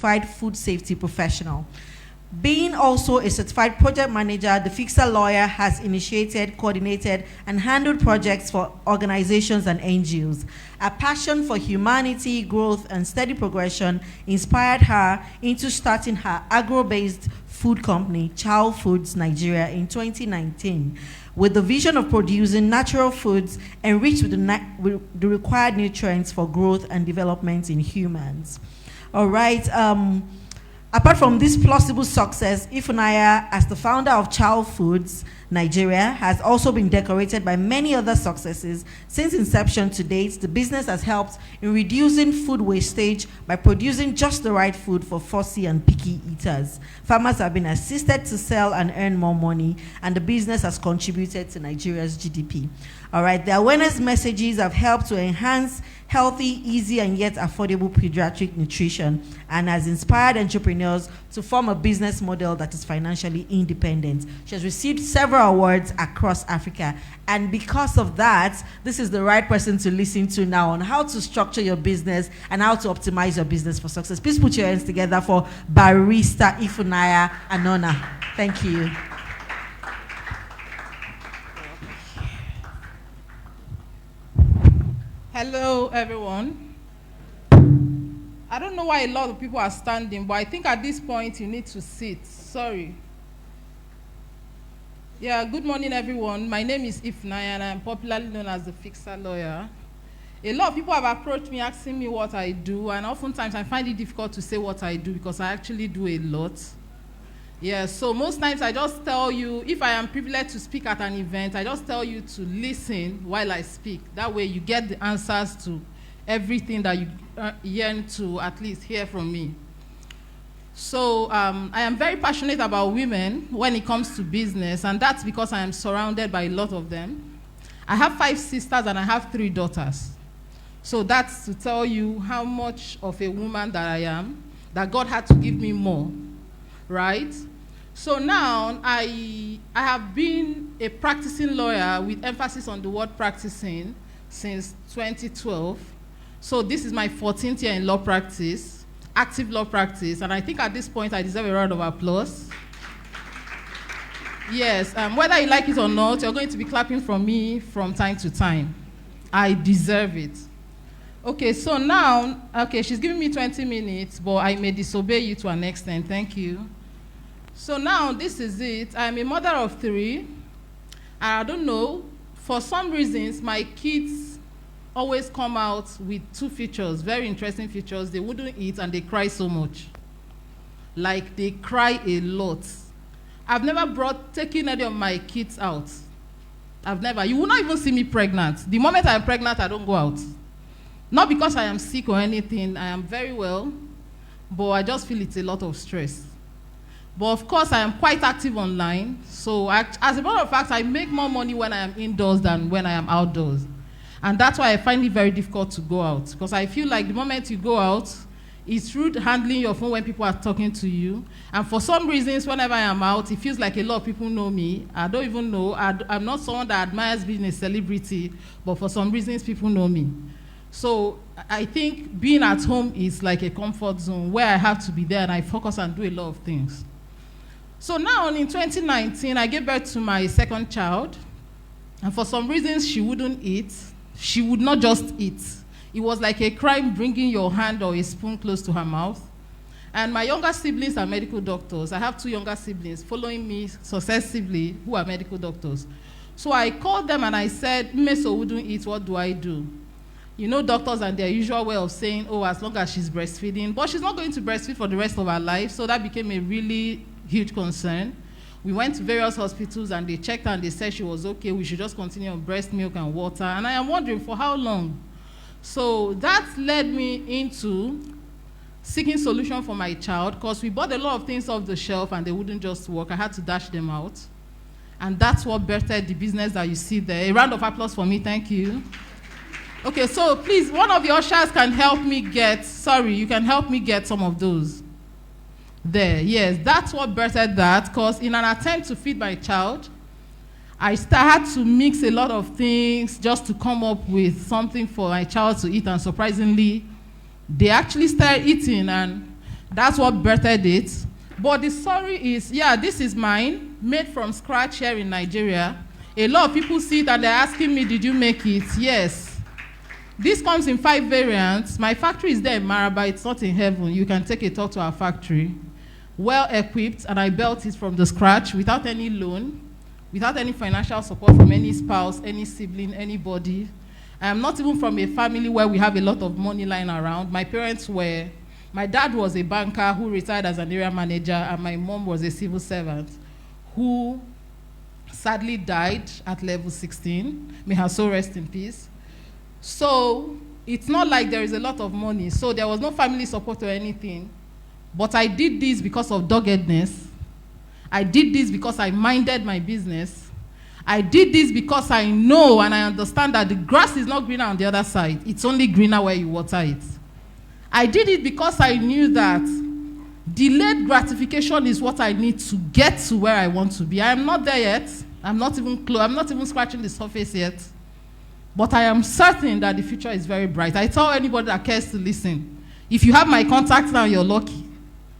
certified food safety professional. Being also a certified project manager, the Fixer Lawyer has initiated, coordinated, and handled projects for organizations and NGOs. A passion for humanity, growth, and steady progression inspired her into starting her agro-based food company, Chow Foods Nigeria, in 2019, with the vision of producing natural foods enriched with the required nutrients for growth and development in humans. All right. Apart from this plausible success, Ifunanya, as the founder of Chow Foods Nigeria, has also been decorated by many other successes. Since inception to date, the business has helped in reducing food wastage by producing just the right food for fussy and picky eaters. Farmers have been assisted to sell and earn more money, and the business has contributed to Nigeria's GDP. All right, the awareness messages have helped to enhance healthy, easy, and yet affordable pediatric nutrition, and has inspired entrepreneurs to form a business model that is financially independent. She has received several awards across Africa, and because of that, this is the right person to listen to now on how to structure your business and how to optimize your business for success. Please put your hands together for Barrister Ifunanya Anona. Thank you. Hello, everyone. I don't know why a lot of people are standing, but I think at this point you need to sit. Sorry. Yeah, good morning, everyone. My name is Ifunanya, and I'm popularly known as the Fixer Lawyer. A lot of people have approached me asking me what I do, and oftentimes I find it difficult to say what I do because I actually do a lot. Yeah, so most times I just tell you, if I am privileged to speak at an event, I just tell you to listen while I speak. That way you get the answers to everything that you yearn to at least hear from me. So I am very passionate about women when it comes to business, and that's because I am surrounded by a lot of them. I have 5 sisters and I have 3 daughters. So that's to tell you how much of a woman that I am, that God had to give me more, right? So now I have been a practicing lawyer with emphasis on the word practicing since 2012. So this is my 14th year in law practice, active law practice, and I think at this point I deserve a round of applause. Yes, whether you like it or not, you're going to be clapping for me from time to time. I deserve it. Okay, so now, she's giving me 20 minutes, but I may disobey you to an extent. Thank you. So now, this is it. I'm a mother of 3, and I don't know, for some reasons, my kids always come out with 2 features, very interesting features. They wouldn't eat, and they cry so much. Like, they cry a lot. I've never taken any of my kids out. I've never. You will not even see me pregnant. The moment I'm pregnant, I don't go out. Not because I am sick or anything. I am very well, but I just feel it's a lot of stress. But of course, I am quite active online. So as a matter of fact, I make more money when I am indoors than when I am outdoors. And that's why I find it very difficult to go out. Because I feel like the moment you go out, it's rude handling your phone when people are talking to you. And for some reasons, whenever I am out, it feels like a lot of people know me. I don't even know. I'm not someone that admires being a celebrity, but for some reasons, people know me. So I think being at home is like a comfort zone where I have to be there and I focus and do a lot of things. So now in 2019, I gave birth to my 2nd child. And for some reasons, she wouldn't eat. She would not just eat. It was like a crime bringing your hand or a spoon close to her mouth. And my younger siblings are medical doctors. I have 2 younger siblings following me successively who are medical doctors. So I called them and I said, Meso wouldn't eat, what do I do? You know, doctors and their usual way of saying, oh, as long as she's breastfeeding. But she's not going to breastfeed for the rest of her life. So that became a really huge concern. We went to various hospitals and they checked and they said she was okay. We should just continue on breast milk and water. And I am wondering for how long? So that led me into seeking solution for my child because we bought a lot of things off the shelf and they wouldn't just work. I had to dash them out. And that's what birthed the business that you see there. A round of applause for me. Thank you. Okay, so please, one of the ushers can help me get, you can help me get some of those. There, yes, that's what birthed that, because in an attempt to feed my child, I had to mix a lot of things just to come up with something for my child to eat, and surprisingly, they actually started eating, and That's what birthed it. But the story is, yeah, this is mine, made from scratch here in Nigeria. A lot of people see it and they're asking me, did you make it? Yes. This comes in 5 variants. My factory is there in Maraba. It's not in heaven. You can take a talk to our factory. Well equipped, and I built it from the scratch without any loan, without any financial support from any spouse, any sibling, anybody. I am not even from a family where we have a lot of money lying around. My parents were, my dad was a banker who retired as an area manager, and my mom was a civil servant who sadly died at level 16. May her soul rest in peace. So it's not like there is a lot of money. So there was no family support or anything. But I did this because of doggedness. I did this because I minded my business. I did this because I know and I understand that the grass is not greener on the other side. It's only greener where you water it. I did it because I knew that delayed gratification is what I need to get to where I want to be. I am not there yet. I'm not even scratching the surface yet. But I am certain that the future is very bright. I tell anybody that cares to listen, if you have my contact now, you're lucky.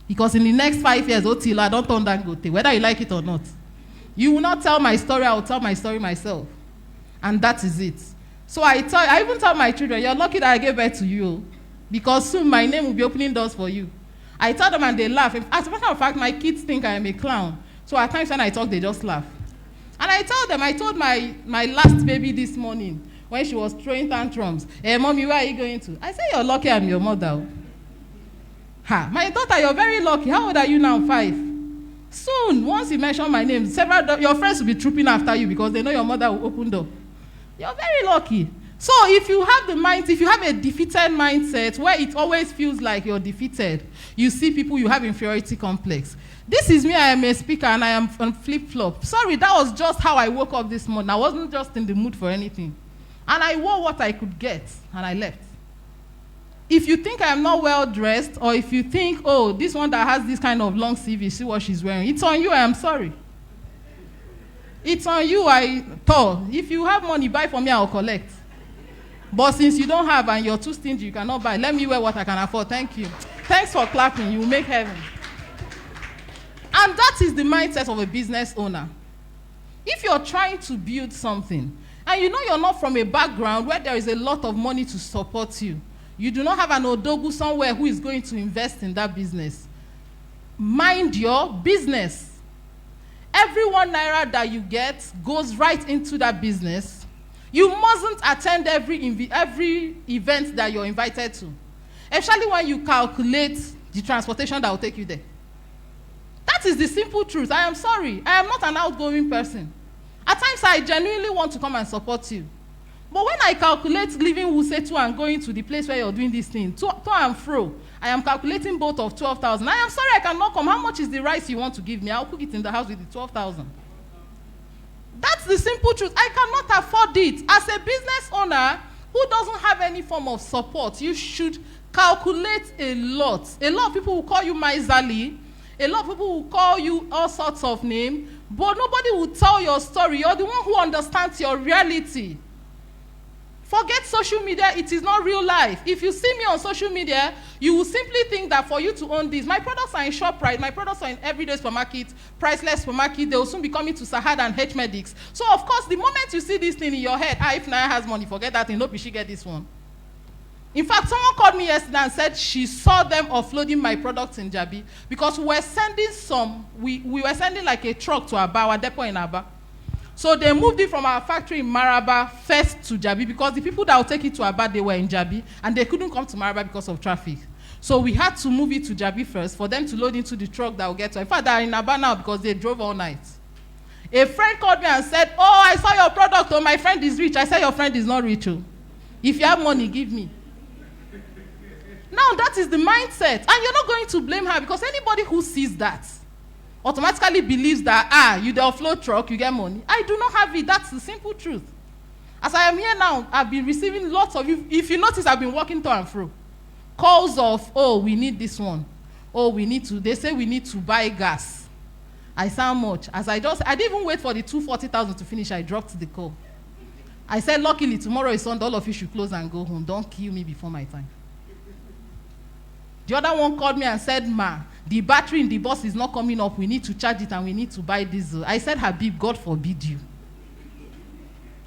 Because in the next 5 years, Otila, don't turn that good thing, whether you like it or not. You will not tell my story, I will tell my story myself. And that is it. So I even tell my children, you're lucky that I gave birth to you. Because soon my name will be opening doors for you. I tell them and they laugh. As a matter of fact, my kids think I am a clown. So at times when I talk, they just laugh. And I tell them, I told my last baby this morning, when she was throwing tantrums, hey, mommy, where are you going to? I say, you're lucky I'm your mother. Ha, my daughter, you're very lucky. How old are you now? 5. Soon, once you mention my name, your friends will be trooping after you because they know your mother will open door. You're very lucky. So if you have if you have a defeated mindset where it always feels like you're defeated, you see people, you have inferiority complex. This is me, I am a speaker and I am on flip-flop. Sorry, that was just how I woke up this morning. I wasn't just in the mood for anything. And I wore what I could get and I left. If you think I am not well dressed, or if you think, oh, this one that has this kind of long CV, see what she's wearing, it's on you, I am sorry. It's on you, if you have money, buy for me, I'll collect. But since you don't have and you're too stingy, you cannot buy, let me wear what I can afford, thank you. Thanks for clapping, you will make heaven. And that is the mindset of a business owner. If you're trying to build something, and you know you're not from a background where there is a lot of money to support you, you do not have an odogu somewhere who is going to invest in that business, mind your business. Every 1 naira that you get goes right into that business. You mustn't attend every event that you're invited to, especially when you calculate the transportation that will take you there. That is the simple truth. I am sorry. I am not an outgoing person. At times, I genuinely want to come and support you. But when I calculate leaving Wusetu and going to the place where you're doing this thing, to and fro, I am calculating both of 12,000. I am sorry I cannot come. How much is the rice you want to give me? I'll cook it in the house with the 12,000. That's the simple truth. I cannot afford it. As a business owner who doesn't have any form of support, you should calculate a lot. A lot of people will call you miserly. A lot of people will call you all sorts of names. But nobody will tell your story. You're the one who understands your reality. Forget social media, it is not real life. If you see me on social media, you will simply think that for you to own this, my products are in ShopRite, my products are in everyday supermarket, priceless supermarket, they will soon be coming to Sahad and H-Medics. So of course, the moment you see this thing in your head, if Naya has money, forget that thing, no, she get this one. In fact, someone called me yesterday and said she saw them offloading my products in Jabi because we were sending we were sending like a truck to Aba, our depot in Aba. So they moved it from our factory in Maraba first to Jabi because the people that would take it to Aba, they were in Jabi and they couldn't come to Maraba because of traffic. So we had to move it to Jabi first for them to load into the truck that will get to. In fact, they are in Aba now because they drove all night. A friend called me and said, oh, I saw your product, oh, my friend is rich. I said, your friend is not rich. Oh. If you have money, give me. Now that is the mindset. And you're not going to blame her because anybody who sees that automatically believes that, you the offload truck, you get money. I do not have it. That's the simple truth. As I am here now, I've been receiving lots of, if you notice, I've been walking to and fro. Calls of, oh, we need this one. Oh, they say we need to buy gas. I sound much. I didn't even wait for the 240,000 to finish. I dropped the call. I said, luckily, tomorrow is Sunday, all of you should close and go home. Don't kill me before my time. The other one called me and said, "Ma, the battery in the bus is not coming up. We need to charge it and we need to buy diesel." I said, "Habib, God forbid you.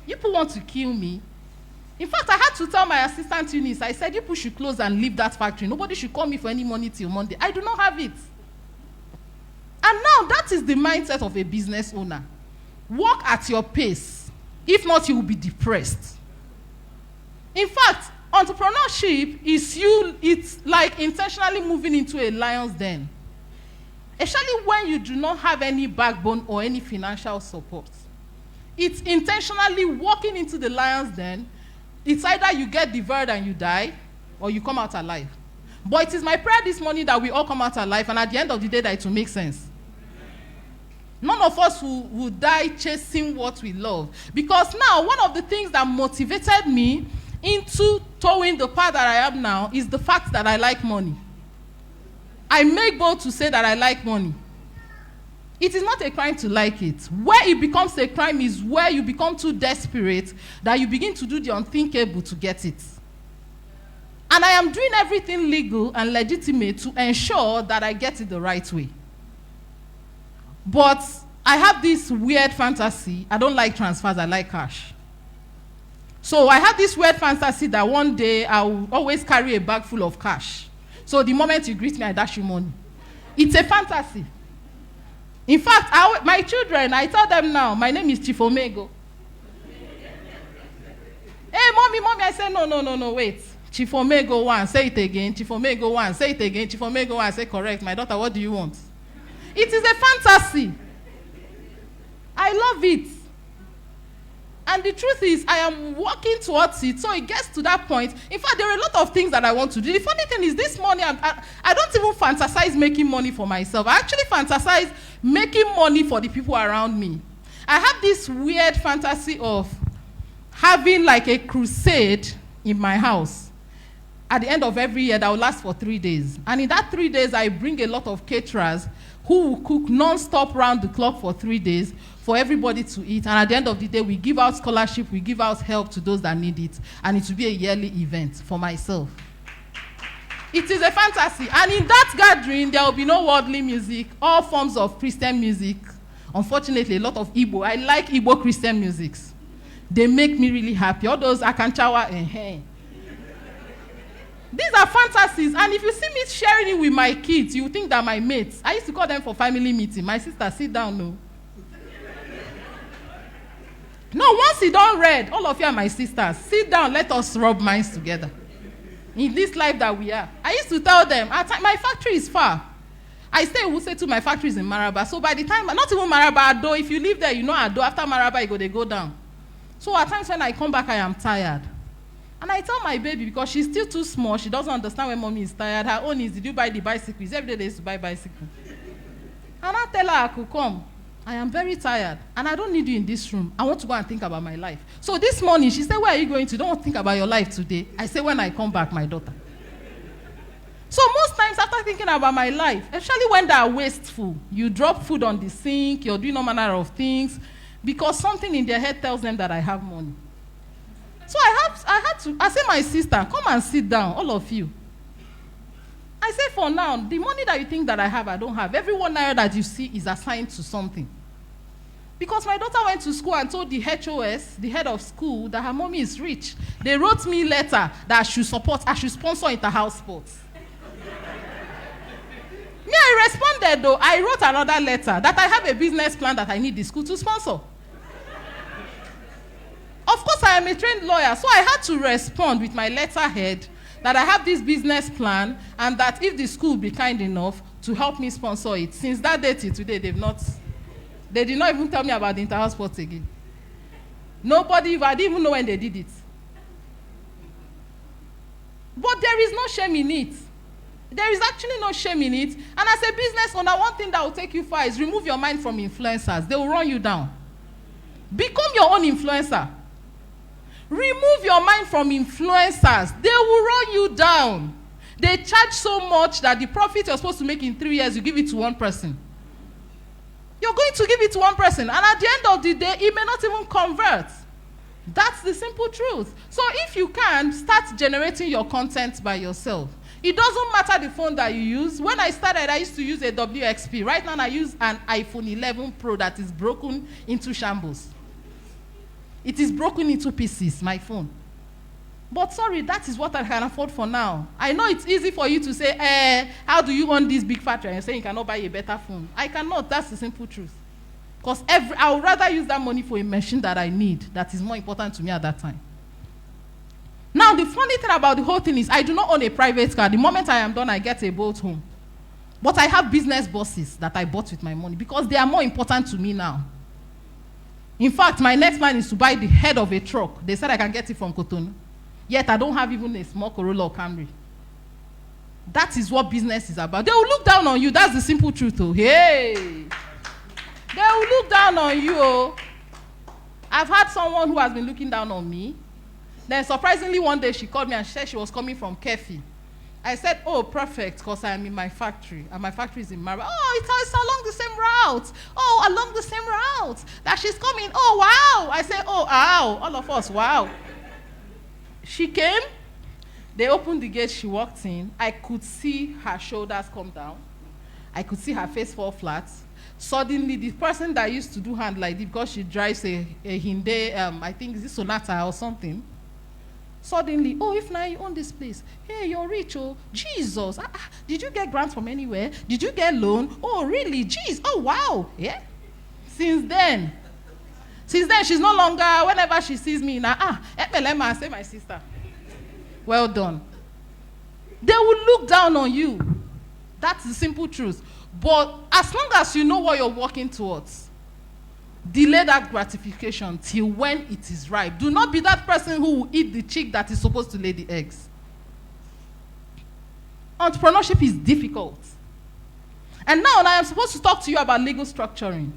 You people want to kill me." In fact, I had to tell my assistant Eunice, I said, "You people should close and leave that factory. Nobody should call me for any money till Monday. I do not have it." And now that is the mindset of a business owner. Work at your pace. If not, you will be depressed. In fact, entrepreneurship it's like intentionally moving into a lion's den. Especially when you do not have any backbone or any financial support. It's intentionally walking into the lion's den. It's either you get devoured and you die, or you come out alive. But it is my prayer this morning that we all come out alive, and at the end of the day, that it will make sense. None of us will die chasing what we love. Because now, one of the things that motivated me into towing the path that I am now is the fact that I like money. I make bold to say that I like money. It is not a crime to like it. Where it becomes a crime is where you become too desperate that you begin to do the unthinkable to get it. And I am doing everything legal and legitimate to ensure that I get it the right way. But I have this weird fantasy. I don't like transfers, I like cash. So I have this weird fantasy that one day I will always carry a bag full of cash. So the moment you greet me, I dash you money. It's a fantasy. In fact, my children, I tell them now, my name is Chief Omego. Hey, mommy, I say, no, wait. Chief Omego 1, say it again. Chief Omego 1, say it again. Chief Omego 1, say correct. My daughter, what do you want? It is a fantasy. I love it. And the truth is, I am working towards it, so it gets to that point. In fact, there are a lot of things that I want to do. The funny thing is, this morning, I don't even fantasize making money for myself. I actually fantasize making money for the people around me. I have this weird fantasy of having like a crusade in my house at the end of every year that will last for 3 days. And in that 3 days, I bring a lot of caterers who will cook non-stop round the clock for 3 days for everybody to eat. And at the end of the day, we give out scholarship, we give out help to those that need it. And it will be a yearly event for myself. It is a fantasy. And in that gathering, there will be no worldly music, all forms of Christian music. Unfortunately, a lot of Igbo. I like Igbo Christian musics. They make me really happy. All those Akanchawa and hey. These are fantasies, and if you see me sharing it with my kids, you think that my mates, I used to call them for family meeting. My sister, sit down, no. No, once you don't read, all of you are my sisters. Sit down, let us rub minds together. In this life that we are. I used to tell them, my factory is far. I stay in Wuse to my factory is in Maraba. So by the time, not even Maraba, Ado, if you live there, you know Ado, after Maraba, they go down. So at times when I come back, I am tired. And I tell my baby, because she's still too small, she doesn't understand when mommy is tired. Her own is, did you buy the bicycles? Every day they used to buy bicycle. And I tell her, I could come. I am very tired, and I don't need you in this room. I want to go and think about my life. So this morning, she said, where are you going to? Don't think about your life today. I say, when I come back, my daughter. So most times after thinking about my life, especially when they are wasteful, you drop food on the sink, you're doing all manner of things, because something in their head tells them that I have money. So I say, my sister, come and sit down, all of you. I say, for now, the money that you think that I have, I don't have. Every 1 naira that you see is assigned to something. Because my daughter went to school and told the HOS, the head of school, that her mommy is rich. They wrote me a letter that I should sponsor inter-house sports. Me, I responded though. I wrote another letter that I have a business plan that I need the school to sponsor. Of course, I am a trained lawyer, so I had to respond with my letterhead that I have this business plan and that if the school be kind enough to help me sponsor it. Since that day till today, they did not even tell me about the inter-house sports again. I didn't even know when they did it. But there is no shame in it. There is actually no shame in it. And as a business owner, one thing that will take you far is remove your mind from influencers. They will run you down. Become your own influencer. Remove your mind from influencers. They will run you down. They charge so much that the profit you're supposed to make in 3 years, you give it to one person. You're going to give it to one person, and at the end of the day, it may not even convert. That's the simple truth. So if you can, start generating your content by yourself. It doesn't matter the phone that you use. When I started, I used to use a WXP. Right now, I use an iPhone 11 Pro that is broken into shambles. It is broken into pieces, my phone. But sorry, that is what I can afford for now. I know it's easy for you to say, how do you own this big factory? And you're saying you cannot buy a better phone. I cannot. That's the simple truth. Because I would rather use that money for a machine that I need that is more important to me at that time. Now, the funny thing about the whole thing is I do not own a private car. The moment I am done, I get a boat home. But I have business buses that I bought with my money because they are more important to me now. In fact, my next plan is to buy the head of a truck. They said I can get it from Cotonou. Yet I don't have even a small Corolla or Camry. That is what business is about. They will look down on you. That's the simple truth. Oh, hey. They will look down on you. Oh. I've had someone who has been looking down on me. Then surprisingly one day she called me and said she was coming from Kefi. I said, oh, perfect, because I am in my factory. And my factory is in Mara. Oh, it's along the same route. Oh, along the same route. That she's coming. Oh, wow. I said, oh, wow. All of us, wow. She came. They opened the gate. She walked in. I could see her shoulders come down. I could see her face fall flat. Suddenly, the person that used to do hand like this, because she drives a Hyundai, I think, is it Sonata or something? Suddenly, oh, if now you own this place, hey, you're rich, oh, Jesus. Did you get grants from anywhere? Did you get loan? Oh, really? Jeez, oh, wow. Yeah. Since then, she's no longer, whenever she sees me now, Epelema, say my sister. Well done. They will look down on you. That's the simple truth. But as long as you know what you're working towards, delay that gratification till when it is ripe. Do not be that person who will eat the chick that is supposed to lay the eggs. Entrepreneurship is difficult. And now I am supposed to talk to you about legal structuring.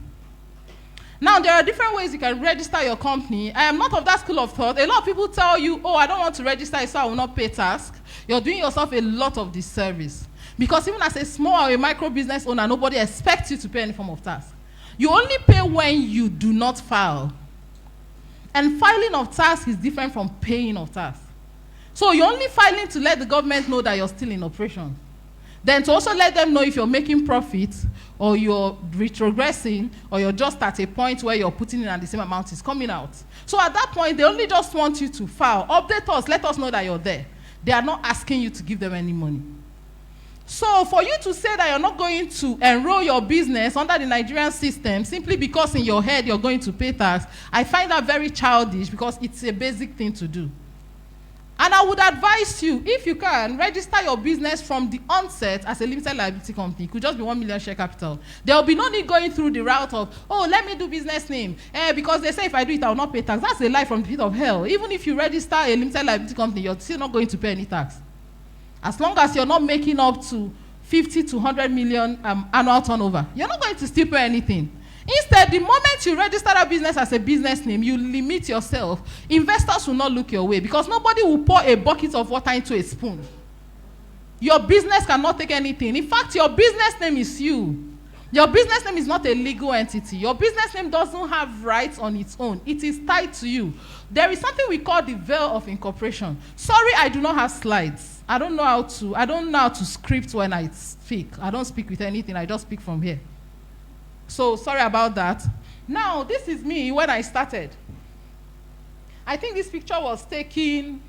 Now, there are different ways you can register your company. I am not of that school of thought. A lot of people tell you, oh, I don't want to register, so I will not pay tax. You're doing yourself a lot of disservice. Because even as a small or a micro business owner, nobody expects you to pay any form of tax. You only pay when you do not file. And filing of tax is different from paying of tax. So you're only filing to let the government know that you're still in operation. Then to also let them know if you're making profit, or you're retrogressing, or you're just at a point where you're putting in and the same amount is coming out. So at that point, they only just want you to file. Update us, let us know that you're there. They are not asking you to give them any money. So for you to say that you're not going to enroll your business under the Nigerian system simply because in your head you're going to pay tax, I find that very childish because it's a basic thing to do. And I would advise you, if you can, register your business from the onset as a limited liability company. It could just be 1 million share capital. There will be no need going through the route of, oh, let me do business name. Because they say if I do it, I will not pay tax. That's a lie from the pit of hell. Even if you register a limited liability company, you're still not going to pay any tax. As long as you're not making up to 50 to 100 million annual turnover, you're not going to still pay anything. Instead, the moment you register that business as a business name, you limit yourself. Investors will not look your way because nobody will pour a bucket of water into a spoon. Your business cannot take anything. In fact, your business name is you. Your business name is not a legal entity. Your business name doesn't have rights on its own. It is tied to you. There is something we call the veil of incorporation. Sorry, I do not have slides. I don't know how to script when I speak. I don't speak with anything. I just speak from here. So sorry about that. Now, this is me when I started. I think this picture was taken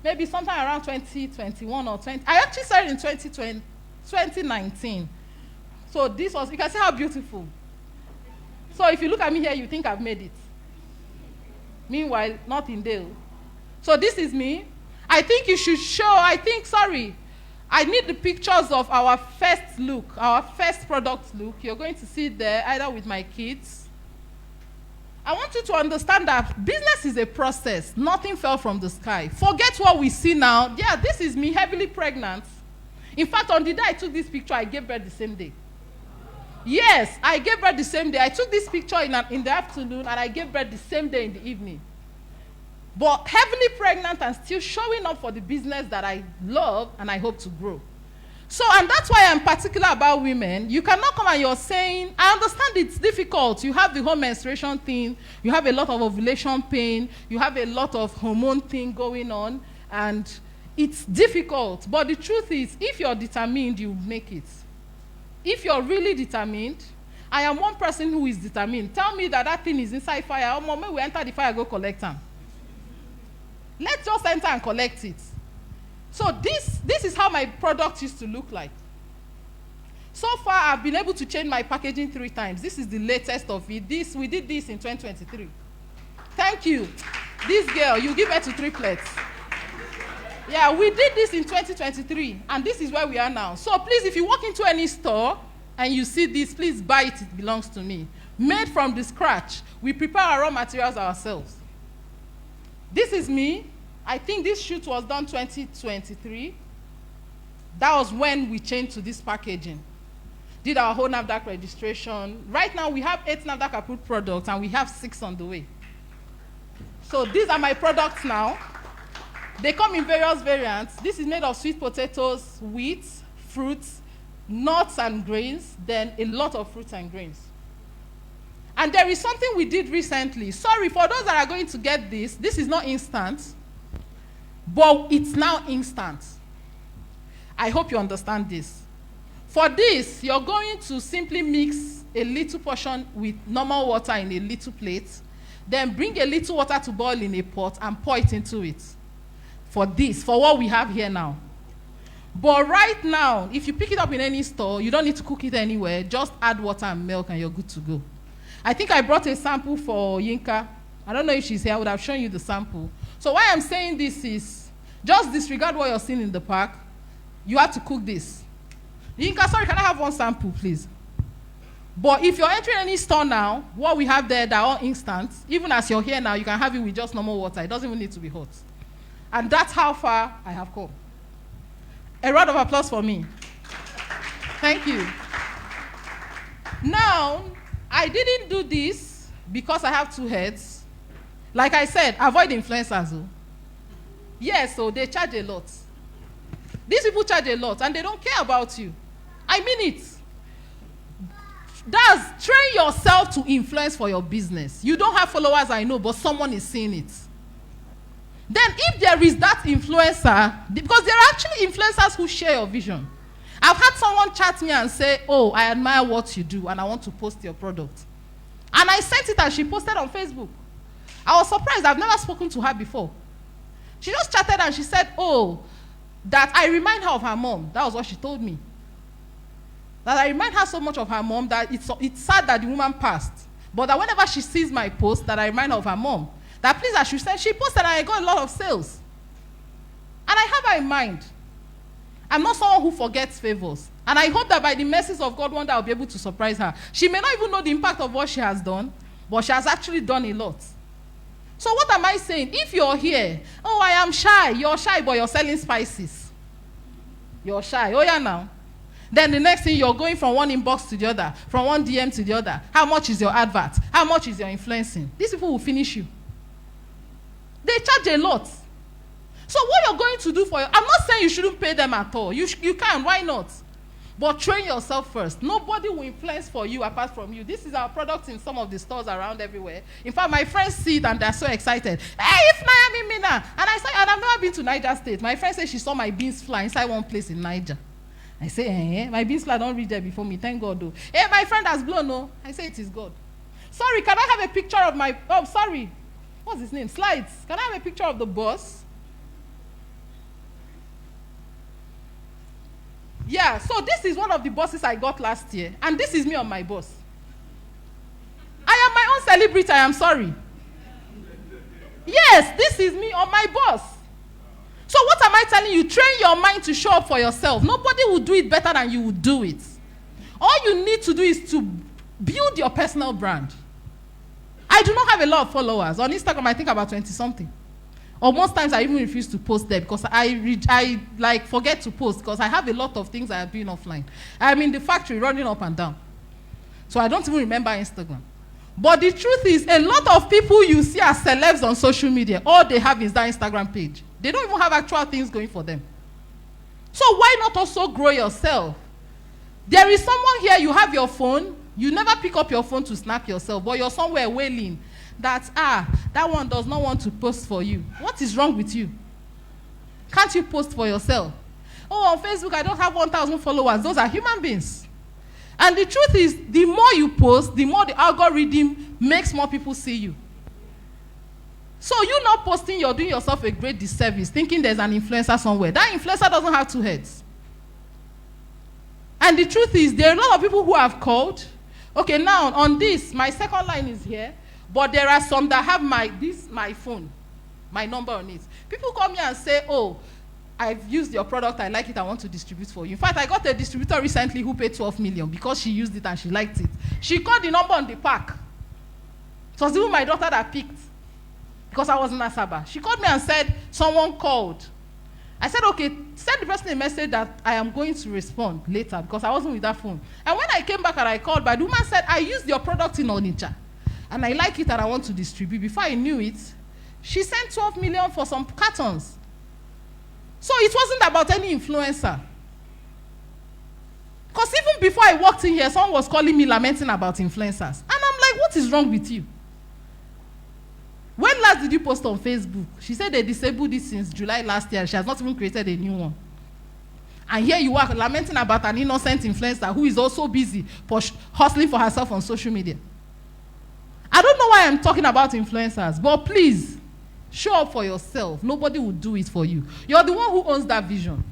maybe sometime around 2021 or 20. I actually started in 2019. So this was, you can see how beautiful. So if you look at me here, you think I've made it. Meanwhile, not in Dale. So this is me. I think you should show, I need the pictures of our first look, our first product look. You're going to see it there, either with my kids. I want you to understand that business is a process. Nothing fell from the sky. Forget what we see now. Yeah, this is me heavily pregnant. In fact, on the day I took this picture, I gave birth the same day. Yes, I gave birth the same day. I took this picture in the afternoon, and I gave birth the same day in the evening. But heavily pregnant and still showing up for the business that I love and I hope to grow. So, and that's why I'm particular about women. You cannot come and you're saying, I understand it's difficult. You have the whole menstruation thing. You have a lot of ovulation pain. You have a lot of hormone thing going on. And It's difficult, but the truth is, if you're determined, you make it. If you're really determined, I am one person who is determined. Tell me that thing is inside fire. Oh, mama, we enter the fire, go collect them. Let's just enter and collect it. So this is how my product used to look like. So far, I've been able to change my packaging 3 times. This is the latest of it. We did this in 2023. Thank you. This girl, you give her to triplets. Yeah, we did this in 2023, and this is where we are now. So please, if you walk into any store and you see this, please buy it. It belongs to me. Made from the scratch. We prepare our raw materials ourselves. This is me. I think this shoot was done 2023. That was when we changed to this packaging. Did our whole NAFDAC registration. Right now, we have 8 NAFDAC approved products, and we have 6 on the way. So these are my products now. They come in various variants. This is made of sweet potatoes, wheat, fruits, nuts and grains, then a lot of fruits and grains. And there is something we did recently. Sorry, for those that are going to get this is not instant, but it's now instant. I hope you understand this. For this, you're going to simply mix a little portion with normal water in a little plate, then bring a little water to boil in a pot and pour it into it. For this, for what we have here now. But right now, if you pick it up in any store, you don't need to cook it anywhere. Just add water and milk and you're good to go. I think I brought a sample for Yinka. I don't know if she's here. I would have shown you the sample. So why I'm saying this is, just disregard what you're seeing in the pack. You have to cook this. Yinka, sorry, can I have one sample, please? But if you're entering any store now, what we have there, they're all instant. Even as you're here now, you can have it with just normal water. It doesn't even need to be hot. And that's how far I have come. A round of applause for me. Thank you. Now, I didn't do this because I have 2 heads. Like I said, avoid influencers. Oh. Yes, so they charge a lot. These people charge a lot, and they don't care about you. I mean it. That's train yourself to influence for your business. You don't have followers, I know, but someone is seeing it. Then if there is that influencer, because there are actually influencers who share your vision. I've had someone chat me and say, oh, I admire what you do and I want to post your product. And I sent it and she posted on Facebook. I was surprised. I've never spoken to her before. She just chatted and she said, oh, that I remind her of her mom. That was what she told me. That I remind her so much of her mom that it's sad that the woman passed. But that whenever she sees my post, that I remind her of her mom. That please, as she said, she posted and I got a lot of sales. And I have her in mind. I'm not someone who forgets favors. And I hope that by the mercies of God, one day I'll be able to surprise her. She may not even know the impact of what she has done, but she has actually done a lot. So what am I saying? If you're here, oh, I am shy. You're shy, but you're selling spices. You're shy. Oh, yeah, now. Then the next thing, you're going from one inbox to the other, from one DM to the other. How much is your advert? How much is your influencing? These people will finish you. They charge a lot. So what you're going to do for you, I'm not saying you shouldn't pay them at all. You can, why not? But train yourself first. Nobody will influence for you apart from you. This is our product in some of the stores around everywhere. In fact, my friends see it and they're so excited. Hey, it's Miami Mina. And I say, and I've never been to Niger State. My friend said she saw my beans fly inside one place in Niger. I say, my beans fly don't reach there before me. Thank God, though. Hey, my friend has blown, no. I say, it is God. Sorry, can I have a picture of my, oh, sorry. What's his name? Slides. Can I have a picture of the boss? Yeah, so this is one of the bosses I got last year. And this is me on my boss. I am my own celebrity, I am sorry. Yes, this is me on my boss. So what am I telling you? Train your mind to show up for yourself. Nobody will do it better than you will do it. All you need to do is to build your personal brand. I do not have a lot of followers. On Instagram, I think about 20-something. Or most times, I even refuse to post there because I forget to post because I have a lot of things I are doing offline. I'm in the factory running up and down. So I don't even remember Instagram. But the truth is, a lot of people you see as celebs on social media, all they have is that Instagram page. They don't even have actual things going for them. So why not also grow yourself? There is someone here, you have your phone, you never pick up your phone to snap yourself, but you're somewhere wailing that, that one does not want to post for you. What is wrong with you? Can't you post for yourself? Oh, on Facebook, I don't have 1,000 followers. Those are human beings. And the truth is, the more you post, the more the algorithm makes more people see you. So you not posting, you're doing yourself a great disservice, thinking there's an influencer somewhere. That influencer doesn't have two heads. And the truth is, there are a lot of people who have called. Okay, now on this, my second line is here, but there are some that have my phone, my number on it. People call me and say, oh, I've used your product, I like it, I want to distribute for you. In fact, I got a distributor recently who paid 12 million because she used it and she liked it. She called the number on the pack. It was even my daughter that picked because I was in Asaba. She called me and said, someone called. I said, okay, send the person a message that I am going to respond later because I wasn't with that phone. And when I came back and I called, the woman said, I used your product in Onitsha and I like it and I want to distribute. Before I knew it, she sent 12 million for some cartons. So it wasn't about any influencer. Because even before I walked in here, someone was calling me lamenting about influencers. And I'm like, what is wrong with you? When last did you post on Facebook? She said they disabled it since July last year. She has not even created a new one. And here you are lamenting about an innocent influencer who is also busy hustling for herself on social media. I don't know why I'm talking about influencers, but please, show up for yourself. Nobody will do it for you. You're the one who owns that vision.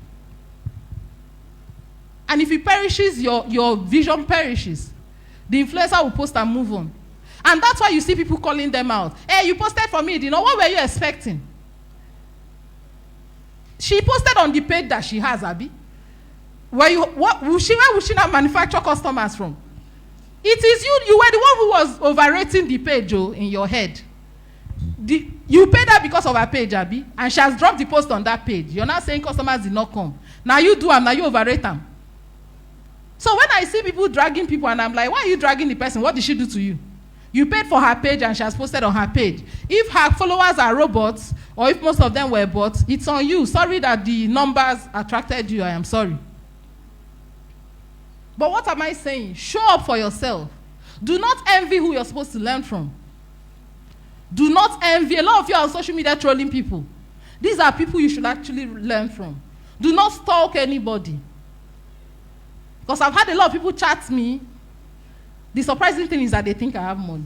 And if it perishes, your vision perishes. The influencer will post and move on. And that's why you see people calling them out. Hey, you posted for me. What were you expecting? She posted on the page that she has, Abby. Where will she not manufacture customers from? It is you were the one who was overrating the page, in your head. You paid her because of her page, Abby, and she has dropped the post on that page. You're not saying customers did not come. Now you do them, now you overrate them. So when I see people dragging people and I'm like, why are you dragging the person? What did she do to you? You paid for her page and she has posted on her page. If her followers are robots, or if most of them were bots, it's on you. Sorry that the numbers attracted you, I am sorry. But what am I saying? Show up for yourself. Do not envy who you're supposed to learn from. Do not envy. A lot of you are on social media trolling people. These are people you should actually learn from. Do not stalk anybody. Because I've had a lot of people chat me. The surprising thing is that they think I have money.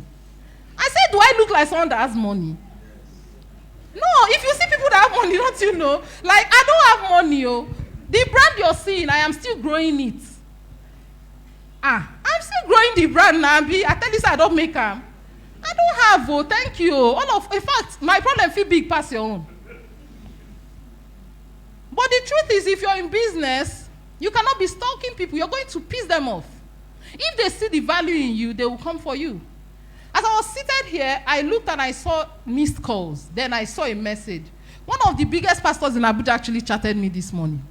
I said, do I look like someone that has money? No, if you see people that have money, don't you know? Like, I don't have money, The brand you're seeing, I am still growing it. I'm still growing the brand now. I tell you, I don't make them. I don't have, thank you. In fact, my problem feel big past your own. But the truth is, if you're in business, you cannot be stalking people. You're going to piss them off. If they see the value in you, they will come for you. As I was seated here, I looked and I saw missed calls. Then I saw a message. One of the biggest pastors in Abuja actually chatted me this morning.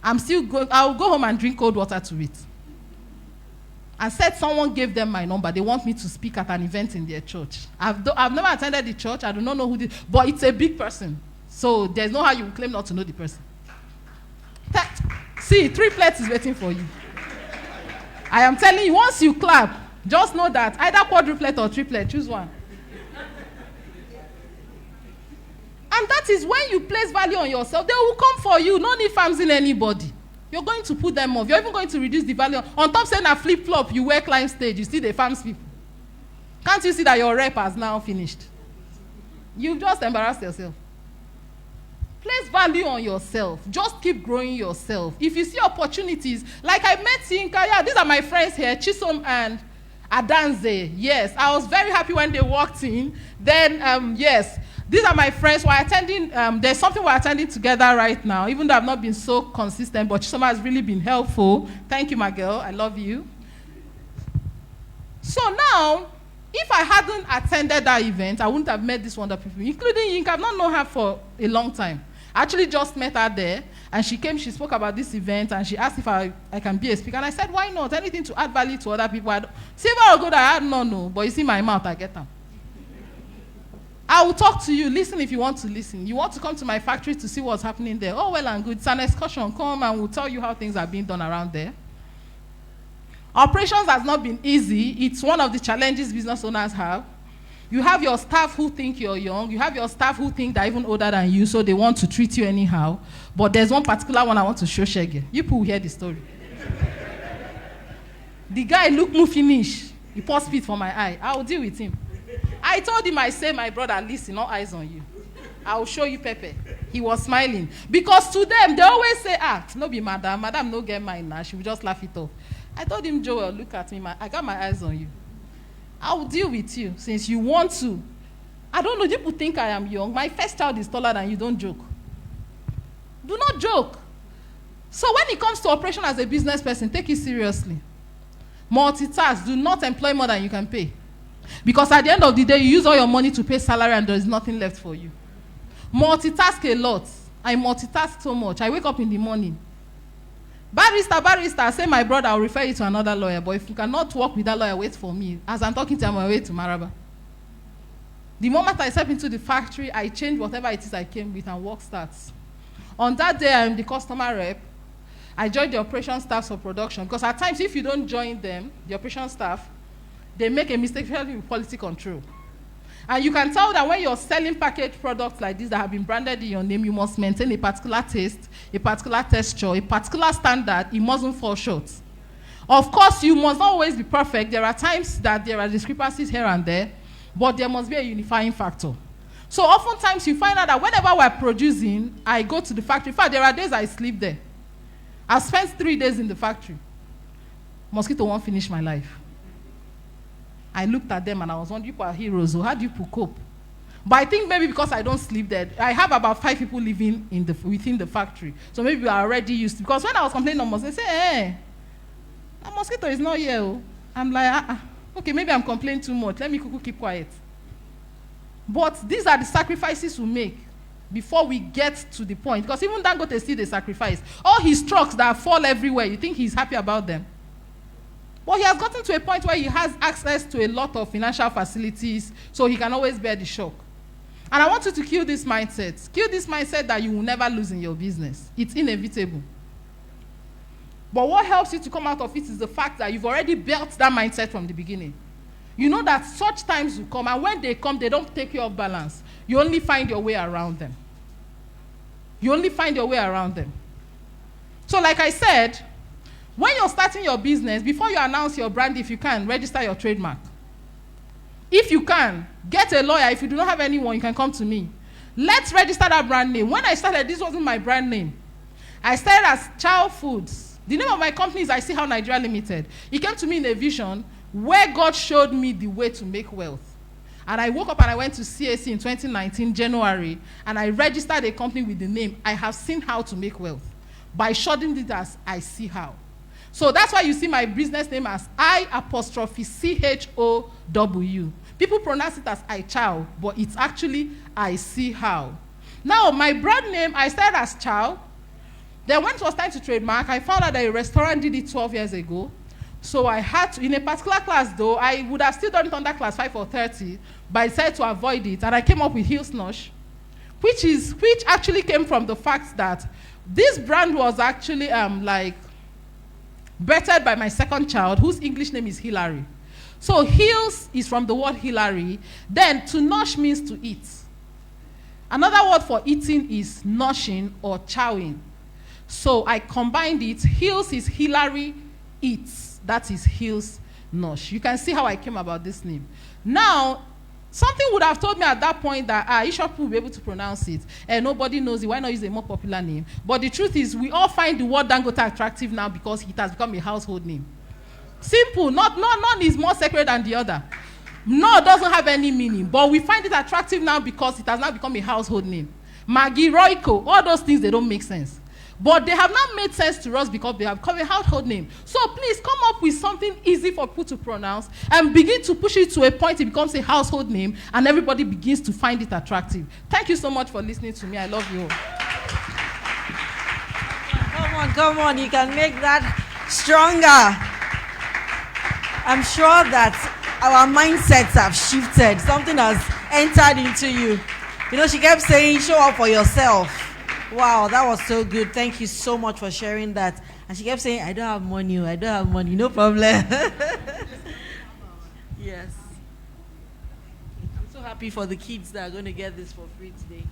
I'll go home and drink cold water to it. And said someone gave them my number. They want me to speak at an event in their church. I've never attended the church. I do not know who did, but it's a big person. So there's no how you claim not to know the person. See, 3 plates is waiting for you. I am telling you, once you clap, just know that either quadruplet or triplet, choose one. And that is when you place value on yourself, they will come for you. No need farms in anybody. You're going to put them off. You're even going to reduce the value. On top saying a flip-flop, you wear climb stage, you see the farms people. Can't you see that your rep has now finished? You've just embarrassed yourself. Place value on yourself. Just keep growing yourself. If you see opportunities, like I met Yinka, these are my friends here, Chisom and Adanze. Yes, I was very happy when they walked in. Then, yes, these are my friends who are attending. There's something we're attending together right now, even though I've not been so consistent, but Chisom has really been helpful. Thank you, my girl. I love you. So now, if I hadn't attended that event, I wouldn't have met these wonderful people, including Yinka. I've not known her for a long time. I actually just met her there, and she came, she spoke about this event, and she asked if I can be a speaker. And I said, why not? Anything to add value to other people. Silver or gold, I had no. But you see my mouth, I get them. I will talk to you. Listen if you want to listen. You want to come to my factory to see what's happening there. Oh, well and good. It's an excursion. Come and we'll tell you how things are being done around there. Operations has not been easy. It's one of the challenges business owners have. You have your staff who think you're young. You have your staff who think they're even older than you, so they want to treat you anyhow. But there's one particular one I want to show Shege. You people will hear the story. The guy look me finish. He pour spit for my eye. I will deal with him. I told him, I say, my brother, listen, no eyes on you. I will show you Pepe. He was smiling. Because to them, they always say, no be madam. Madam no get mine now. She will just laugh it off. I told him, Joel, look at me. I got my eyes on you. I will deal with you since you want to. I don't know, people think I am young. My first child is taller than you. Don't joke. Do not joke. So when it comes to operation as a business person, take it seriously. Multitask. Do not employ more than you can pay. Because at the end of the day, you use all your money to pay salary and there is nothing left for you. Multitask a lot. I multitask so much. I wake up in the morning. Barrister, I say, my brother, I'll refer you to another lawyer. But if you cannot work with that lawyer, wait for me. As I'm talking to you, I'm on my way to Maraba. The moment I step into the factory, I change whatever it is I came with and work starts. On that day, I'm the customer rep. I join the operation staff for production. Because at times, if you don't join them, the operation staff, they make a mistake, especially with quality control. And you can tell that when you're selling packaged products like this that have been branded in your name, you must maintain a particular taste, a particular texture, a particular standard. It mustn't fall short. Of course, you must not always be perfect. There are times that there are discrepancies here and there, but there must be a unifying factor. So oftentimes you find out that whenever we're producing, I go to the factory. In fact, there are days I sleep there. I spent 3 days in the factory. Mosquito won't finish my life. I looked at them and I was wondering, people are heroes, so how do you cope? But I think maybe because I don't sleep there, I have about 5 people living within the factory. So maybe we are already used to, because when I was complaining on mosquito, they say, hey, that mosquito is not here. I'm like, okay, maybe I'm complaining too much. Let me keep quiet. But these are the sacrifices we make before we get to the point. Because even Dangote still the sacrifice. All his trucks that fall everywhere, you think he's happy about them? But he has gotten to a point where he has access to a lot of financial facilities, so he can always bear the shock. And I want you to kill this mindset. Kill this mindset that you will never lose in your business. It's inevitable. But what helps you to come out of it is the fact that you've already built that mindset from the beginning. You know that such times will come, and when they come, they don't take you off balance. You only find your way around them. You only find your way around them. So like I said, when you're starting your business, before you announce your brand, if you can, register your trademark. If you can, get a lawyer. If you do not have anyone, you can come to me. Let's register that brand name. When I started, this wasn't my brand name. I started as Child Foods. The name of my company is I See How Nigeria Limited. It came to me in a vision where God showed me the way to make wealth. And I woke up and I went to CAC in 2019, January, and I registered a company with the name I Have Seen How to Make Wealth by shortening it as I See How. So that's why you see my business name as I''CHOW. People pronounce it as I Chow, but it's actually I See How. Now, my brand name, I started as Chow. Then when it was time to trademark, I found out that a restaurant did it 12 years ago. So I had to, in a particular class though, I would have still done it under class 5 or 30, but I decided to avoid it. And I came up with Hills Nosh, which actually came from the fact that this brand was actually birthed by my second child, whose English name is Hilary. So Hills is from the word Hilary. Then to nosh means to eat. Another word for eating is noshing or chowing. So I combined it. Hills is Hilary Eats. That is Hills Nosh. You can see how I came about this name. Now, something would have told me at that point that Ishop will be able to pronounce it, and nobody knows it. Why not use a more popular name? But the truth is, we all find the word Dangote attractive now because it has become a household name. Simple. None is more sacred than the other. No doesn't have any meaning, but we find it attractive now because it has now become a household name. Maggie, Royco, all those things, they don't make sense. But they have not made sense to us because they have become a household name. So please come up with something easy for people to pronounce and begin to push it to a point it becomes a household name and everybody begins to find it attractive. Thank you so much for listening to me. I love you all. Come on. You can make that stronger. I'm sure that our mindsets have shifted. Something has entered into you. You know, she kept saying, show up for yourself. Wow, that was so good. Thank you so much for sharing that. And she kept saying, I don't have money. No problem. Yes. happy for the kids that are going to get this for free today.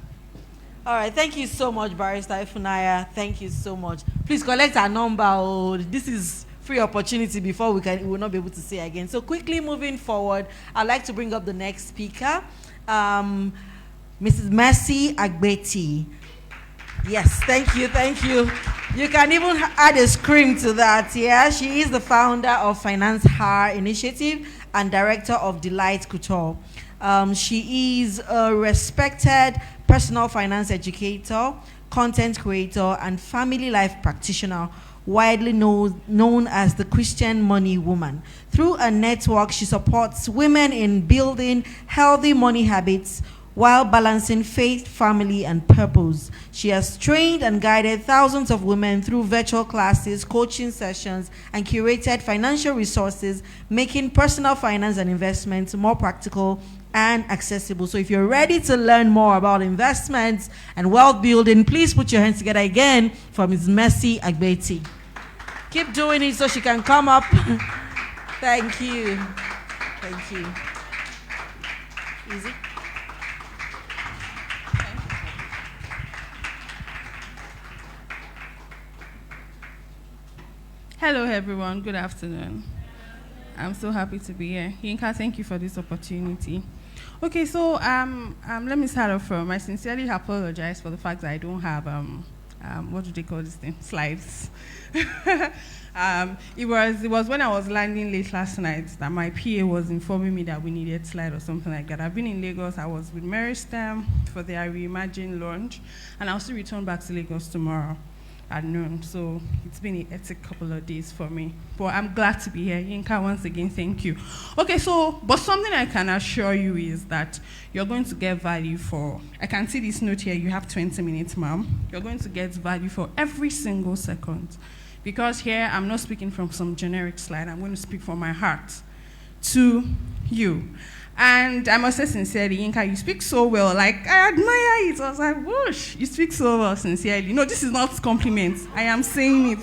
All right, thank you so much, Barrister Ifunaya. Thank you so much. Please collect our number. Oh, this is free opportunity before we will not be able to say again. So quickly moving forward, I'd like to bring up the next speaker, Mrs. Mercy Agbeti. Yes, thank you, thank you. You can even add a scream to that. Yeah, she is the founder of Finance Her Initiative and director of Delight Couture. She is a respected personal finance educator, content creator, and family life practitioner, widely known as the Christian Money Woman. Through a network, she supports women in building healthy money habits while balancing faith, family, and purpose. She has trained and guided thousands of women through virtual classes, coaching sessions, and curated financial resources, making personal finance and investments more practical and accessible. So if you're ready to learn more about investments and wealth building, please put your hands together again for Ms. Mercy Agbeti. Keep doing it so she can come up. Thank you. Thank you. Easy. Hello, everyone. Good afternoon. I'm so happy to be here. Yinka, thank you for this opportunity. Okay, so let me start off from. I sincerely apologize for the fact that I don't have what do they call this thing? Slides. It was when I was landing late last night that my PA was informing me that we needed slides or something like that. I've been in Lagos. I was with Meristem for their Reimagine launch, and I'll still return back to Lagos tomorrow at noon. So it's been a hectic couple of days for me. But I'm glad to be here. Yinka, once again, thank you. Okay, so, but something I can assure you is that you're going to get value for, I can see this note here, you have 20 minutes, ma'am. You're going to get value for every single second. Because here, I'm not speaking from some generic slide. I'm going to speak from my heart to you. And I must say sincerely, Yinka, you speak so well. Like, I admire it. I was like, whoosh, you speak so well, sincerely. No, this is not compliments. I am saying it.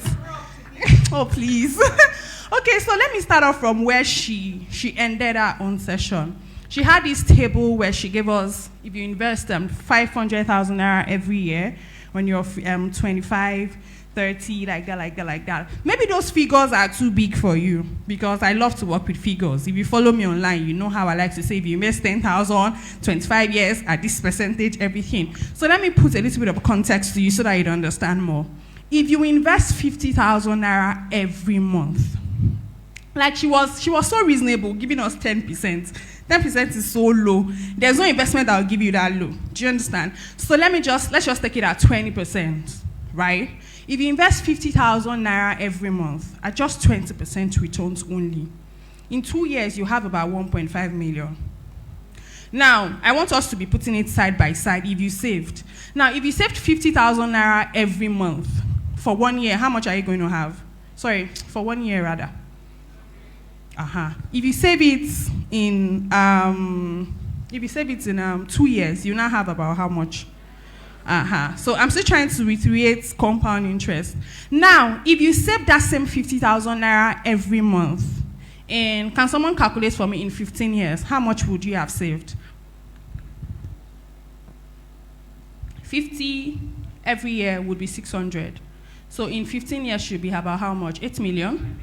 Oh, please. Okay, so let me start off from where she ended her own session. She had this table where she gave us, if you invest 500,000 naira every year when you're 25, 30, like that. Maybe those figures are too big for you because I love to work with figures. If you follow me online, you know how I like to say if you invest 10,000, 25 years at this percentage, everything. So let me put a little bit of context to you so that you'd understand more. If you invest 50,000 naira every month, like she was so reasonable, giving us 10%. 10% is so low. There's no investment that will give you that low. Do you understand? So let's just take it at 20%, right? If you invest 50,000 naira every month at just 20% returns only, in 2 years you have about 1.5 million. Now, I want us to be putting it side by side. If you saved 50,000 naira every month for 1 year, how much are you going to have? Sorry, for 1 year rather. If you save it in 2 years, you now have about how much? So I'm still trying to reiterate compound interest. Now, if you save that same 50,000 naira every month, and can someone calculate for me in 15 years, how much would you have saved? 50 every year would be 600. So in 15 years should be about how much? 8 million?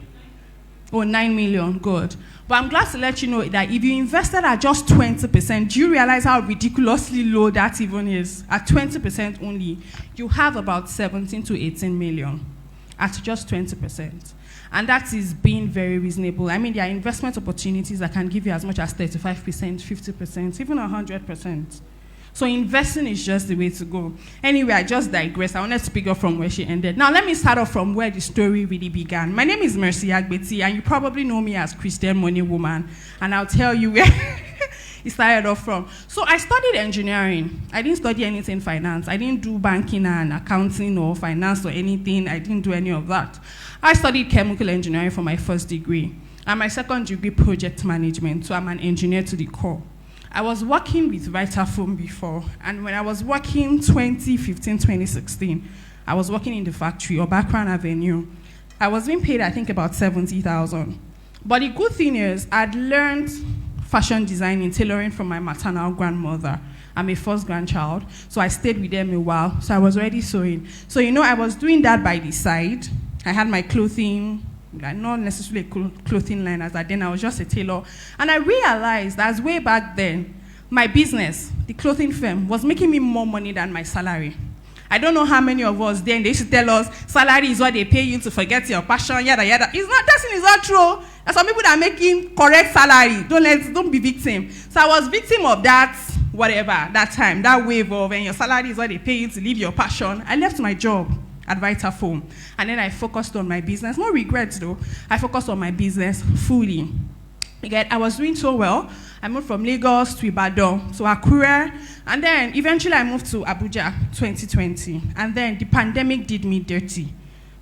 Or 9 million, good. But I'm glad to let you know that if you invested at just 20%, do you realize how ridiculously low that even is? At 20% only, you have about 17 to 18 million at just 20%. And that is being very reasonable. I mean, there are investment opportunities that can give you as much as 35%, 50%, even 100%. So investing is just the way to go. Anyway, I just digress. I wanted to pick up from where she ended. Now, let me start off from where the story really began. My name is Mercy Agbeti, and you probably know me as Christian Money Woman. And I'll tell you where it started off from. So I studied engineering. I didn't study anything finance. I didn't do banking and accounting or finance or anything. I didn't do any of that. I studied chemical engineering for my first degree. And my second degree, project management. So I'm an engineer to the core. I was working with Vitafoam before, and when I was working 2015, 2016, I was working in the factory, or Background Avenue. I was being paid, I think, about 70,000. But the good thing is, I'd learned fashion designing, tailoring from my maternal grandmother. I'm a first grandchild, so I stayed with them a while. So I was already sewing. So, I was doing that by the side. I had my clothing, not necessarily a clothing line as that then, I was just a tailor. And I realized that way back then, my business, the clothing firm, was making me more money than my salary. I don't know how many of us then, they used to tell us, salary is what they pay you to forget your passion, yada, yada. That thing is not true. There's some people that are making correct salary. Don't be victim. So I was victim of that, whatever, that time, that wave of, and your salary is what they pay you to live your passion. I left my job at Vitafoam, and then I focused on my business. No regrets though. I focused on my business fully. Again, I was doing so well. I moved from Lagos to Ibadan to Akure, and then eventually I moved to Abuja 2020. And then the pandemic did me dirty.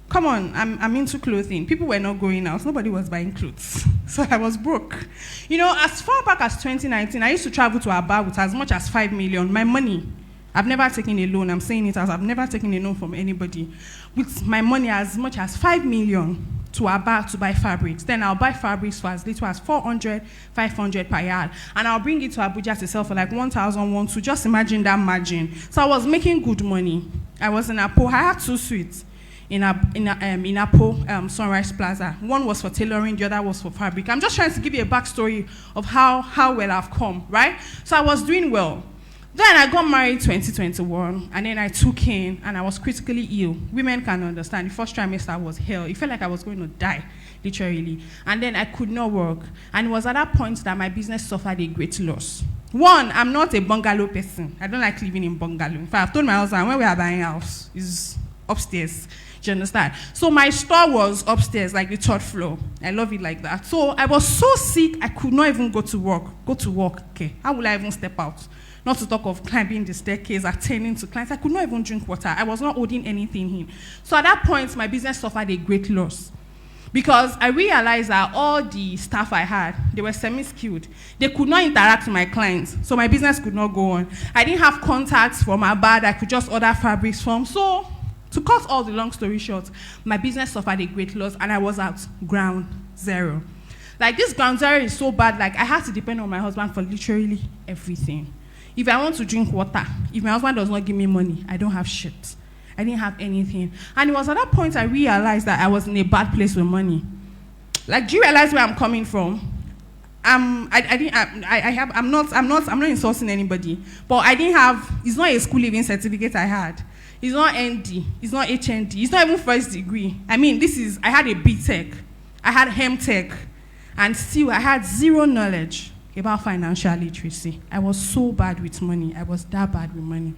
Come on, I'm into clothing. People were not going out. Nobody was buying clothes. So I was broke. As far back as 2019, I used to travel to Abuja with as much as 5 million. My money, I've never taken a loan. I'm saying it as I've never taken a loan from anybody. With my money as much as 5 million to Abuja to buy fabrics. Then I'll buy fabrics for as little as 400, 500 per yard. And I'll bring it to Abuja to sell for like 1,000, 1,200. Just imagine that margin. So I was making good money. I was in Apo. I had 2 suites in Apo, Sunrise Plaza. One was for tailoring, the other was for fabric. I'm just trying to give you a backstory of how well I've come, right? So I was doing well. Then I got married 2021, and then I took in, and I was critically ill. Women can understand. The first trimester was hell. It felt like I was going to die, literally. And then I could not work. And it was at that point that my business suffered a great loss. One, I'm not a bungalow person. I don't like living in bungalow. In fact, I've told my husband, when we are buying a house, is upstairs. Do you understand? So my store was upstairs, like the 3rd floor. I love it like that. So I was so sick, I could not even go to work. Okay. How will I even step out? Not to talk of climbing the staircase, attending to clients. I could not even drink water. I was not holding anything in. So at that point, my business suffered a great loss. Because I realized that all the staff I had, they were semi-skilled. They could not interact with my clients. So my business could not go on. I didn't have contacts from Abad I could just order fabrics from. So to cut all the long story short, my business suffered a great loss, and I was at ground zero. Like, this ground zero is so bad, like, I had to depend on my husband for literally everything. If I want to drink water, if my husband does not give me money, I don't have shit. I didn't have anything. And it was at that point I realized that I was in a bad place with money. Like, do you realize where I'm coming from? I'm not insulting anybody, but I didn't have, it's not a school leaving certificate I had. It's not ND, it's not HND, it's not even first degree. I mean, I had a BTech, I had HemTech, and still I had zero knowledge about financial literacy. I was so bad with money. I was that bad with money.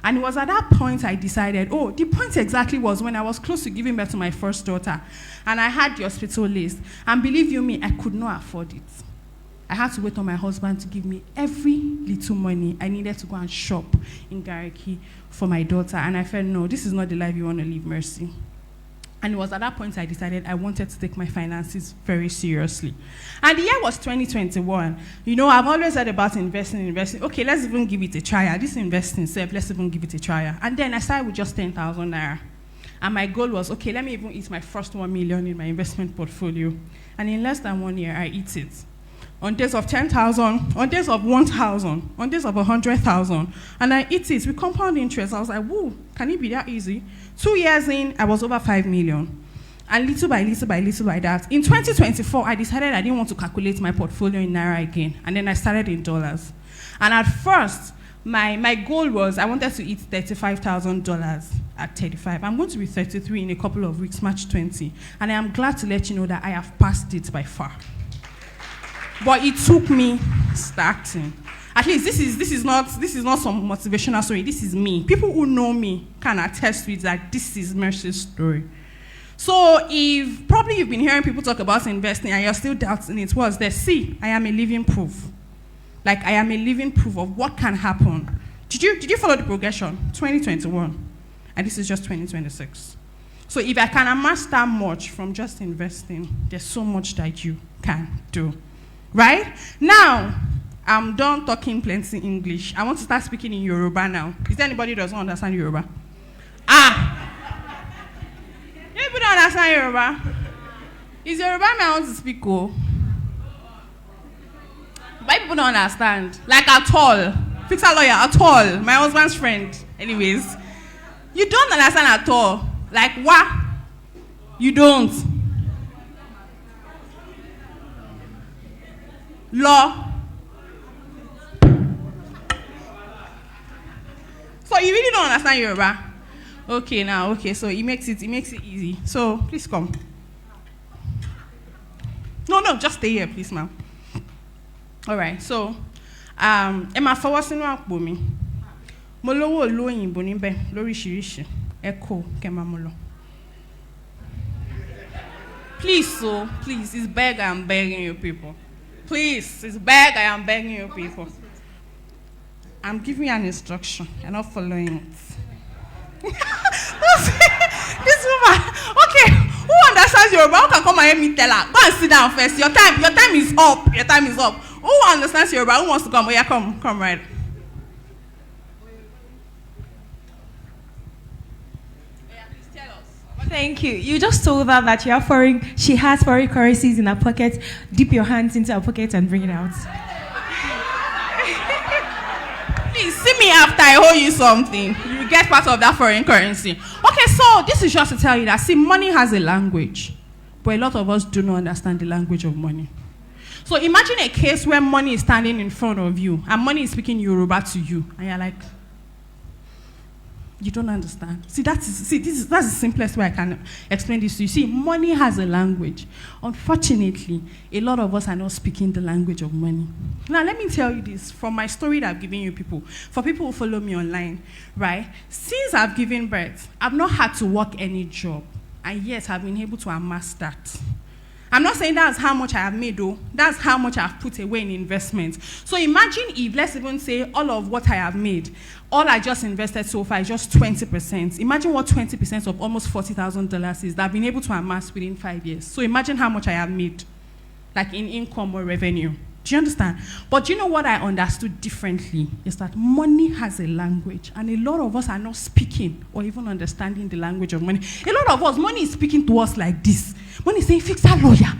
And it was at that point I decided, the point exactly was when I was close to giving birth to my first daughter, and I had the hospital list. And believe you me, I could not afford it. I had to wait on my husband to give me every little money I needed to go and shop in Gariki for my daughter. And I felt, no, this is not the life you want to live, Mercy. And it was at that point I decided I wanted to take my finances very seriously. And the year was 2021. I've always heard about investing. Okay, let's even give it a try. This investing self, let's even give it a try. And then I started with just 10,000 naira. And my goal was, okay, let me even eat my first 1 million in my investment portfolio. And in less than 1 year, I eat it. On days of 10,000, on days of 1,000, on days of 100,000. And I eat it with compound interest. I was like, whoa, can it be that easy? 2 years in, I was over 5 million. And little by that. In 2024, I decided I didn't want to calculate my portfolio in Naira again. And then I started in dollars. And at first, my goal was I wanted to eat $35,000 at 35. I'm going to be 33 in a couple of weeks, March 20. And I am glad to let you know that I have passed it by far. But it took me starting. At least this is not some motivational story. This is me. People who know me can attest to it that this is Mercy's story. So if probably you've been hearing people talk about investing and you're still doubting it, what's there? See, I am a living proof. Like, I am a living proof of what can happen. Did you follow the progression? 2021. And this is just 2026. So if I can amass that much from just investing, there's so much that you can do. Right? Now, I'm done talking plenty English. I want to start speaking in Yoruba now. Is there anybody who doesn't understand Yoruba? People don't understand Yoruba. Is Yoruba me I want to speak? But if people don't understand. Like at all. Fixer lawyer, at all. My husband's friend. Anyways. You don't understand at all. Like what? You don't. Law. So you really don't understand Yoruba? Okay, now, okay, so it makes it easy. So please come. No, just stay here, please, ma'am. All right, so Emma Fawasinu Akbomi. Molowo Loyinbo níbẹ̀ lóríṣiríṣi. Echo Kemamolo. Please, so please, it's beg I'm begging you people. Please, it's beg I am begging you people. I'm giving you an instruction. You're not following it. This woman, okay, who understands Yoruba? Who can come and help me tell her? Go and sit down first. Your time is up. Your time is up. Who understands Yoruba? Who wants to come? Oh, yeah, come right. Yeah, please tell us. Thank you. You just told her that she has foreign currencies in her pocket. Dip your hands into her pocket and bring it out. Please see me after I owe you something. You get part of that foreign currency. Okay, so this is just to tell you that, see, money has a language, but a lot of us do not understand the language of money. So imagine a case where money is standing in front of you, and money is speaking Yoruba to you, and you're like, you don't understand. See, that's the simplest way I can explain this to you. See, money has a language. Unfortunately, a lot of us are not speaking the language of money. Now, let me tell you this from my story that I've given you people. For people who follow me online, right? Since I've given birth, I've not had to work any job, and yet I've been able to amass that. I'm not saying that's how much I have made, though. That's how much I've put away in investments. So imagine if, let's even say, all of what I have made, all I just invested so far is just 20%. Imagine what 20% of almost $40,000 is that I've been able to amass within 5 years. So imagine how much I have made, like in income or revenue. Do you understand? But you know what I understood differently is that money has a language, and a lot of us are not speaking or even understanding the language of money. A lot of us, money is speaking to us like this. Money is saying, fix that lawyer,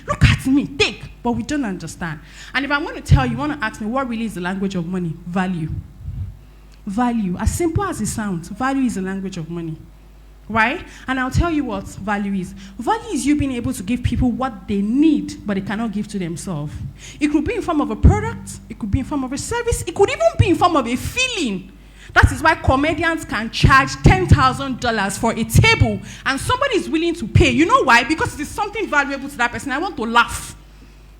look at me, take. But we don't understand. And if I'm going to tell you, want to ask me, what really is the language of money? Value. Value. As simple as it sounds, value is the language of money. Right? And I'll tell you what value is. Value is you being able to give people what they need, but they cannot give to themselves. It could be in form of a product. It could be in form of a service. It could even be in form of a feeling. That is why comedians can charge $10,000 for a table, and somebody is willing to pay. You know why? Because it is something valuable to that person. I want to laugh.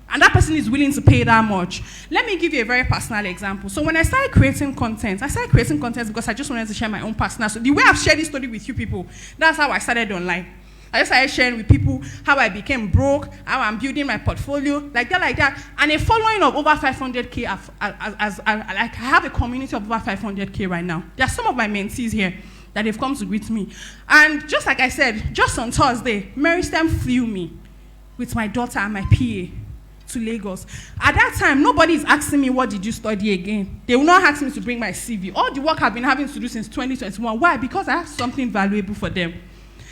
And that person is willing to pay that much. Let me give you a very personal example. So when I started creating content because I just wanted to share my own personal. So the way I've shared this story with you people, that's how I started online. I just started sharing with people how I became broke, how I'm building my portfolio, like that. And a following of over 500K, I have a community of over 500K right now. There are some of my mentees here that have come to greet me. And just like I said, just on Thursday, Mary Stem flew me with my daughter and my PA to Lagos. At that time, nobody is asking me, what did you study again? They will not ask me to bring my CV. All the work I've been having to do since 2021. Why? Because I have something valuable for them.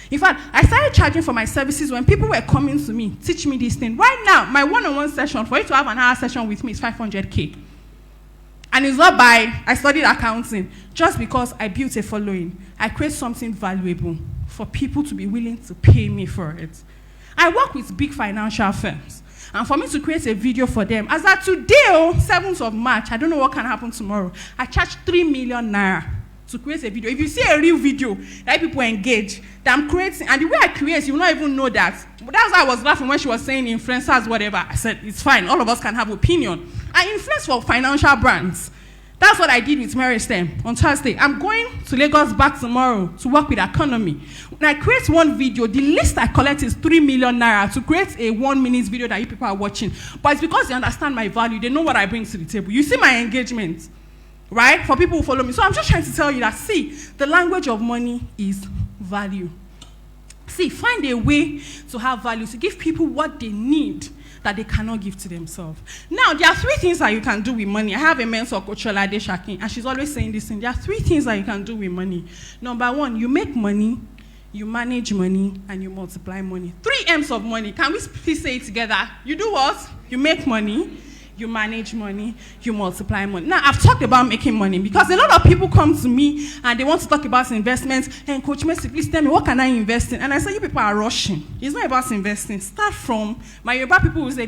In fact, I started charging for my services when people were coming to me, teach me this thing. Right now, my one-on-one session, for you to have an hour session with me is 500K. And it's not by, I studied accounting, just because I built a following. I create something valuable for people to be willing to pay me for it. I work with big financial firms. And for me to create a video for them, as at today, 7th of March, I don't know what can happen tomorrow, I charge 3 million naira to create a video. If you see a real video that people engage, that I'm creating, and the way I create, you will not even know that. But that's why I was laughing when she was saying influencers, whatever. I said, it's fine, all of us can have opinion. I influence for financial brands. That's what I did with Mary Stem on Thursday. I'm going to Lagos back tomorrow to work with economy. When I create one video, the least I collect is 3 million naira to create a 1-minute video that you people are watching. But it's because they understand my value. They know what I bring to the table. You see my engagement, right? For people who follow me. So I'm just trying to tell you that, see, the language of money is value. See, find a way to have value, to give people what they need that they cannot give to themselves. Now, there are 3 things that you can do with money. I have a mentor, Coach Olade Shakin, and she's always saying this thing. There are 3 things that you can do with money. Number 1, you make money, you manage money, and you multiply money. 3 M's of money. Can we please say it together? You do what? You make money, you manage money, you multiply money. Now, I've talked about making money because a lot of people come to me and they want to talk about investments. And Coach Messi, please tell me, what can I invest in? And I say, you people are rushing. It's not about investing. Start from, my Yoruba people will say,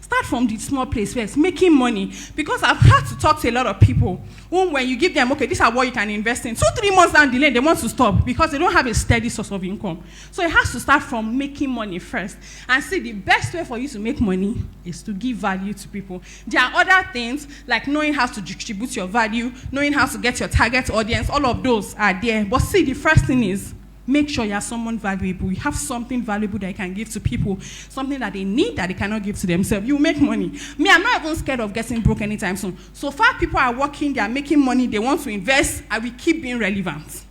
start from the small place first, making money. Because I've had to talk to a lot of people who, when you give them, okay, this is what you can invest in, 2-3 months down the lane, they want to stop because they don't have a steady source of income. So it has to start from making money first. And see, the best way for you to make money is to give value to people. There are other things like knowing how to distribute your value, knowing how to get your target audience, all of those are there. But see, the first thing is make sure you are someone valuable. You have something valuable that you can give to people, something that they need that they cannot give to themselves. You make money. Me, I'm not even scared of getting broke anytime soon. So far, people are working, they are making money, they want to invest, and we keep being relevant.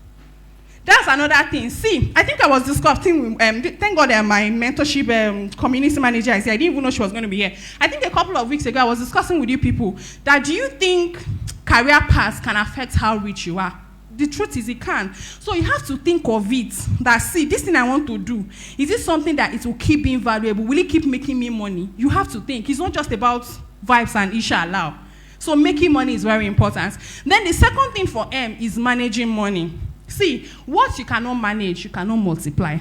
That's another thing. See, I think I was discussing, thank God my mentorship community manager is here. I didn't even know she was going to be here. I think a couple of weeks ago, I was discussing with you people that do you think career paths can affect how rich you are? The truth is it can. So you have to think of it that, see, this thing I want to do, is it something that it will keep being valuable? Will it keep making me money? You have to think. It's not just about vibes and inshallah. So making money is very important. Then the second thing for M is managing money. See, what you cannot manage, you cannot multiply.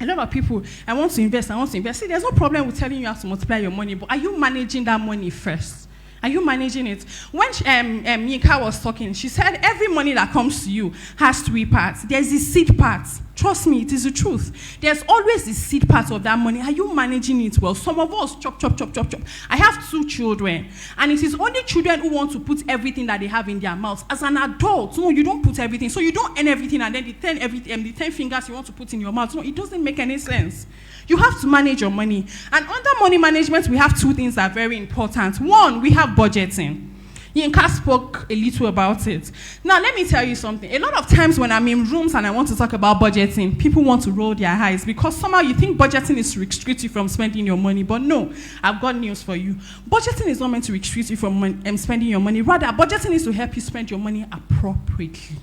A lot of people, I want to invest. See, there's no problem with telling you how to multiply your money, but are you managing that money first? Are you managing it? When Yinka was talking, she said every money that comes to you has 3 parts. There's the seed part. Trust me, it is the truth. There's always the seed part of that money. Are you managing it well? Some of us chop. I have 2 children, and it is only children who want to put everything that they have in their mouths. As an adult, no, you don't put everything. So you don't earn everything, and then the 10 fingers you want to put in your mouth. No, it doesn't make any sense. You have to manage your money. And under money management, we have 2 things that are very important. One, we have budgeting. Yinka spoke a little about it. Now, let me tell you something. A lot of times when I'm in rooms and I want to talk about budgeting, people want to roll their eyes because somehow you think budgeting is to restrict you from spending your money. But no, I've got news for you. Budgeting is not meant to restrict you from spending your money. Rather, budgeting is to help you spend your money appropriately.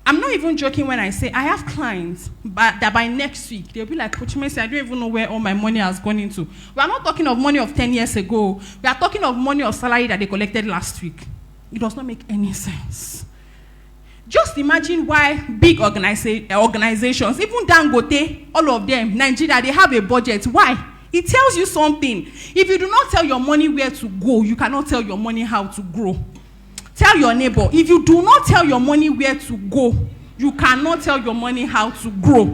I'm not even joking when I say I have clients that by next week, they'll be like, Coach Messi, I don't even know where all my money has gone into. We are not talking of money of 10 years ago. We are talking of money of salary that they collected last week. It does not make any sense. Just imagine why big organizations, even Dangote, all of them, Nigeria, they have a budget. Why? It tells you something. If you do not tell your money where to go, you cannot tell your money how to grow. Tell your neighbor, if you do not tell your money where to go, you cannot tell your money how to grow.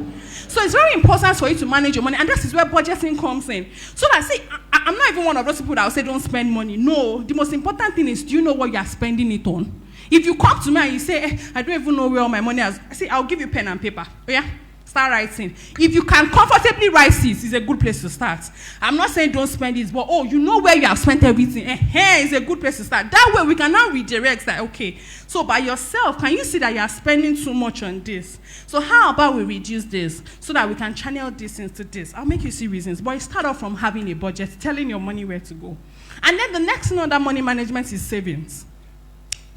So it's very important for you to manage your money, and this is where budgeting comes in. So that, see, I'm not even one of those people that will say don't spend money. No, the most important thing is, do you know what you are spending it on? If you come to me and you say, I don't even know where all my money is, I say, I'll give you pen and paper. Oh, yeah? Start writing. If you can comfortably write this, it's a good place to start. I'm not saying don't spend it, but you know where you have spent everything. It's a good place to start. That way we can now redirect that, okay, so by yourself, can you see that you are spending too much on this? So how about we reduce this so that we can channel this into this? I'll make you see reasons, but it start off from having a budget, telling your money where to go. And then the next thing under money management is savings.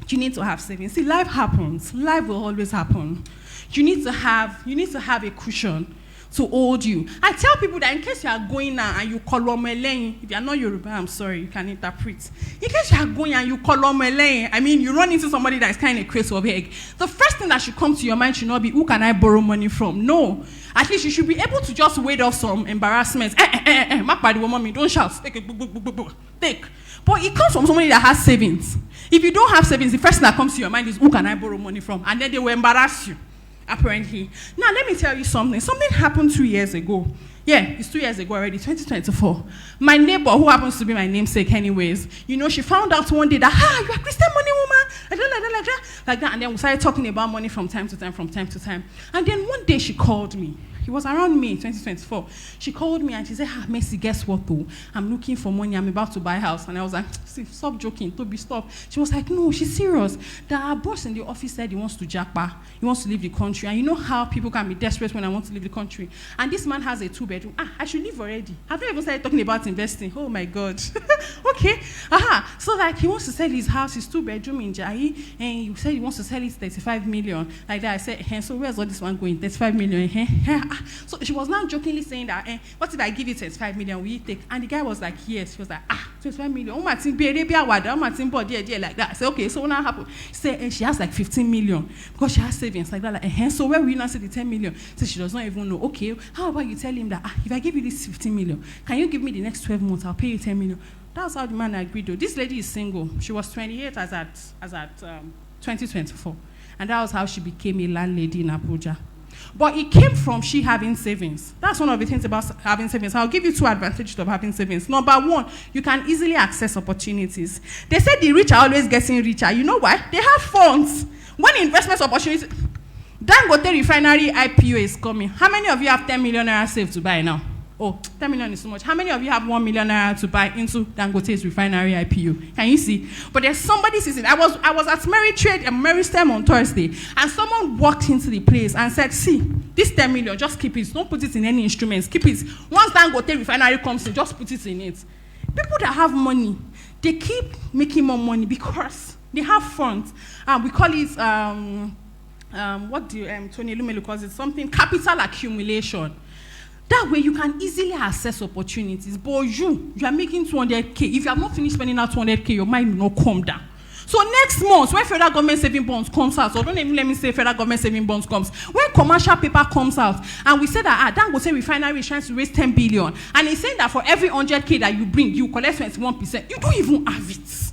You need to have savings. See, life happens. Life will always happen. You need to have a cushion to hold you. I tell people that in case you are going now and you kolomele, if you are not Yoruba, I'm sorry, you can interpret. In case you are going and you kolomele, I mean, you run into somebody that is kind of crazy of egg. The first thing that should come to your mind should not be, who can I borrow money from? No. At least you should be able to just wade off some embarrassment. Don't shout. Take. But it comes from somebody that has savings. If you don't have savings, the first thing that comes to your mind is, who can I borrow money from? And then they will embarrass you. Apparently. Now, let me tell you something. Something happened 2 years ago. Yeah, it's 2 years ago already, 2024. My neighbor, who happens to be my namesake anyways, she found out one day that, you're a Christian money woman, like that. And then we started talking about money from time to time. And then one day she called me. It was around May 2024. She called me and she said, Messi, guess what though? I'm looking for money. I'm about to buy a house. And I was like, stop joking. Toby, stop. She was like, no, she's serious. That our boss in the office said he wants to jackpot. He wants to leave the country. And you know how people can be desperate when I want to leave the country. And this man has a 2-bedroom. I should leave already. Have you ever started talking about investing? Oh my God. Okay. So like he wants to sell his house, his 2-bedroom in Jai. And you said he wants to sell it 35 million. Like that. I said, so where's all this one going? 35 million. So she was now jokingly saying that, what if I give you 25 million, will you take? And the guy was like, yes. She was like, 25 million. Like that. I said, okay, so what now happened? She said, she has like 15 million because she has savings like that. Like, so where will you now say the 10 million? So she does not even know. Okay, how about you tell him that, if I give you this 15 million, can you give me the next 12 months? I'll pay you 10 million. That's how the man agreed though. This lady is single. She was 28 as at 2024. And that was how she became a landlady in Abuja. But it came from she having savings. That's one of the things about having savings. I'll give you 2 advantages of having savings. Number 1, you can easily access opportunities. They say the rich are always getting richer. You know why? They have funds. When investment opportunities, Dangote refinery IPO is coming. How many of you have 10 million naira saved to buy now? Oh, 10 million is so much. How many of you have 1 million naira to buy into Dangote's refinery IPO? Can you see? But there's somebody sitting. I was at Mary Trade and Mary Stem on Thursday, and someone walked into the place and said, see, this 10 million, just keep it. Don't put it in any instruments. Keep it. Once Dangote refinery comes in, just put it in it. People that have money, they keep making more money because they have funds. We call it, what do Tony Lumelu calls it? Something, capital accumulation. That way you can easily access opportunities. But you are making 200K. If you have not finished spending that 200K, your mind will not come down. So next month, when federal government saving bonds comes out, or don't even let me say federal government saving bonds comes, when commercial paper comes out, and we say that Dangote refinery is trying to raise 10 billion, and it's saying that for every 100K that you bring, you collect 21%, you don't even have it.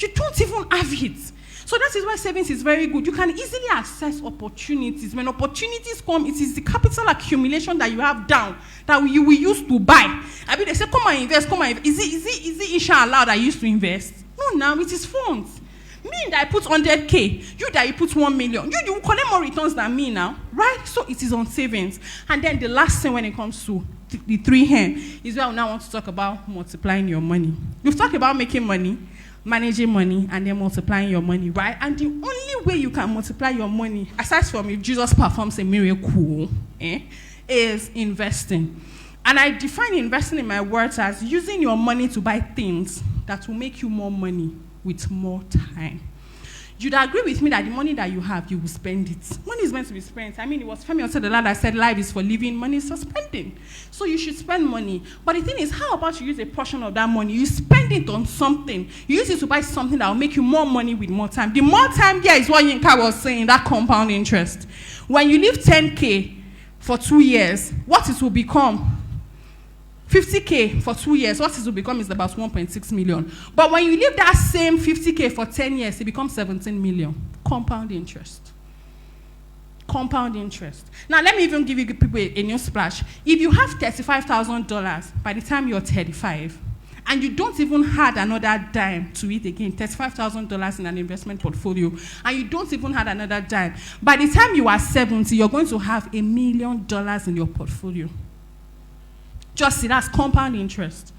You don't even have it. So that is why savings is very good. You can easily access opportunities. When opportunities come, it is the capital accumulation that you have down that you will use to buy. I mean, they say, come and invest, come and invest. Is it inshallah that you used to invest? No, now it is funds. Me that I put 100K, you that you put 1 million, you will collect more returns than me now, right? So it is on savings. And then the last thing when it comes to the 3M is where I now want to talk about multiplying your money. We've talked about making money, managing money, and then multiplying your money, right? And the only way you can multiply your money, aside from if Jesus performs a miracle, is investing. And I define investing in my words as using your money to buy things that will make you more money with more time. You'd agree with me that the money that you have, you will spend it. Money is meant to be spent. I mean, it was Femi Otedola that said life is for living, money is for spending. So you should spend money. But the thing is, how about you use a portion of that money? You spend it on something. You use it to buy something that will make you more money with more time. The more time here is what Yinka was saying, that compound interest. When you leave 10K for 2 years, what it will become? 50K for 2 years, what it will become is about 1.6 million. But when you leave that same 50K for 10 years, it becomes 17 million. Compound interest. Compound interest. Now, let me even give you people a new splash. If you have $35,000 by the time you're 35, and you don't even add another dime to it again, $35,000 in an investment portfolio, and you don't even add another dime, by the time you are 70, you're going to have $1 million in your portfolio. Just see, that's compound interest,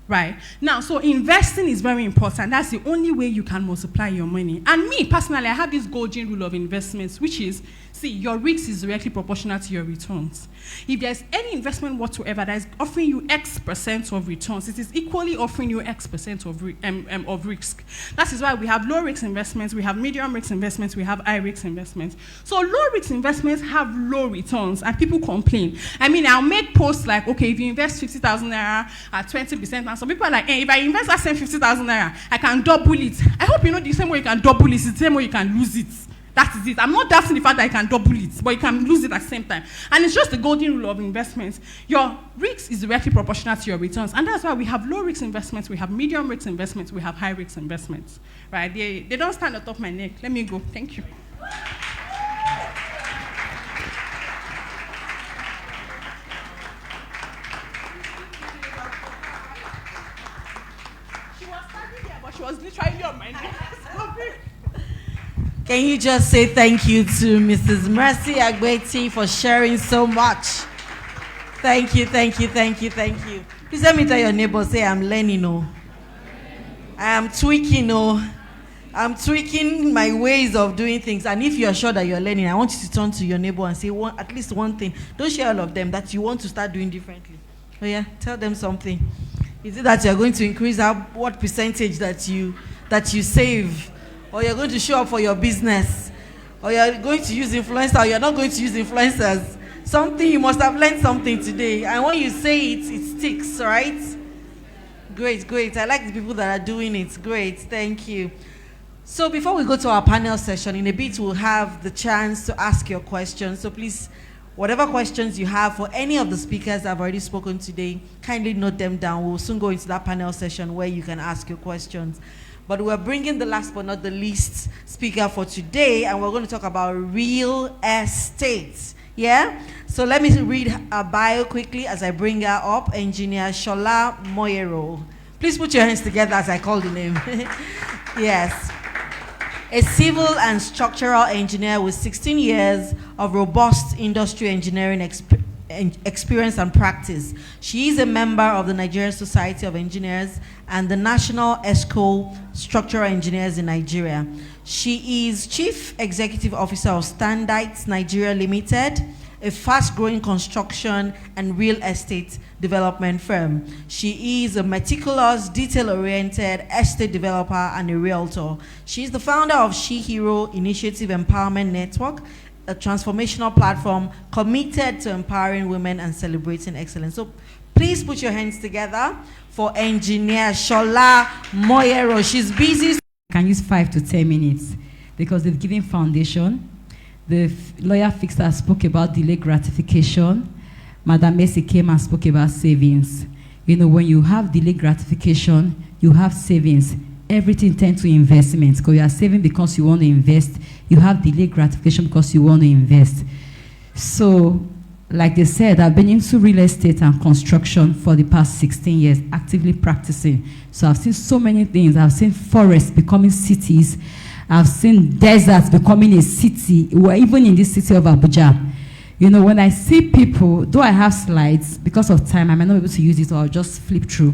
right? Now, so investing is very important. That's the only way you can multiply your money. And me, personally, I have this golden rule of investments, which is, see, your risk is directly proportional to your returns. If there's any investment whatsoever that is offering you X% of returns, it is equally offering you X% of risk. That is why we have low risk investments, we have medium risk investments, we have high risk investments. So low risk investments have low returns, and people complain. I mean, I'll make posts like, okay, if you invest 50,000 naira at 20%, and some people are like, hey, if I invest that same 50,000 naira, I can double it. I hope you know the same way you can double it is the same way you can lose it. That is it. I'm not doubting the fact that you can double it, but you can lose it at the same time. And it's just the golden rule of investments. Your risk is directly proportional to your returns. And that's why we have low risk investments, we have medium risk investments, we have high risk investments. Right? They don't stand on top of my neck. Let me go. Thank you. She was standing here, but she was literally on my neck. Can you just say thank you to Mrs. Mercy Agbeti for sharing so much? Thank you, thank you, thank you, thank you. Please let me tell your neighbor, say I'm learning, I am tweaking, I'm tweaking my ways of doing things. And if you're sure that you're learning, I want you to turn to your neighbor and say at least one thing. Don't share all of them that you want to start doing differently. Oh yeah, tell them something. Is it that you're going to increase what percentage that you save? Or you're going to show up for your business, or you're going to use influencers, or you're not going to use influencers. Something, you must have learned something today. And when you say it, it sticks, right? Great, great. I like the people that are doing it. Great, thank you. So before we go to our panel session, in a bit we'll have the chance to ask your questions. So please, whatever questions you have for any of the speakers I've already spoken today, kindly note them down. We'll soon go into that panel session where you can ask your questions. But we're bringing the last but not the least speaker for today, and we're going to talk about real estate. Yeah? So let me read her bio quickly as I bring her up. Engineer Shola Moyero. Please put your hands together as I call the name. Yes. A civil and structural engineer with 16 years of robust industry engineering experience and practice. She is a member of the Nigerian Society of Engineers and the National ESCO Structural Engineers in Nigeria. She is Chief Executive Officer of Standards Nigeria Limited, a fast-growing construction and real estate development firm. She is a meticulous, detail-oriented estate developer and a realtor. She is the founder of She Hero Initiative Empowerment Network, a transformational platform committed to empowering women and celebrating excellence. So please put your hands together for Engineer Shola Moyero. She's busy. I can use 5 to 10 minutes because they've given foundation. The lawyer fixer spoke about delayed gratification. Madam Messi came and spoke about savings. You know, when you have delayed gratification, you have savings. Everything tends to investment because you are saving because you want to invest. You have delayed gratification because you want to invest. So, like they said, I've been into real estate and construction for the past 16 years, actively practicing. So I've seen so many things. I've seen forests becoming cities. I've seen deserts becoming a city. We're even in this city of Abuja. You know, when I see people, though I have slides, because of time, I might not be able to use it or I'll just flip through.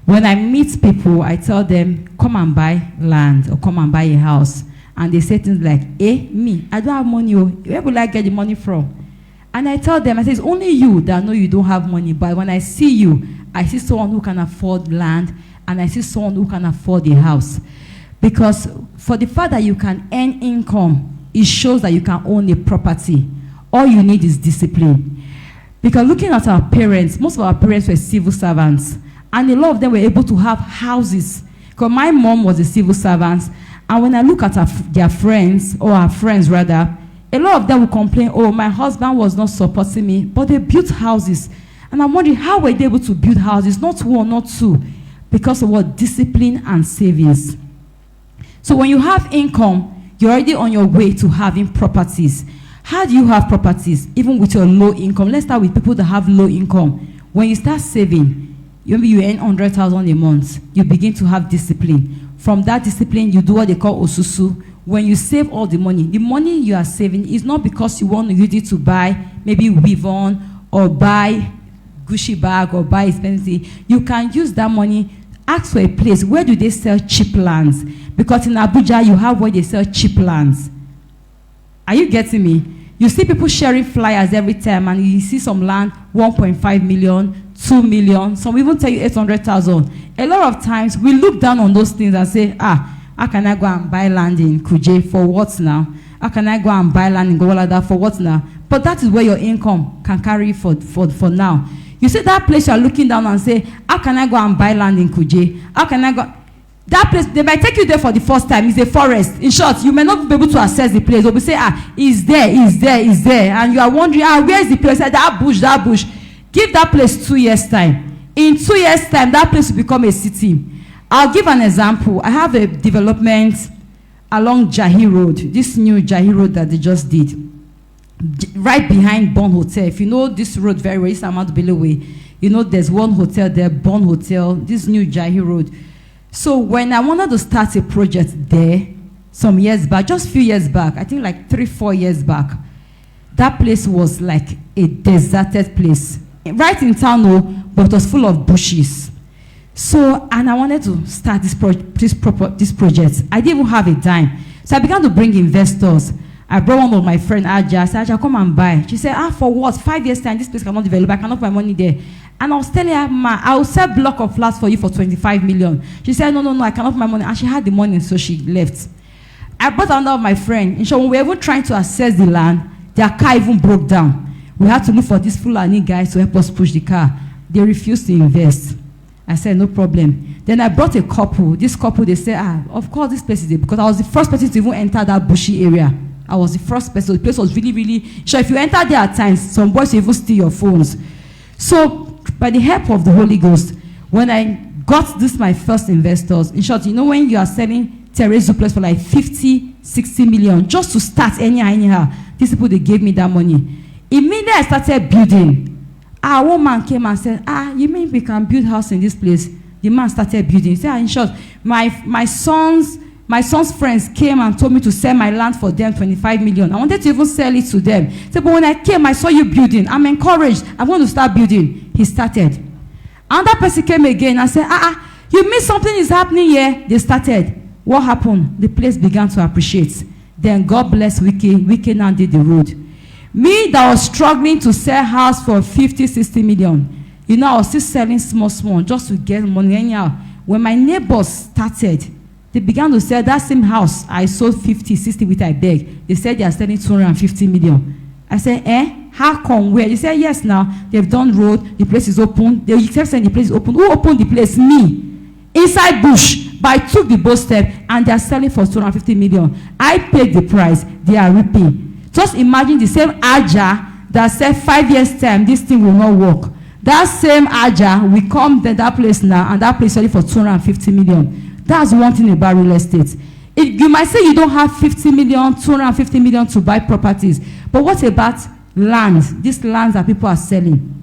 When I meet people, I tell them, come and buy land or come and buy a house. And they say things like, me, I don't have money. Where will I get the money from? And I tell them, I say, it's only you that know you don't have money. But when I see you, I see someone who can afford land and I see someone who can afford a house. Because for the fact that you can earn income, it shows that you can own a property. All you need is discipline. Because looking at our parents, most of our parents were civil servants. And a lot of them were able to have houses. Because my mom was a civil servant. And when I look at their friends, or our friends rather, a lot of them will complain, oh, my husband was not supporting me. But they built houses. And I'm wondering, how were they able to build houses? Not one, not two. Because of what? Discipline and savings. So when you have income, you're already on your way to having properties. How do you have properties, even with your low income? Let's start with people that have low income. When you start saving, maybe you earn 100,000 a month, you begin to have discipline. From that discipline, you do what they call osusu. When you save all the money you are saving is not because you want to use it to buy maybe weave on or buy Gucci bag or buy expensive. You can use that money. Ask for a place. Where do they sell cheap lands? Because in Abuja, you have where they sell cheap lands. Are you getting me? You see people sharing flyers every time, and you see some land, 1.5 million, 2 million. Some even tell you 800,000. A lot of times, we look down on those things and say, how can I go and buy land in Kuje for what now? How can I go and buy land in Gowalada for what now? But that is where your income can carry for now. You see that place you are looking down and say, how can I go and buy land in Kuje? How can I go? That place, they might take you there for the first time. It's a forest. In short, you may not be able to access the place. They'll be saying, it's there. And you are wondering, where is the place? That bush. Give that place 2 years' time. In 2 years' time, that place will become a city. I'll give an example. I have a development along Jahi Road, this new Jahi Road that they just did. Right behind Bon Hotel. If you know this road very well, it's Ahmadu Bello Way. You know there's one hotel there, Bon Hotel, this new Jahi Road. So when I wanted to start a project there, some years back, just a few years back, I think like 3-4 years back, that place was like a deserted place. Right in town, but it was full of bushes. So, and I wanted to start this project. I didn't even have a dime. So I began to bring investors. I brought one of my friends, Aja. I said, Aja, come and buy. She said, for what? 5 years time, this place cannot develop. I cannot put my money there. And I was telling her, ma, I will sell block of flats for you for 25 million. She said, no, I cannot put my money. And she had the money, so she left. I brought another of my friend. And so when we were even trying to access the land, their car even broke down. We had to look for these Fulani guys to help us push the car. They refused to invest. I said, no problem. Then I brought a couple. This couple, they said, of course this place is there, because I was the first person to even enter that bushy area. I was the first person. The place was really, really sure. If you enter there at times, some boys will even steal your phones. So, by the help of the Holy Ghost, when I got this, my first investors, in short, you know, when you are selling terrace duplex for like 50, 60 million, just to start anyhow, these people, they gave me that money. Immediately I started building. One man came and said, you mean we can build house in this place? The man started building. He said, in short, my son's friends came and told me to sell my land for them 25 million. I wanted to even sell it to them. He said, but when I came, I saw you building. I'm encouraged. I want to start building. He started. Another person came again and said, you mean something is happening here? They started. What happened? The place began to appreciate. Then God bless Wiki. Wiki now did the road. Me that was struggling to sell house for 50, 60 million. You know, I was still selling small, just to get money anyhow. When my neighbors started, they began to sell that same house I sold 50, 60 with I beg. They said they are selling 250 million. I said, how come? Where? They said, yes, now they've done road, the place is open. They kept saying the place is open. Who opened the place? Me. Inside bush. But I took the bold step and they are selling for 250 million. I paid the price. They are reaping. Just imagine the same Aja that said 5 years time, this thing will not work. That same Aja will come to that place now, and that place selling for 250 million. That's one thing about real estate. You might say you don't have 50 million, 250 million to buy properties. But what about land? These lands that people are selling.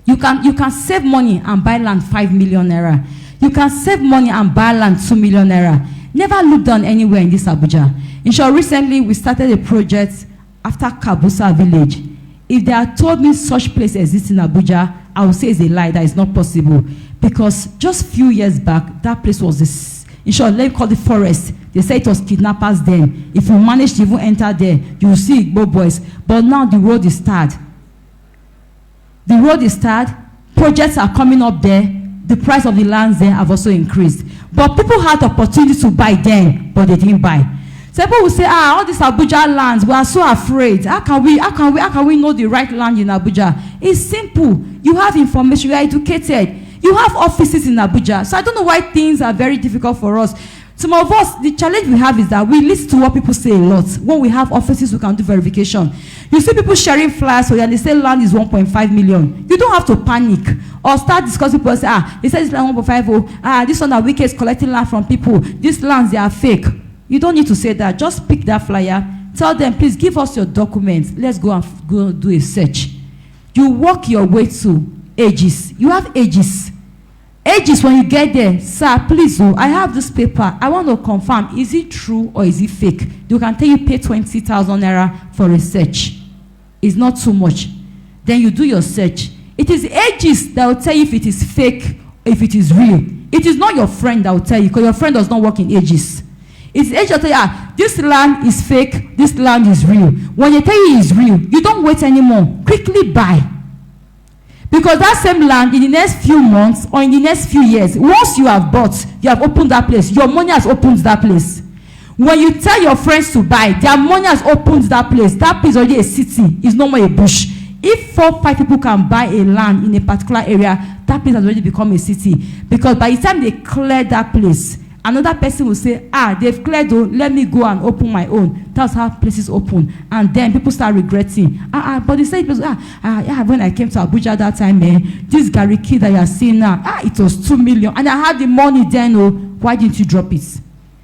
You can save money and buy land 5 million naira. You can save money and buy land 2 million naira. Never looked down anywhere in this Abuja. In short, recently we started a project after Kabusa village. If they had told me such place exists in Abuja, I would say it's a lie, that is not possible. Because just few years back, that place was this, in short, let me call it forest. They say it was kidnappers then. If you manage to even enter there, you will see Igbo boys. But now the road is starred. The road is starred. Projects are coming up there. The price of the lands there have also increased. But people had the opportunity to buy then, but they didn't buy. So people will say, all these Abuja lands, we are so afraid. How can we know the right land in Abuja? It's simple. You have information, you are educated. You have offices in Abuja. So I don't know why things are very difficult for us. Some of us, the challenge we have is that we listen to what people say a lot. When we have offices, we can do verification. You see people sharing flyers for you and they say land is 1.5 million. You don't have to panic or start discussing people say, they say this land 1.50. This one are wicked collecting land from people. These lands, they are fake. You don't need to say that. Just pick that flyer. Tell them, please give us your documents. Let's go and go do a search. You work your way to ages. You have ages. Ages when you get there, sir, please, I have this paper. I want to confirm, is it true or is it fake? You can tell you pay 20,000 naira for a search. It's not too much. Then you do your search. It is ages that will tell you if it is fake, if it is real. It is not your friend that will tell you, because your friend does not work in ages. It's age that tell you, this land is fake, this land is real. When they tell you it's real, you don't wait anymore. Quickly buy. Because that same land, in the next few months or in the next few years, once you have bought, you have opened that place, your money has opened that place. When you tell your friends to buy, their money has opened that place. That place is already a city. It's no more a bush. If 4 or 5 people can buy a land in a particular area, that place has already become a city. Because by the time they clear that place, another person will say, they've cleared, let me go and open my own. That's how places open. And then people start regretting. But they say, when I came to Abuja that time, this Gary kid that you are seeing now, it was 2 million. And I had the money then, why didn't you drop it?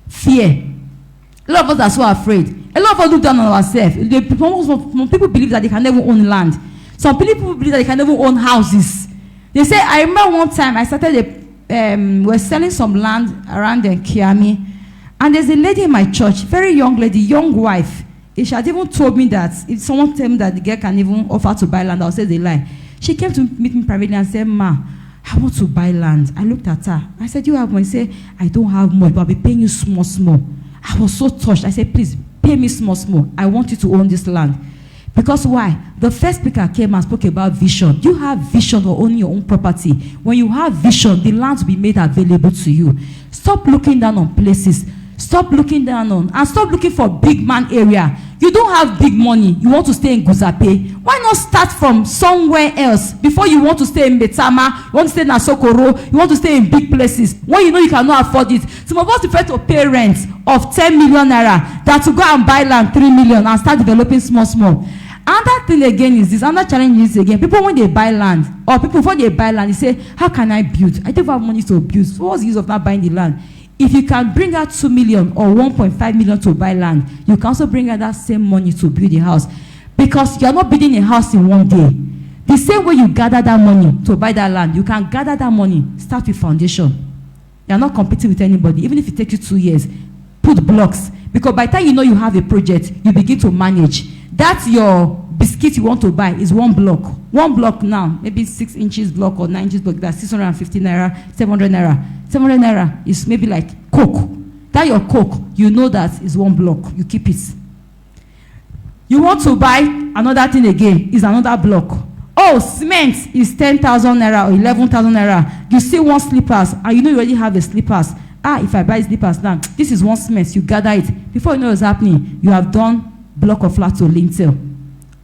Fear. A lot of us are so afraid. A lot of us look down on ourselves. Some people believe that they can never own land. Some people believe that they can never own houses. They say, I remember one time I started we're selling some land around the Kiami, and there's a lady in my church, very young lady, young wife. She had even told me that if someone tell me that the girl can even offer to buy land, I'll say they lie. She came to meet me privately and said, Ma, I want to buy land. I looked at her. I said, you have money? She said, I don't have much, but I'll be paying you small. I was so touched. I said, please pay me small. I want you to own this land. Because why? The first speaker came and spoke about vision. You have vision of owning your own property. When you have vision, the land will be made available to you. Stop looking down on places. Stop looking down on, and stop looking for big man area. You don't have big money. You want to stay in Guzape. Why not start from somewhere else before you want to stay in Betama, you want to stay in Asokoro, you want to stay in big places when you know you cannot afford it. Some of us prefer to pay rent of 10 million naira than to go and buy land 3 million and start developing small. Another thing again is this, another challenge is again, people when they buy land, or people before they buy land, they say, how can I build? I don't have money to build. So what's the use of not buying the land? If you can bring out 2 million or 1.5 million to buy land, you can also bring out that same money to build a house. Because you are not building a house in one day. The same way you gather that money to buy that land, you can gather that money, start with foundation. You are not competing with anybody. Even if it takes you 2 years, put blocks. Because by the time you know you have a project, you begin to manage. That's your biscuit you want to buy is 1 block. 1 block now, maybe 6 inches block or 9 inches block, that's 650 naira, 700 naira. 700 naira is maybe like Coke. That your Coke, you know that is 1 block. You keep it. You want to buy another thing again, is another block. Oh, cement is 10,000 naira or 11,000 naira. You see 1 slippers, and you know you already have a slippers. If I buy slippers now, this is 1 cement, you gather it. Before you know what's happening, you have done block of flat to lintel.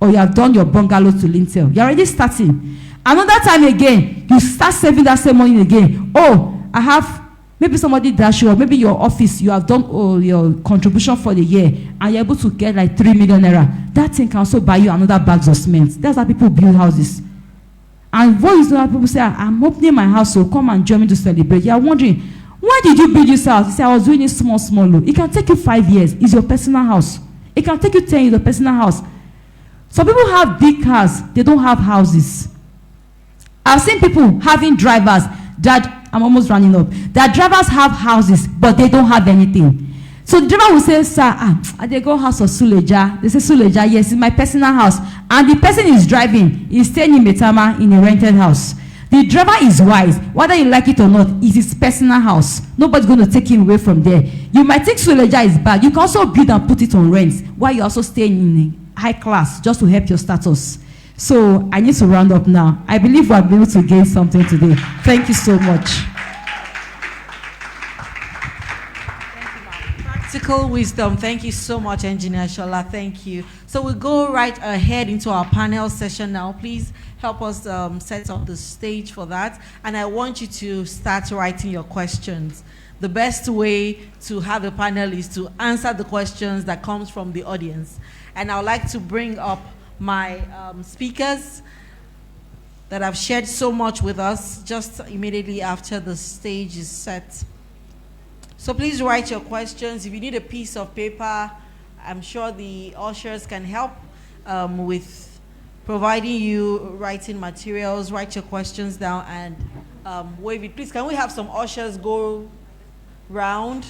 Or you have done your bungalow to lintel. You're already starting. Another time again, you start saving that same money again. Oh, I have maybe somebody dash you, or maybe your office, you have done your contribution for the year, and you're able to get like 3 million naira. That thing can also buy you another bags of cement. That's how people build houses. And what is that people say, I'm opening my house, so come and join me to celebrate. You're wondering, why did you build this house? You say, I was doing it small. It can take you 5 years. It's your personal house. It can take you 10 years, your personal house. Some people have big cars, they don't have houses. I've seen people having drivers that, I'm almost running up, that drivers have houses, but they don't have anything. So the driver will say, sir, they go house of Suleja. They say, Suleja, yes, it's my personal house. And the person is driving, is staying in Metama in a rented house. The driver is wise, whether you like it or not, it's his personal house. Nobody's going to take him away from there. You might think Suleja is bad. You can also build and put it on rent while you're also staying in high class just to help your status. So I need to round up now. I believe we'll be able to gain something today. Thank you so much. Practical wisdom. Thank you so much, Engineer Shola. Thank you. So we'll go right ahead into our panel session now. Please help us set up the stage for that. And I want you to start writing your questions. The best way to have a panel is to answer the questions that comes from the audience. And I would like to bring up my speakers that have shared so much with us just immediately after the stage is set. So please write your questions. If you need a piece of paper, I'm sure the ushers can help with providing you writing materials. Write your questions down and wave it. Please, can we have some ushers go round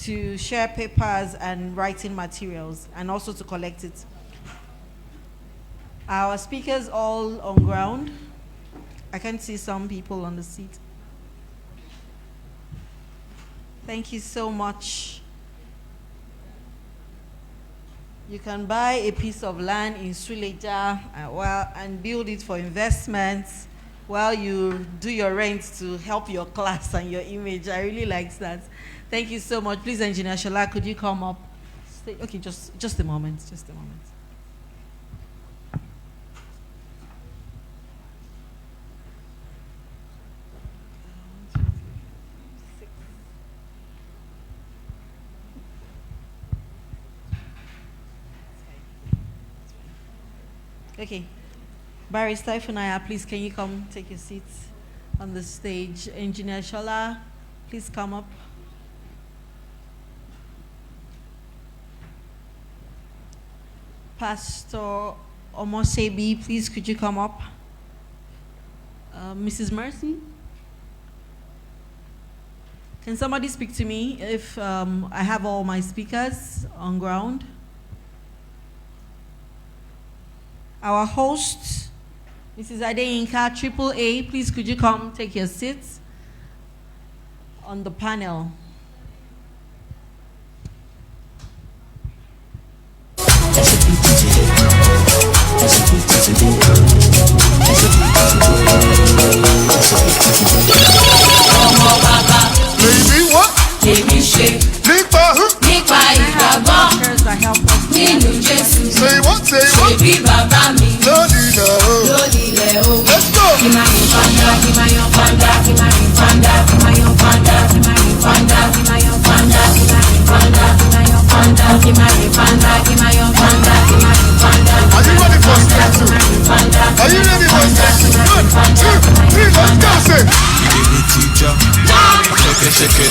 to share papers and writing materials and also to collect it? Our speakers all on ground. I can see some people on the seat. Thank you so much. You can buy a piece of land in Suleja and build it for investments while you do your rent to help your class and your image. I really like that. Thank you so much. Please, Engineer Shola, could you come up? Okay, just a moment, just a moment. Okay. Barrister Ifunaya, please can you come take your seats on the stage? Engineer Shola, please come up. Pastor Omosebi, please could you come up? Mrs. Mercy? Can somebody speak to me if I have all my speakers on ground? Our host, Mrs. Adeyinka, AAA, please could you come take your seats on the panel? Baby, what? Baby, shake. Nípa ìgbàgbọ́ That help us nínú Jésù.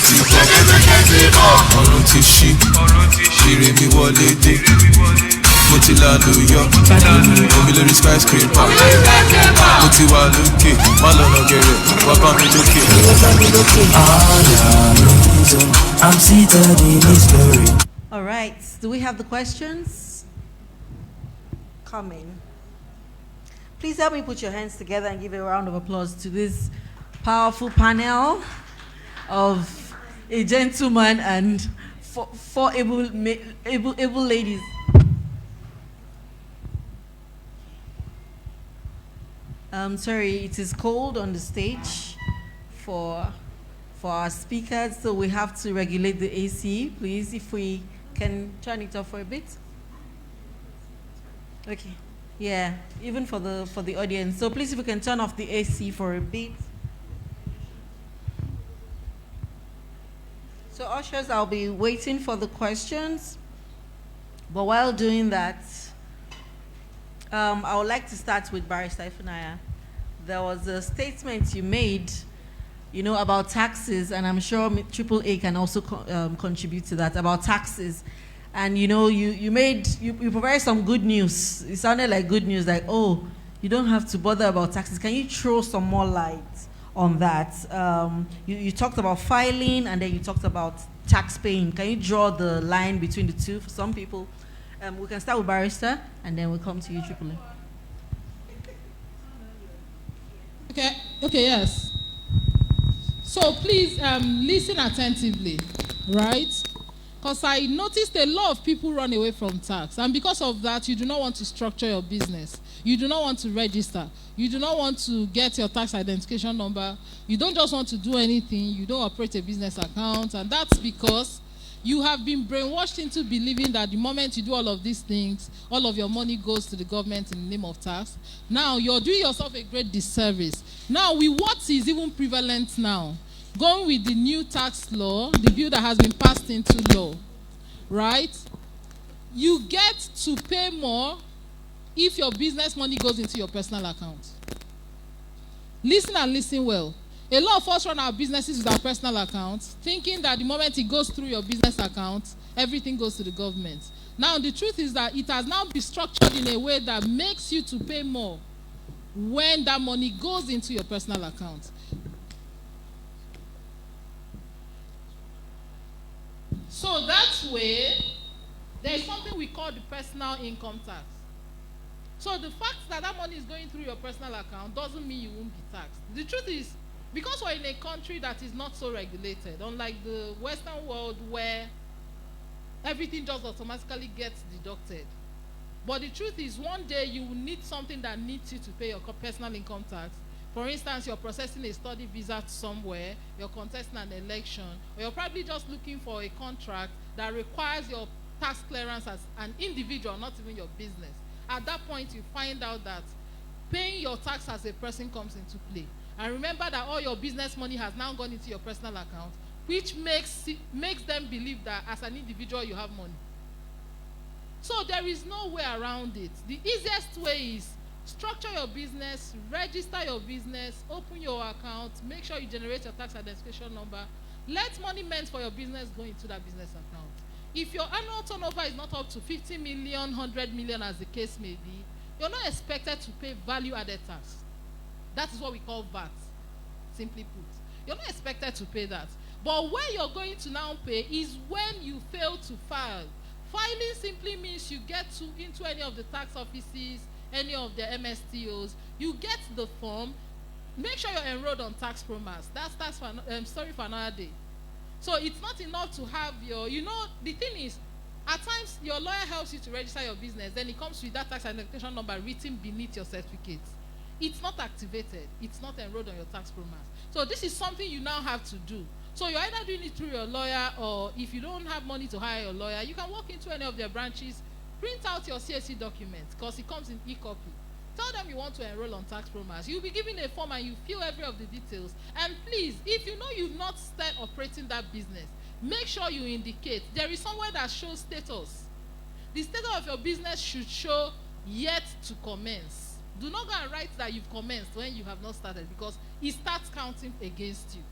ti bọ̀. Ọ̀run ti ṣí, ire mi wọlé dé. Mo ti lálùyọ, omi lórí skyscraper. Mo ti wà lókè, má lọ́nà gẹ̀rẹ̀, wá bá mi lókè. All amazing, I'm seated in His glory. All right, do we have the questions coming? Please help me put your hands together and give a round of applause to this powerful panel of a gentleman and four able ladies. Sorry, it is cold on the stage for our speakers, so we have to regulate the AC. Please, if we can turn it off for a bit. Okay. Yeah, even for the audience. So please, if we can turn off the AC for a bit. So ushers, I'll be waiting for the questions. But while doing that, I would like to start with Barrister Ifunanya. There was a statement you made, you know, about taxes, and I'm sure AAA can also contribute to that, about taxes. And you know, you provided some good news. It sounded like good news, like, oh, you don't have to bother about taxes. Can you throw some more light on that? You talked about filing, and then you talked about tax paying. Can you draw the line between the two for some people? We can start with Barrister, and then we'll come to you, AAA. Okay, yes. So please listen attentively, right? Because I noticed a lot of people run away from tax. And because of that, you do not want to structure your business. You do not want to register. You do not want to get your tax identification number. You don't just want to do anything. You don't operate a business account. And that's because you have been brainwashed into believing that the moment you do all of these things, all of your money goes to the government in the name of tax. Now, you're doing yourself a great disservice. Now, with what is even prevalent now, going with the new tax law, the bill that has been passed into law, right? You get to pay more if your business money goes into your personal account. Listen and listen well. A lot of us run our businesses with our personal accounts, thinking that the moment it goes through your business account, everything goes to the government. Now, the truth is that it has now been structured in a way that makes you to pay more when that money goes into your personal account. So that way, there is something we call the personal income tax. So the fact that that money is going through your personal account doesn't mean you won't be taxed. The truth is, because we're in a country that is not so regulated, unlike the Western world where everything just automatically gets deducted. But the truth is, one day you will need something that needs you to pay your personal income tax. For instance, you're processing a study visa somewhere, you're contesting an election, or you're probably just looking for a contract that requires your tax clearance as an individual, not even your business. At that point, you find out that paying your tax as a person comes into play. And remember that all your business money has now gone into your personal account, which makes them believe that as an individual you have money. So there is no way around it. The easiest way is structure your business, register your business, open your account, make sure you generate your tax identification number. Let money meant for your business go into that business account. If your annual turnover is not up to 50 million, 100 million as the case may be, you're not expected to pay value-added tax. That is what we call VAT, simply put. You're not expected to pay that. But where you're going to now pay is when you fail to file. Filing simply means you get into any of the tax offices, any of the MSTOs, you get the form, make sure you're enrolled on tax promas. That's story for another day. So it's not enough to have your, the thing is, at times your lawyer helps you to register your business, then it comes with that tax identification number written beneath your certificate. It's not activated, it's not enrolled on your tax promas. So this is something you now have to do. So you're either doing it through your lawyer, or if you don't have money to hire your lawyer, you can walk into any of their branches, print out your CSC document, because it comes in e-copy. Tell them you want to enroll on tax promas. You'll be given a form and you fill every of the details. And please, if you know you've not started operating that business, make sure you indicate. There is somewhere that shows status. The status of your business should show yet to commence. Do not go and write that you've commenced when you have not started, because it starts counting against you.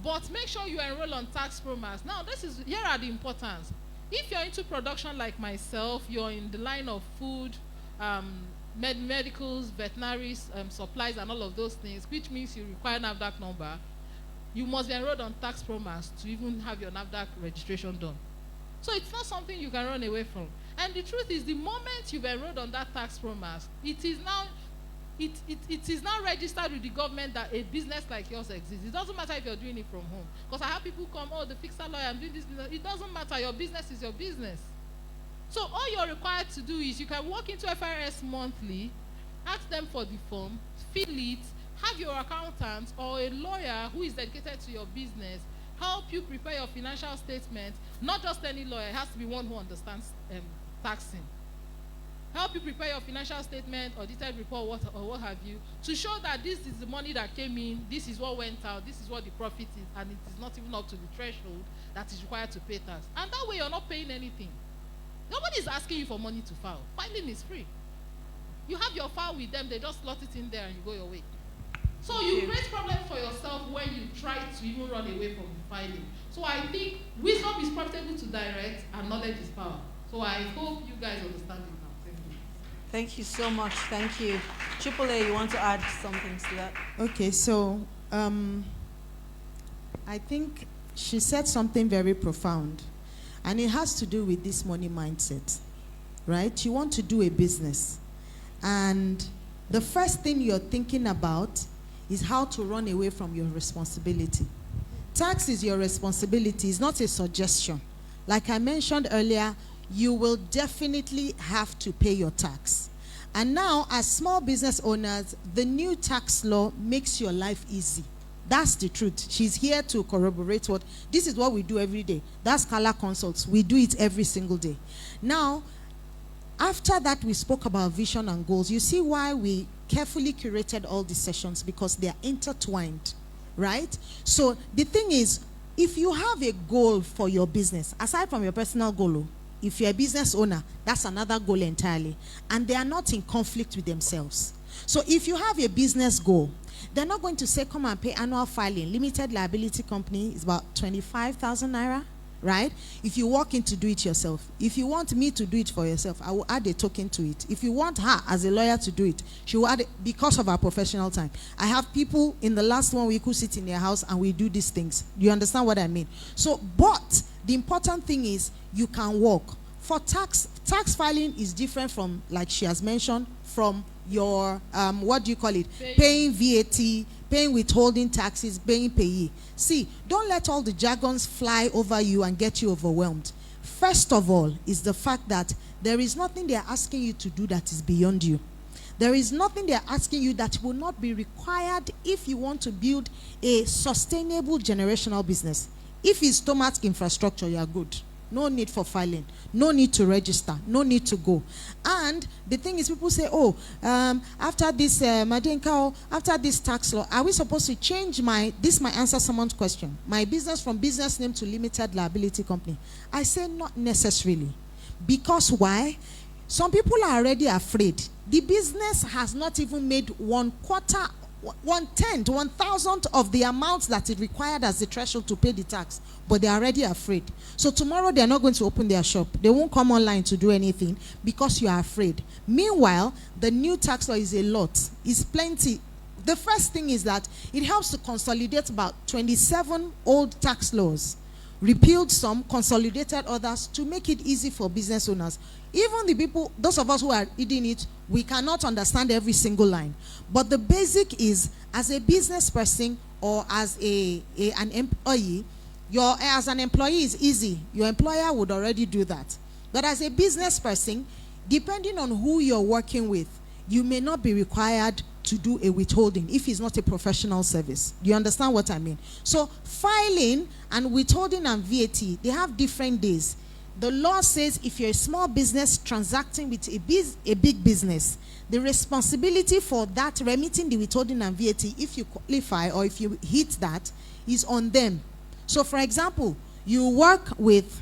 But make sure you enroll on tax promas. Now, here are the importance. If you're into production like myself, you're in the line of food, medicals, veterinaries, supplies, and all of those things, which means you require NAFDAC number, you must be enrolled on tax promas to even have your NAFDAC registration done. So it's not something you can run away from. And the truth is, the moment you've enrolled on that tax promas, it is now registered with the government that a business like yours exists. It doesn't matter if you're doing it from home. Because I have people come, oh, the fixer lawyer, I'm doing this business. It doesn't matter. Your business is your business. So all you're required to do is you can walk into FRS monthly, ask them for the form, fill it, have your accountant or a lawyer who is dedicated to your business help you prepare your financial statement. Not just any lawyer, it has to be one who understands taxing. Help you prepare your financial statement, audited report, or what have you, to show that this is the money that came in, this is what went out, this is what the profit is, and it is not even up to the threshold that is required to pay tax. And that way you're not paying anything. Nobody is asking you for money to file. Filing is free. You have your file with them, they just slot it in there and you go your way. So you create problems for yourself when you try to even run away from the filing. So I think wisdom is profitable to direct and knowledge is power. So I hope you guys understand it now. Thank you. Thank you so much. Thank you. Triple A, you want to add something to that? Okay, so I think she said something very profound. And it has to do with this money mindset, right? You want to do a business. And the first thing you're thinking about is how to run away from your responsibility. Tax is your responsibility. It's not a suggestion. Like I mentioned earlier, you will definitely have to pay your tax. And now, as small business owners, the new tax law makes your life easy. That's the truth. She's here to corroborate this is what we do every day. That's Kala Consults. We do it every single day. Now, after that, we spoke about vision and goals. You see why we carefully curated all these sessions, because they are intertwined, right? So the thing is, if you have a goal for your business, aside from your personal goal, if you're a business owner, that's another goal entirely. And they are not in conflict with themselves. So if you have a business goal, they're not going to say, come and pay annual filing. Limited liability company is about 25,000 naira, right? If you walk in to do it yourself. If you want me to do it for yourself, I will add a token to it. If you want her as a lawyer to do it, she will add it because of our professional time. I have people in the last 1 week who sit in their house and we do these things. You understand what I mean? So, but the important thing is you can walk. For tax filing is different from, like she has mentioned, from your, what do you call it? Paying VAT, paying withholding taxes, paying payee. See, don't let all the jargons fly over you and get you overwhelmed. First of all is the fact that there is nothing they're asking you to do that is beyond you. There is nothing they're asking you that will not be required if you want to build a sustainable generational business. If it's stomach infrastructure, you are good. No need for filing. No need to register. No need to go. And the thing is, people say, oh, after this, after this tax law, are we supposed to change this might answer someone's question. My business from business name to limited liability company. I say not necessarily. Because why? Some people are already afraid. The business has not even made 1/4, 1/10, 1,000th of the amount that is required as the threshold to pay the tax, but they're already afraid. So tomorrow they're not going to open their shop. They won't come online to do anything because you are afraid. Meanwhile, the new tax law is a lot. It's plenty. The first thing is that it helps to consolidate about 27 old tax laws, repealed some, consolidated others to make it easy for business owners. Even the people, those of us who are reading it, we cannot understand every single line. But the basic is, as a business person or as an employee, as an employee is easy. Your employer would already do that. But as a business person, depending on who you're working with, you may not be required to do a withholding if it's not a professional service. Do you understand what I mean? So filing and withholding and VAT, they have different days. The law says if you're a small business transacting with a big business, the responsibility for that remitting the withholding and VAT, if you qualify or if you hit that, is on them. So for example, you work with,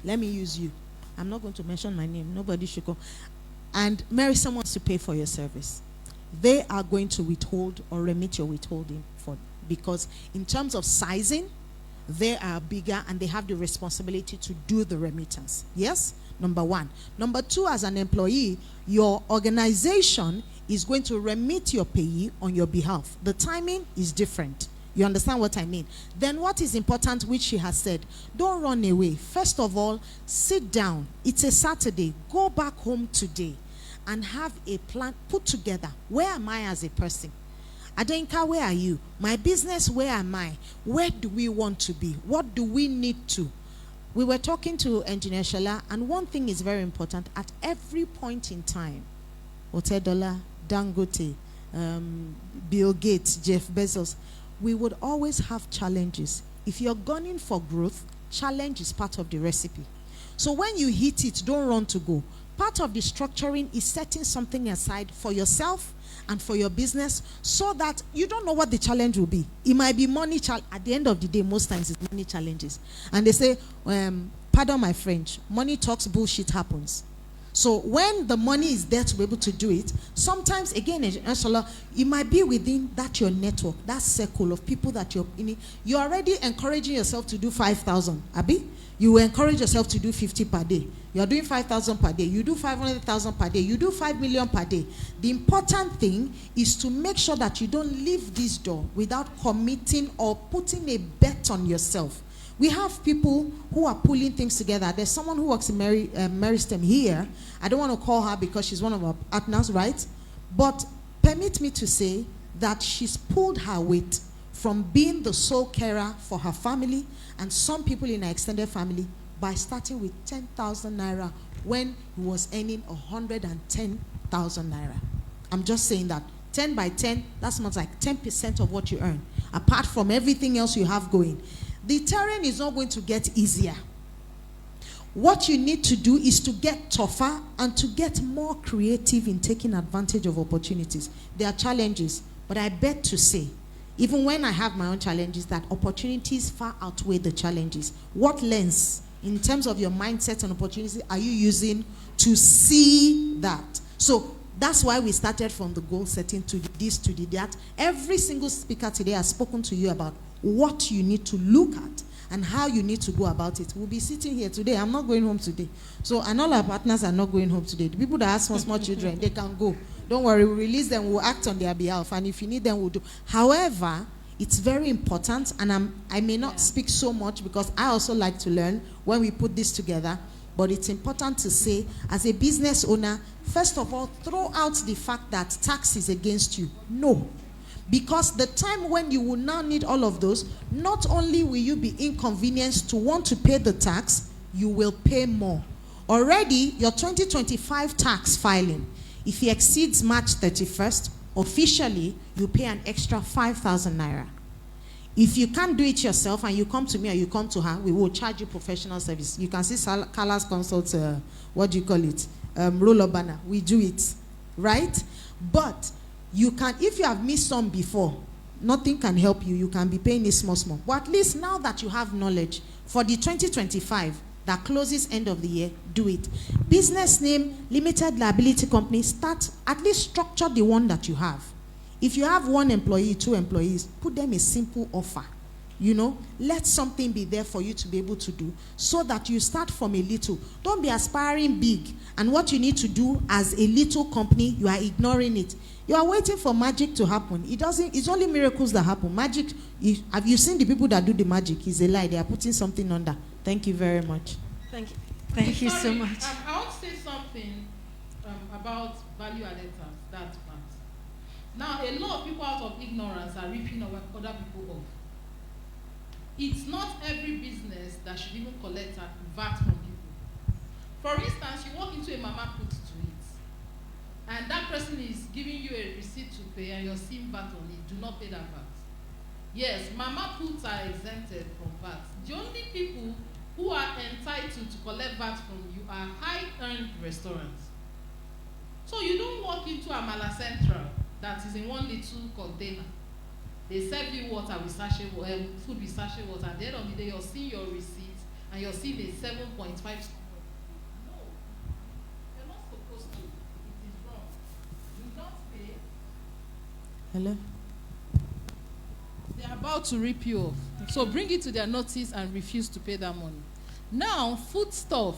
let me use you. I'm not going to mention my name. Nobody should go. And Marison wants to pay for your service. They are going to withhold or remit your withholding for because in terms of sizing, they are bigger and they have the responsibility to do the remittance. Yes? Number one. Number two, as an employee, your organization is going to remit your payee on your behalf. The timing is different. You understand what I mean? Then what is important, which she has said, don't run away. First of all, sit down. It's a Saturday. Go back home today and have a plan put together. Where am I as a person? Adenka, where are you? My business, where am I? Where do we want to be? What do we need to? We were talking to Engineer Shala, and one thing is very important. At every point in time, Otedola, Dangote, Bill Gates, Jeff Bezos, we would always have challenges. If you're gunning for growth, challenge is part of the recipe. So when you hit it, don't run to go. Part of the structuring is setting something aside for yourself and for your business, so that you don't know what the challenge will be. It might be money at the end of the day, most times it's money challenges. And they say, pardon my French, money talks, bullshit happens. So when the money is there to be able to do it, sometimes, again, inshallah, it might be within that your network, that circle of people that you're in. You're already encouraging yourself to do 5,000, Abi? You will encourage yourself to do 50 per day. You're doing 5,000 per day. You do 500,000 per day. You do 5 million per day. The important thing is to make sure that you don't leave this door without committing or putting a bet on yourself. We have people who are pulling things together. There's someone who works in Meristem here. I don't want to call her because she's one of our partners, right? But permit me to say that she's pulled her weight from being the sole carer for her family and some people in her extended family by starting with 10,000 naira when he was earning 110,000 naira. I'm just saying that 10 by 10, that's not like 10% of what you earn, apart from everything else you have going. The terrain is not going to get easier. What you need to do is to get tougher and to get more creative in taking advantage of opportunities. There are challenges, but I bet to say, even when I have my own challenges, that opportunities far outweigh the challenges. What lens, in terms of your mindset and opportunity, are you using to see that? So that's why we started from the goal setting to this, to the that. Every single speaker today has spoken to you about what you need to look at and how you need to go about it. We'll be sitting here today. I'm not going home today. So, and all our partners are not going home today. The people that have small children, they can go. Don't worry, we'll release them, we'll act on their behalf. And if you need them, we'll do. However, it's very important, and I may not speak so much because I also like to learn when we put this together. But it's important to say, as a business owner, first of all, throw out the fact that tax is against you. No. Because the time when you will now need all of those, not only will you be inconvenienced to want to pay the tax, you will pay more. Already, your 2025 tax filing, if it exceeds March 31st, officially, you pay an extra 5,000 naira. If you can't do it yourself and you come to me or you come to her, we will charge you professional service. You can see Carla's Consult, what do you call it? Roller banner. We do it, right? But you can, if you have missed some before, nothing can help you. You can be paying it small. But at least now that you have knowledge, for the 2025, that closes end of the year, do it. Business name, limited liability company, start, at least structure the one that you have. If you have 1 employee, 2 employees, put them a simple offer. You know, let something be there for you to be able to do so that you start from a little. Don't be aspiring big. And what you need to do as a little company, you are ignoring it. You are waiting for magic to happen. It's only miracles that happen. Magic, have you seen the people that do the magic? It's a lie. They are putting something under. Thank you very much. Thank you. Thank you so much. I want to say something about value-added tax, that part. Now, a lot of people out of ignorance are ripping other people off. It's not every business that should even collect VAT from people. For instance, you walk into a mama put to eat, and that person is giving you a receipt to pay, and you're seeing VAT on it. Do not pay that VAT. Yes, mama puts are exempted from VAT. The only people who are entitled to collect VAT from you are high-earned restaurants. So you don't walk into Amala Central that is in one little container. They serve you water with sachet, food with sachet water. At the end of the day, you're seeing your receipt and you're seeing a 7.5 score. No, you're not supposed to. It is wrong. Do not pay. Hello? There are about to rip you off. So bring it to their notice and refuse to pay that money. Now, food stuff,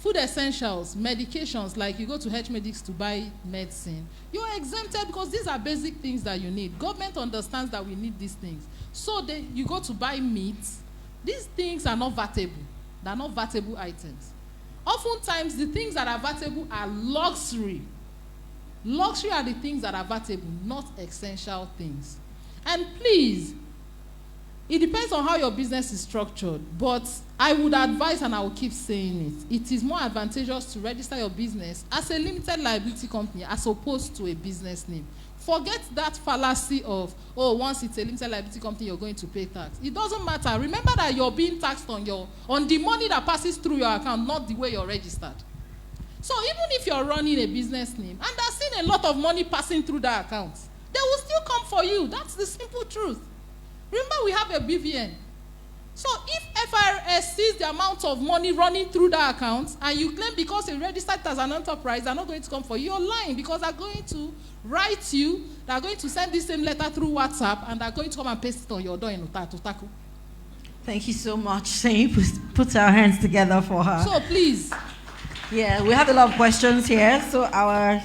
food essentials, medications, like you go to H Medics to buy medicine, you're exempted because these are basic things that you need. Government understands that we need these things. So you go to buy meat. These things are not vatable. They're not vatable items. Oftentimes, the things that are vatable are luxury. Luxury are the things that are vatable, not essential things. And please, it depends on how your business is structured, but I would advise, and I will keep saying it, it is more advantageous to register your business as a limited liability company as opposed to a business name. Forget that fallacy of, oh, once it's a limited liability company, you're going to pay tax. It doesn't matter. Remember that you're being taxed on the money that passes through your account, not the way you're registered. So even if you're running a business name and they're seeing a lot of money passing through that account, they will still come for you. That's the simple truth. Remember, we have a BVN. So if FIRS sees the amount of money running through that account and you claim because it's registered as an enterprise, they're not going to come for you, you're lying, because they're going to write you, they're going to send this same letter through WhatsApp, and they're going to come and paste it on your door in Utaku. Thank you so much. Saying put our hands together for her. So please. Yeah, we have a lot of questions here. So our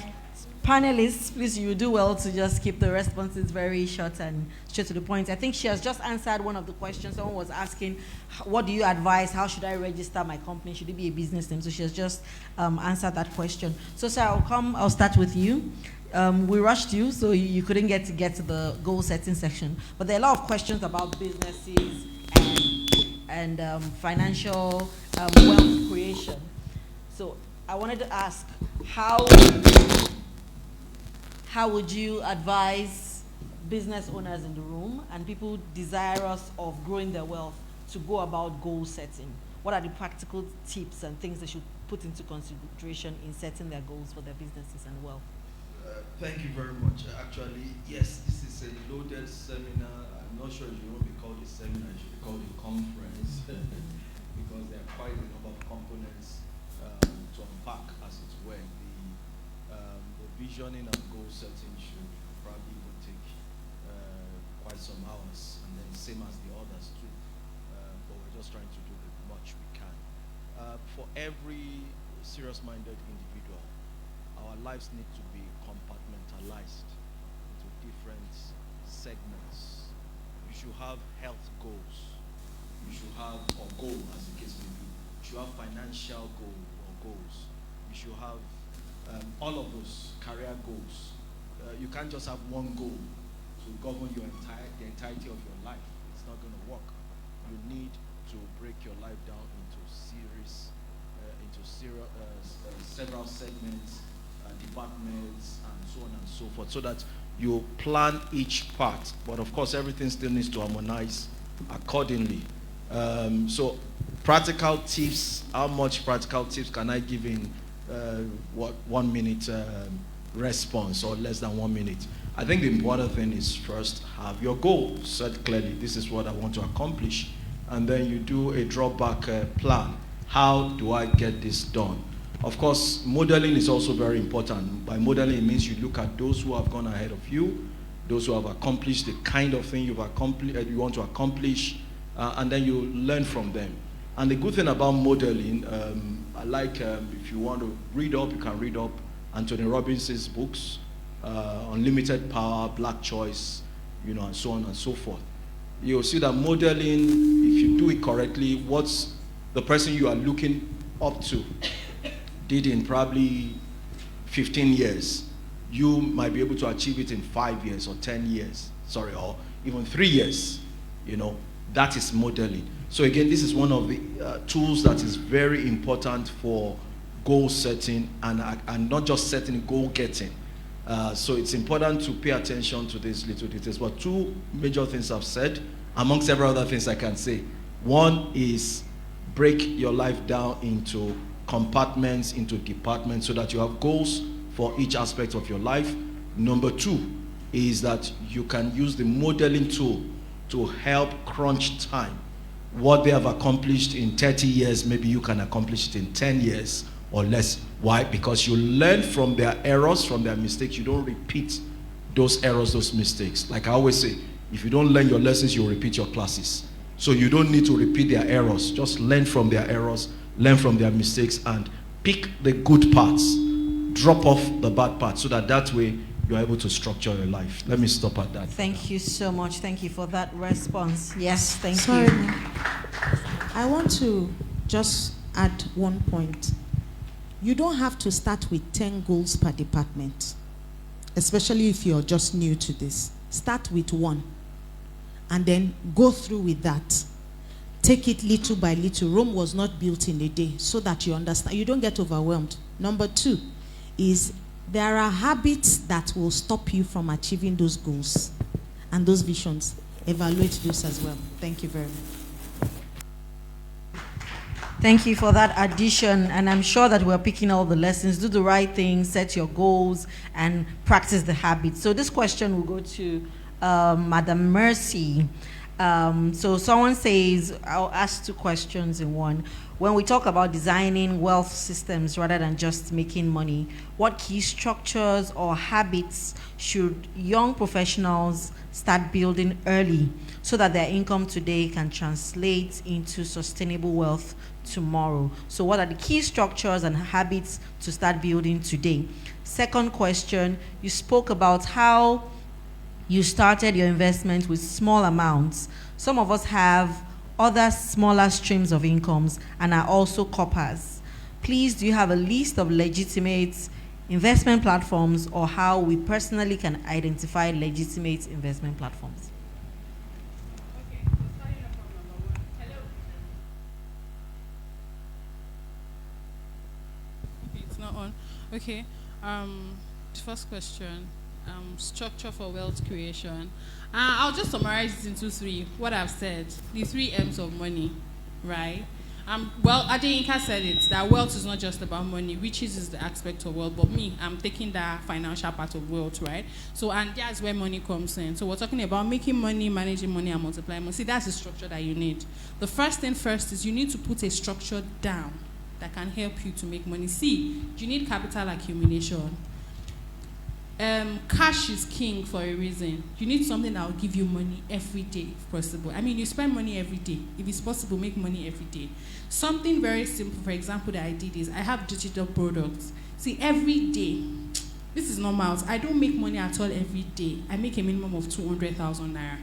panelists, please, you do well to just keep the responses very short and straight to the point. I think she has just answered one of the questions. Someone was asking, what do you advise? How should I register my company? Should it be a business name? So she has just answered that question. So sir, I'll start with you. We rushed you, so you couldn't get to the goal setting section. But there are a lot of questions about businesses and financial wealth creation. So I wanted to ask, how would you advise business owners in the room and people desirous of growing their wealth to go about goal setting? What are the practical tips and things they should put into consideration in setting their goals for their businesses and wealth? Thank you very much. Actually, yes, this is a loaded seminar. I'm not sure it should be called a seminar, it should be called a conference because there are quite a number of components to unpack, as it were. The visioning and goal setting should probably even take quite some hours, and then same as the others too. But we're just trying to do the much we can. For every serious-minded individual, our lives need to be compartmentalized into different segments. You should have health goals. You should have, or goal as the case may be. You should have financial goals. You should have all of those career goals. You can't just have one goal to govern the entirety of your life. It's not going to work. You need to break your life down into several segments, departments, and so on and so forth, so that you plan each part. But of course, everything still needs to harmonize accordingly. So practical tips, how much practical tips can I give in 1 minute response, or less than 1 minute? I think the important thing is first have your goal set clearly. This is what I want to accomplish. And then you do a drawback plan. How do I get this done? Of course, modeling is also very important. By modeling, it means you look at those who have gone ahead of you, those who have accomplished the kind of thing you want to accomplish, and then you learn from them. And the good thing about modeling, I like, if you want to read up, you can read up Anthony Robbins' books, Unlimited Power, Black Choice, and so on and so forth. You'll see that modeling, if you do it correctly, what's the person you are looking up to did in probably 15 years, you might be able to achieve it in 5 years or 10 years, or even 3 years. That is modeling. So again, this is one of the tools that is very important for goal setting and not just setting, goal getting. So it's important to pay attention to these little details. But two major things I've said, among several other things I can say. One is break your life down into compartments, into departments, so that you have goals for each aspect of your life. Number two is that you can use the modeling tool to help crunch time. What they have accomplished in 30 years, maybe you can accomplish it in 10 years or less. Why? Because you learn from their errors, from their mistakes. You don't repeat those errors, those mistakes. Like I always say, If you don't learn your lessons, you'll repeat your classes. So you don't need to repeat their errors. Just learn from their errors, learn from their mistakes, and pick the good parts. Drop off the bad parts so that way you're able to structure your life. Let me stop at that. Thank you so much. Thank you for that response. Yes, thank Sorry, you. ma'am. I want to just add one point. You don't have to start with 10 goals per department, especially if you're just new to this. Start with 1 and then go through with that. Take it little by little. Rome was not built in a day, so that you understand. You don't get overwhelmed. Number 2 is there are habits that will stop you from achieving those goals and those visions. Evaluate those as well. Thank you very much. Thank you for that addition, and I'm sure that we're picking all the lessons. Do the right thing, set your goals, and practice the habits. So this question will go to Madam Mercy. So someone says, I'll ask 2 questions in one. When we talk about designing wealth systems rather than just making money, what key structures or habits should young professionals start building early so that their income today can translate into sustainable wealth tomorrow? So what are the key structures and habits to start building today? Second question, you spoke about how you started your investment with small amounts. Some of us have other smaller streams of incomes and are also coppers. Please, do you have a list of legitimate investment platforms, or how we personally can identify legitimate investment platforms? Okay, so starting up from number 1. Hello. Okay, it's not on. Okay. The first question, structure for wealth creation. I'll just summarize it into 3. What I've said, the 3 M's of money, right? Well, Adeyinka said it, that wealth is not just about money. Riches is the aspect of wealth, but me, I'm taking that financial part of wealth, right? So, and that's where money comes in. So we're talking about making money, managing money, and multiplying money. See, that's the structure that you need. The first thing first is you need to put a structure down that can help you to make money. See, you need capital accumulation. Cash is king for a reason. You need something that will give you money every day, if possible. I mean, you spend money every day. If it's possible, make money every day. Something very simple, for example, that I did is I have digital products. See, every day, this is normal. I don't make money at all every day. I make a minimum of 200,000 naira.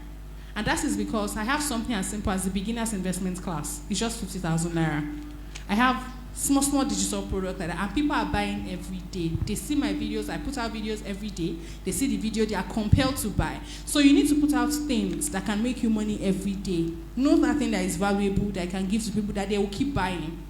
And that is because I have something as simple as the beginner's investment class. It's just 50,000 naira. I have small digital product like that, and people are buying every day. They see my videos, I put out videos every day. They see the video, they are compelled to buy. So you need to put out things that can make you money every day. Not that thing that is valuable that I can give to people that they will keep buying.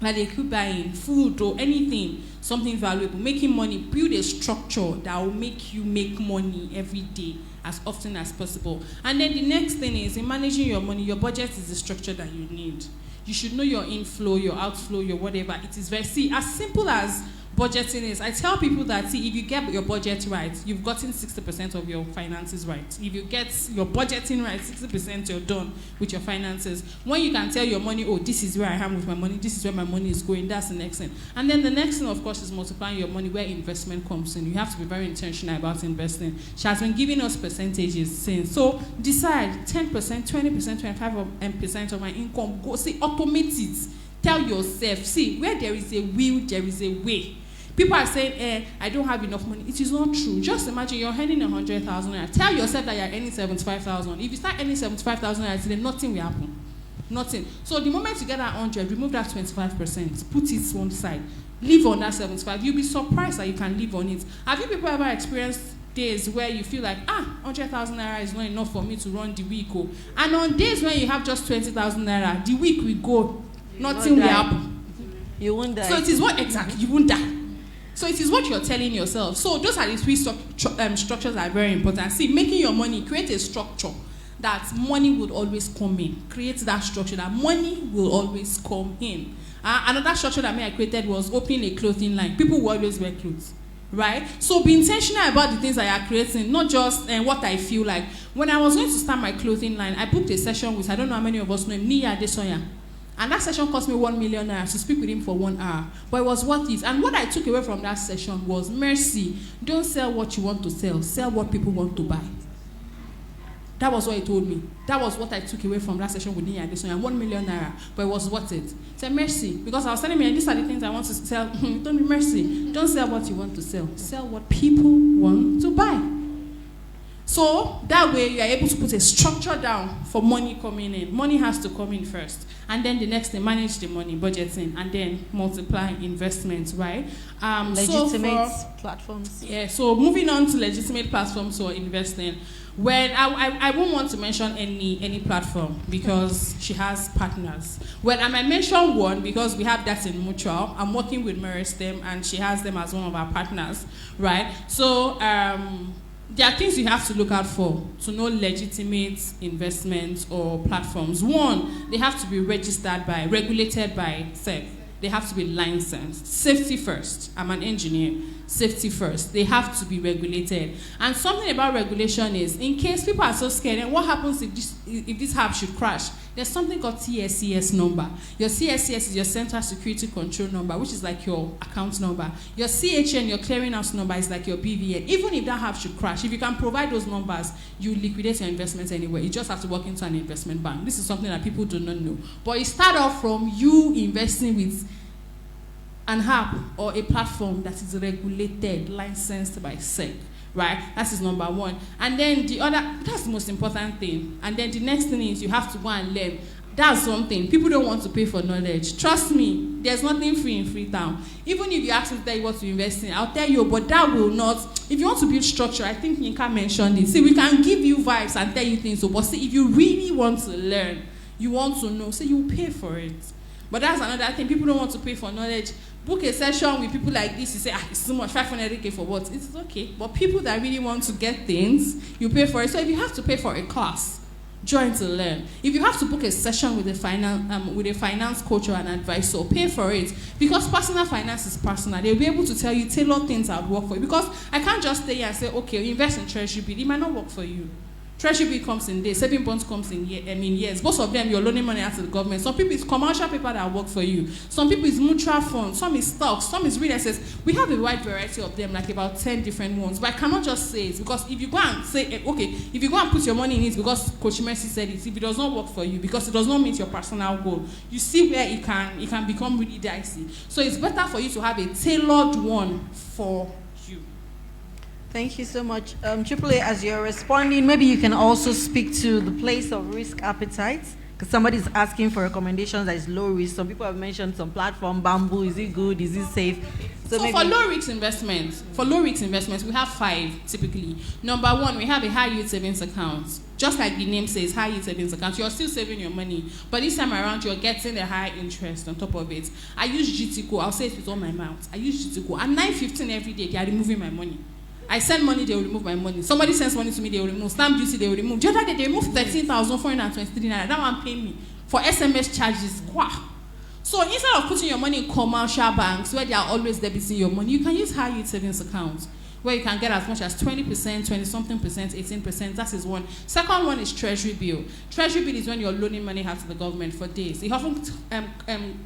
Like they keep buying food or anything, something valuable, making money. Build a structure that will make you make money every day as often as possible. And then the next thing is, in managing your money, your budget is the structure that you need. You should know your inflow, your outflow, your whatever. It is very, see, as simple as budgeting is. I tell people that, see, if you get your budget right, you've gotten 60% of your finances right. If you get your budgeting right, 60% you're done with your finances. When you can tell your money, oh, this is where I am with my money, this is where my money is going, that's the next thing. And then the next thing, of course, is multiplying your money, where investment comes in. You have to be very intentional about investing. She has been giving us percentages since. So decide 10%, 20%, 25% of my income. Go, see, automate it. Tell yourself, see, where there is a will, there is a way. People are saying, I don't have enough money. It is not true. Just imagine you're earning 100,000 naira. Tell yourself that you're earning 75,000. If you start earning 75,000 naira today, nothing will happen. Nothing. So the moment you get that 100, remove that 25%. Put it one side. Live on that 75. You'll be surprised that you can live on it. Have you people ever experienced days where you feel like, 100,000 naira is not enough for me to run the week? Oh. And on days when you have just 20,000 naira, the week will go. Nothing will happen. You won't die. So it is what exactly? You won't die. So it is what you're telling yourself. So those are the 3 structures that are very important. See, making your money, create a structure that money will always come in. Create that structure that money will always come in. Another structure that I created was opening a clothing line. People will always wear clothes, right? So be intentional about the things that you are creating, not just what I feel like. When I was going to start my clothing line, I booked a session with, I don't know how many of us know him, Niya Adesoya. And that session cost me 1 million naira to speak with him for 1 hour. But it was worth it. And what I took away from that session was, mercy, don't sell what you want to sell. Sell what people want to buy. That was what he told me. That was what I took away from that session with Niya Adesoya. 1 million naira, but it was worth it. He said, mercy, because I was telling me, these are the things I want to sell. Don't be mercy. Don't sell what you want to sell. Sell what people want to buy. So that way you are able to put a structure down for money coming in. Money has to come in first. And then the next thing, manage the money, budgeting, and then multiply investments, right? Legitimate platforms. Yeah, so moving on to legitimate platforms for investing. When I won't want to mention any platform because she has partners. Well, I might mention one because we have that in mutual. I'm working with Meristem and she has them as one of our partners, right? So there are things you have to look out for to know legitimate investments or platforms. One, they have to be regulated by SEC. They have to be licensed. Safety first. I'm an engineer. Safety first. They have to be regulated. And something about regulation is, in case people are so scared, and what happens if this app should crash? There's something called CSCS number. Your CSCS is your Central Security Control number, which is like your account number. Your CHN, your clearinghouse number, is like your BVN. Even if that app should crash, if you can provide those numbers, you liquidate your investments anywhere. You just have to walk into an investment bank. This is something that people do not know. But it starts off from you investing with an app or a platform that is regulated, licensed by SEC. Right? That is number one. And then that's the most important thing. And then the next thing is you have to go and learn. That's something. People don't want to pay for knowledge. Trust me, there's nothing free in Freetown. Even if you ask me to tell you what to invest in, I'll tell you, but that will not. If you want to build structure, I think Yinka mentioned it. See, we can give you vibes and tell you things, but see, if you really want to learn, you want to know, so you pay for it. But that's another thing. People don't want to pay for knowledge. Book a session with people like this. You say, it's too much, 500K for what? It's okay. But people that really want to get things, you pay for it. So if you have to pay for a class, join to learn. If you have to book a session with a finance coach or an advisor, pay for it. Because personal finance is personal. They'll be able to tell you, tailor things that would work for you. Because I can't just stay here and say, okay, invest in treasury bill. It might not work for you. Treasury bill comes in days, saving bonds comes in years. Most of them, you're loaning money out to the government. Some people, it's commercial paper that work for you. Some people, it's mutual funds. Some is stocks. Some is real estate. We have a wide variety of them, like about 10 different ones. But I cannot just say it, because if you go and say, okay, if you go and put your money in it because Coach Mercy said it, if it does not work for you, because it does not meet your personal goal, you see where it can become really dicey. So it's better for you to have a tailored one for you. Thank you so much. AAA, as you're responding, maybe you can also speak to the place of risk appetite, because somebody's asking for recommendations that is low risk. Some people have mentioned some platform, Bamboo. Is it good? Is it safe? So for low risk investments, we have 5 typically. Number 1, we have a high yield savings account. Just like the name says, high yield savings account. You're still saving your money, but this time around you're getting a high interest on top of it. I use GTCO. I'll say it with all my mouth. I use GTCO. At 9:15 every day, they are removing my money. I send money, they will remove my money. Somebody sends money to me, they will remove. Stamp duty, they will remove. The other day, they removed 13,423 naira. That one pay me for SMS charges. Wow. So instead of putting your money in commercial banks where they are always debiting your money, you can use high yield savings accounts where you can get as much as 20%, 20-something percent, 18%. That is one. Second one is treasury bill. Treasury bill is when you're loaning money out to the government for days. It often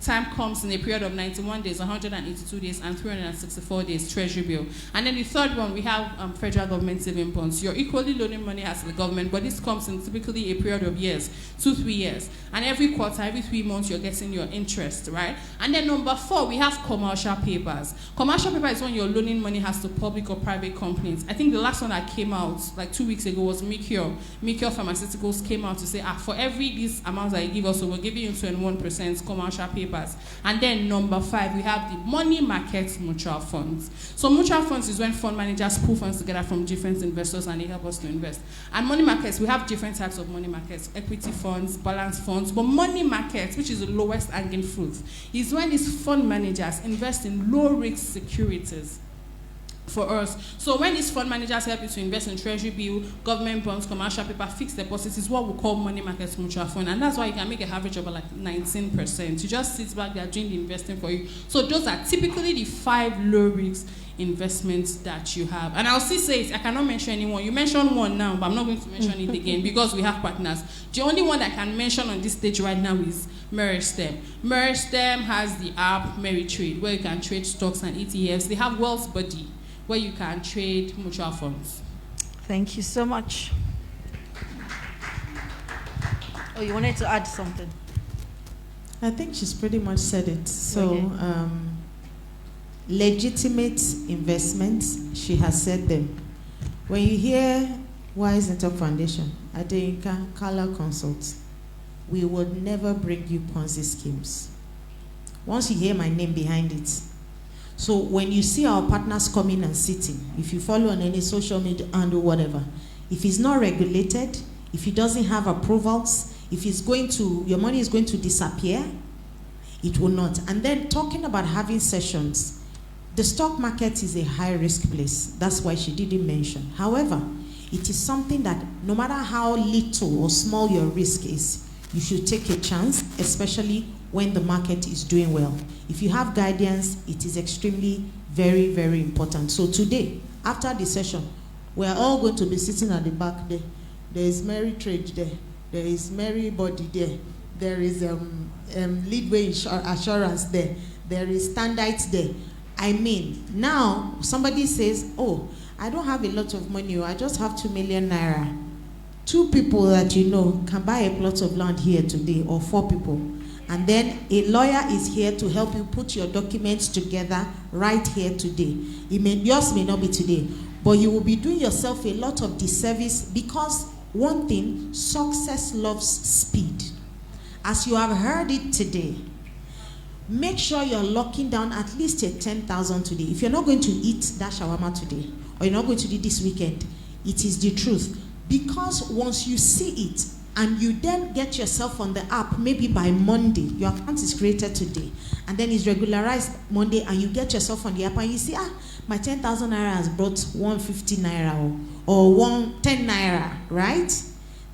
time comes in a period of 91 days, 182 days, and 364 days, treasury bill. And then the third one, we have federal government saving bonds. You're equally loaning money out to the government, but this comes in typically a period of years, 2-3 years. And every quarter, every 3 months, you're getting your interest, right? And then number 4, we have commercial papers. Commercial paper is when you're loaning money out to public or private companies. I think the last one that came out like 2 weeks ago was Mikio. Mikio Pharmaceuticals came out to say, for every this amount that you give us, so we're giving you 21% commercial papers. And then number 5, we have the money market mutual funds. So mutual funds is when fund managers pool funds together from different investors and they help us to invest. And money markets, we have different types of money markets, equity funds, balance funds. But money markets, which is the lowest hanging fruit, is when these fund managers invest in low risk securities for us. So when these fund managers help you to invest in treasury bill, government bonds, commercial paper, fixed deposits, is what we call money markets mutual fund. And that's why you can make an average of like 19%. You just sit back, they're doing the investing for you. So those are typically the 5 low risk investments that you have. And I'll still say it, I cannot mention anyone. You mentioned one now, but I'm not going to mention it again because we have partners. The only one I can mention on this stage right now is Meristem. Meristem has the app MeriTrade, where you can trade stocks and ETFs. They have Wealth Buddy, where you can trade mutual funds. Thank you so much. Oh, you wanted to add something? I think she's pretty much said it. So, Okay. Legitimate investments, she has said them. When you hear Wise Network Foundation, Adeyinka, Kala Consult, we would never bring you Ponzi schemes. Once you hear my name behind it. So when you see our partners coming and sitting, if you follow on any social media and whatever, if it's not regulated, if it doesn't have approvals, if it's going to, your money is going to disappear, it will not. And then talking about having sessions, the stock market is a high-risk place. That's why she didn't mention. However, it is something that no matter how little or small your risk is, you should take a chance, especially when the market is doing well. If you have guidance, it is extremely very, very important. So today, after the session, we're all going to be sitting at the back there. There is Mary Trade there. There is Mary Body there. There is Leadway Assurance there. There is Standards there. I mean, now somebody says, oh, I don't have a lot of money. I just have 2 million naira. 2 people that you know can buy a plot of land here today, or 4 people. And then a lawyer is here to help you put your documents together right here today. Yours may not be today, but you will be doing yourself a lot of disservice, because one thing, success loves speed. As you have heard it today, make sure you're locking down at least a 10,000 today. If you're not going to eat that shawarma today, or you're not going to do this weekend, it is the truth. Because once you see it, and you then get yourself on the app, maybe by Monday, your account is created today, and then it's regularized Monday, and you get yourself on the app, and you see, my 10,000 naira has brought 150 naira or 110 naira, right?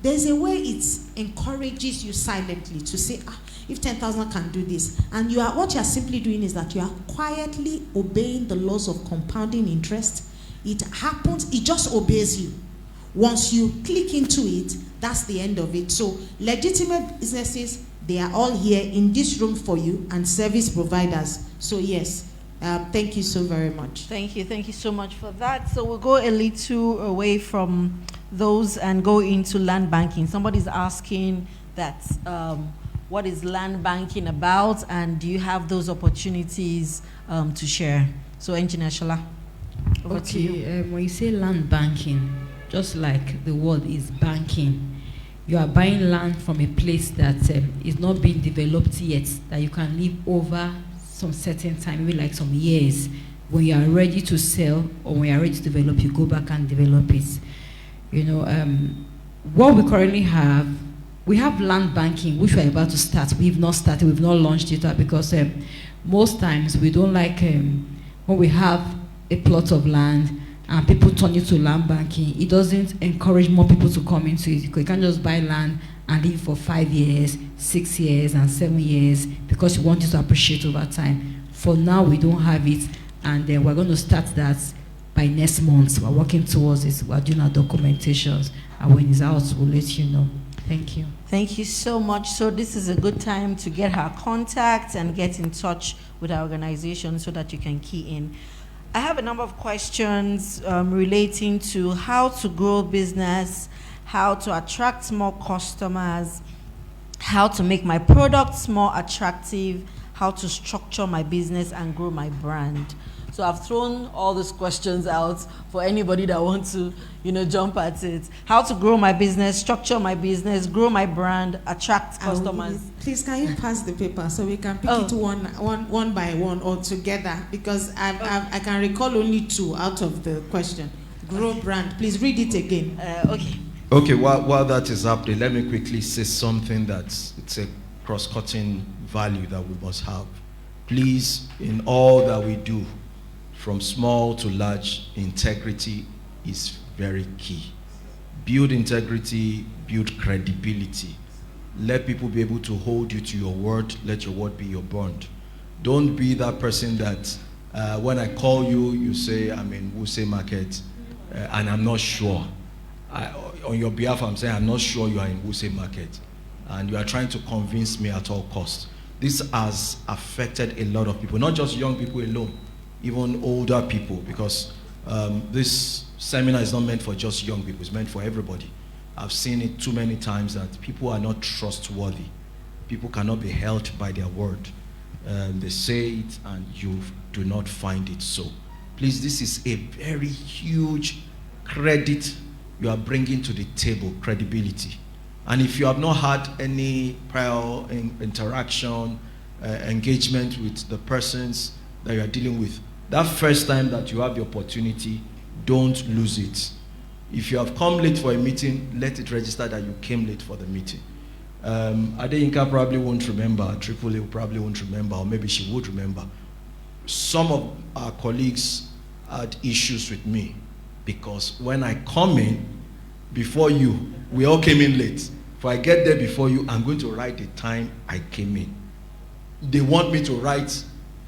There's a way it encourages you silently to say, if 10,000 can do this, and what you are simply doing is that you are quietly obeying the laws of compounding interest. It happens, it just obeys you. Once you click into it, that's the end of it. So legitimate businesses, they are all here in this room for you, and service providers. So yes, thank you so very much. Thank you so much for that. So we'll go a little away from those and go into land banking. Somebody's asking that, what is land banking about, and do you have those opportunities to share? So Engineer Shola, over to you. When you say land banking, just like the word is banking, you are buying land from a place that is not being developed yet, that you can live over some certain time, maybe like some years. When you are ready to sell, or when you are ready to develop, you go back and develop it. You know, what we currently have, we have land banking, which we're about to start. We've not started, we've not launched it, because most times we don't like when we have a plot of land and people turn it to land banking. It doesn't encourage more people to come into it, because you can't just buy land and live for 5 years, 6 years, and 7 years, because you want it to appreciate over time. For now, we don't have it, and we're going to start that by next month. We're working towards it. We're doing our documentations, and when it's out, we'll let you know. Thank you. Thank you so much. So this is a good time to get her contact and get in touch with our organization so that you can key in. I have a number of questions relating to how to grow business, how to attract more customers, how to make my products more attractive, how to structure my business and grow my brand. So I've thrown all these questions out for anybody that wants to, jump at it. How to grow my business, structure my business, grow my brand, attract customers. Please, can you pass the paper so we can pick it one by one or together? Because I can recall only 2 out of the question. Grow brand. Please read it again. Okay. Okay, while that is happening, let me quickly say something it's a cross-cutting value that we must have. Please, in all that we do, from small to large, integrity is very key. Build integrity, build credibility. Let people be able to hold you to your word. Let your word be your bond. Don't be that person that when I call you, you say, I'm in Wuse Market, and I'm not sure. On your behalf, I'm saying, I'm not sure you are in Wuse Market, and you are trying to convince me at all costs. This has affected a lot of people, not just young people alone, even older people, because this seminar is not meant for just young people, it's meant for everybody. I've seen it too many times that people are not trustworthy. People cannot be held by their word. They say it and you do not find it so. Please, this is a very huge credit you are bringing to the table, credibility. And if you have not had any prior interaction, engagement with the persons that you are dealing with, that first time that you have the opportunity, don't lose it. If you have come late for a meeting, let it register that you came late for the meeting. Adeyinka probably won't remember, Triple A probably won't remember, or maybe she would remember. Some of our colleagues had issues with me because when I come in before you, we all came in late. If I get there before you, I'm going to write the time I came in. They want me to write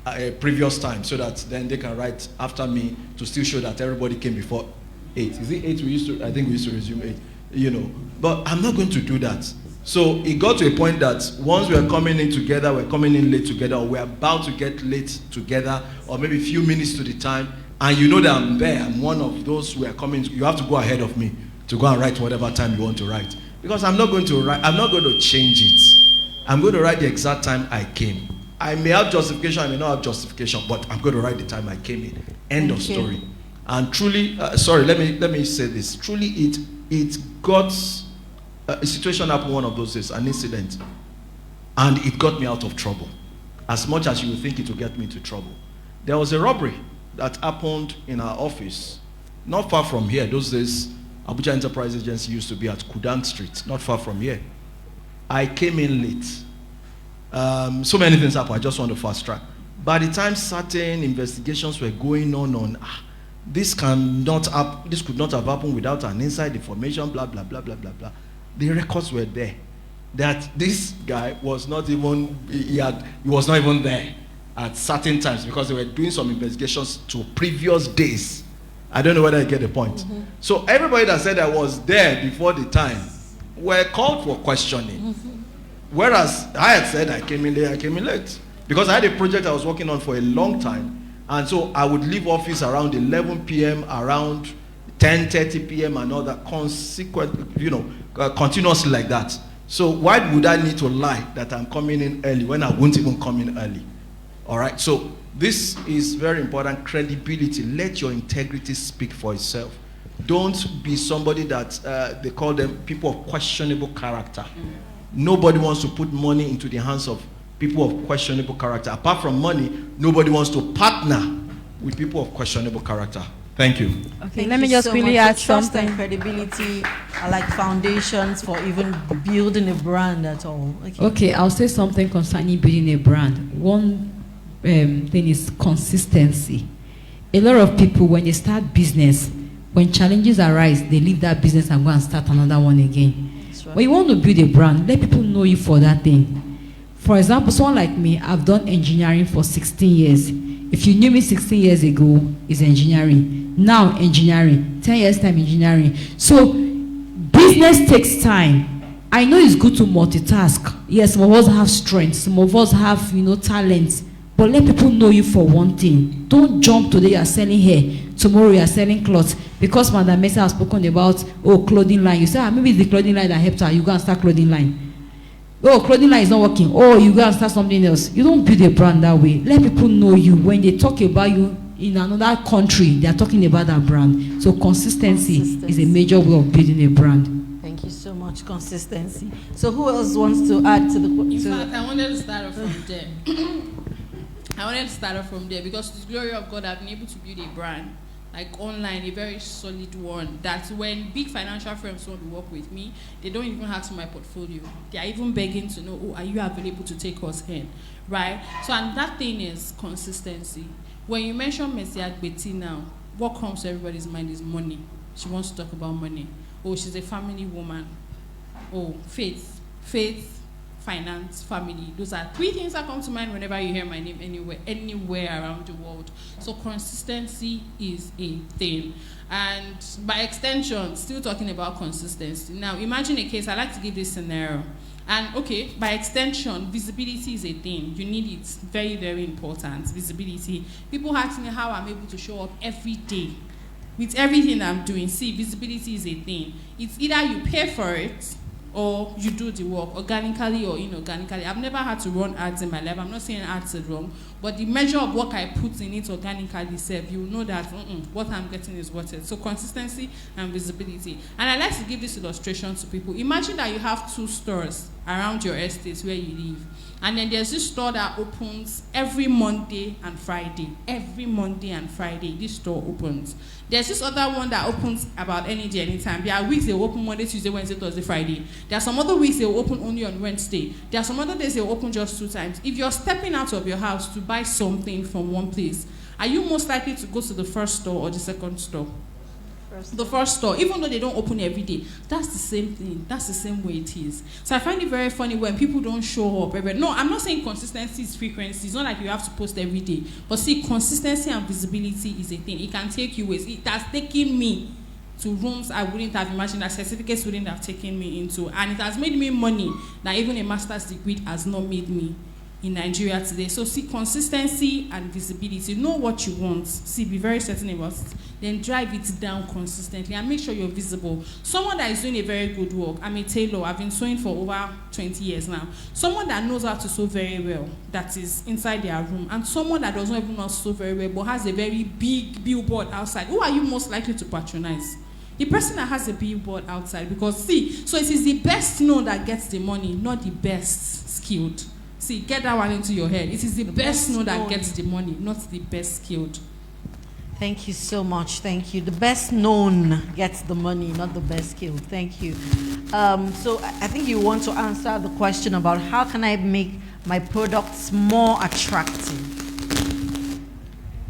a previous time so that then they can write after me to still show that everybody came before 8. Is it 8 we used to? I think we used to resume 8. You know, but I'm not going to do that. So it got to a point that once we are coming in together, we're coming in late together, or we're about to get late together, or maybe a few minutes to the time, and you know that I'm there, I'm one of those who are coming, you have to go ahead of me to go and write whatever time you want to write. Because I'm not going to write, I'm not going to change it. I'm going to write the exact time I came. I may have justification, I may not have justification, but I'm going to write the time I came in. End of story. And truly, sorry, let me say this. Truly, it got a situation happened one of those days, an incident, and it got me out of trouble. As much as you would think it would get me into trouble. There was a robbery that happened in our office, not far from here. Those days, Abuja Enterprise Agency used to be at Kudang Street, not far from here. I came in late. So many things happened. I just want to fast track. By the time certain investigations were going on, this could not have happened without an inside information, blah, blah, blah, blah, blah, blah. The records were there. That this guy was not even, he was not even there at certain times because they were doing some investigations to previous days. I don't know whether I get the point. Mm-hmm. So everybody that said I was there before the time were called for questioning. Mm-hmm. Whereas I had said I came in late. Because I had a project I was working on for a long time. And so I would leave office around 11 p.m., around 10:30 p.m. and all that, continuously like that. So why would I need to lie that I'm coming in early when I won't even come in early? All right, so this is very important, credibility. Let your integrity speak for itself. Don't be somebody that they call them people of questionable character. Nobody wants to put money into the hands of people of questionable character. Apart from money, nobody wants to partner with people of questionable character. Thank you. Okay, let me just quickly add something. Trust and credibility are like foundations for even building a brand at all. Okay, I'll say something concerning building a brand. One thing is consistency. A lot of people, when they start business, when challenges arise, they leave that business and go and start another one again. That's right. When you want to build a brand, let people know you for that thing. For example, someone like me, I've done engineering for 16 years. If you knew me 16 years ago, it's engineering. Now engineering, 10 years time engineering. So business takes time. I know it's good to multitask. Yes, some of us have strengths, some of us have talents. But let people know you for one thing. Don't jump today you are selling hair, tomorrow you are selling clothes. Because Madam Mesa has spoken about clothing line. You say maybe it's the clothing line that helped her. You go and start clothing line. Clothing line is not working. You go and start something else. You don't build a brand that way. Let people know you. When they talk about you in another country, they are talking about that brand. So consistency is a major way of building a brand. Thank you so much. Consistency. So who else wants to add to the? In fact, I wanted to start off from there. Because to the glory of God, I've been able to build a brand, like online, a very solid one, that when big financial firms want to work with me, they don't even ask for my portfolio. They are even begging to know, are you available to take us in, right? So, and that thing is consistency. When you mention Messi Agbeti now, what comes to everybody's mind is money. She wants to talk about money. She's a family woman. Faith, finance, family. Those are three things that come to mind whenever you hear my name anywhere around the world. So consistency is a thing. And by extension, still talking about consistency. Now, imagine a case, I like to give this scenario. And by extension, visibility is a thing. You need it. Very, very important. Visibility. People ask me how I'm able to show up every day with everything I'm doing, see, visibility is a thing. It's either you pay for it or you do the work organically or inorganically. I've never had to run ads in my life. I'm not saying ads is wrong, but the measure of what I put in it organically, you know that what I'm getting is worth it. So consistency and visibility. And I like to give this illustration to people. Imagine that you have 2 stores around your estate where you live. And then there's this store that opens every Monday and Friday. Every Monday and Friday, this store opens. There's this other one that opens about any day, anytime. There are weeks they open Monday, Tuesday, Wednesday, Thursday, Friday. There are some other weeks they open only on Wednesday. There are some other days they open just 2 times. If you're stepping out of your house to buy something from one place, are you most likely to go to the first store or the second store? The first store, even though they don't open every day. That's the same thing. That's the same way it is. So I find it very funny when people don't show up. No, I'm not saying consistency is frequency. It's not like you have to post every day. But see, consistency and visibility is a thing. It can take you ways. It has taken me to rooms I wouldn't have imagined, that certificates wouldn't have taken me into. And it has made me money that even a master's degree has not made me in Nigeria today. So see, consistency and visibility. Know what you want. See, be very certain about it. Then drive it down consistently and make sure you're visible. Someone that is doing a very good work. I'm a tailor. I've been sewing for over 20 years now. Someone that knows how to sew very well, that is inside their room, and someone that doesn't even know how to sew very well, but has a very big billboard outside. Who are you most likely to patronize? The person that has a billboard outside. Because see, so it is the best known that gets the money, not the best skilled. See, get that one into your head. It is the best known that gets the money, not the best skilled. Thank you so much. Thank you. The best known gets the money, not the best skilled. Thank you. So I think you want to answer the question about how can I make my products more attractive?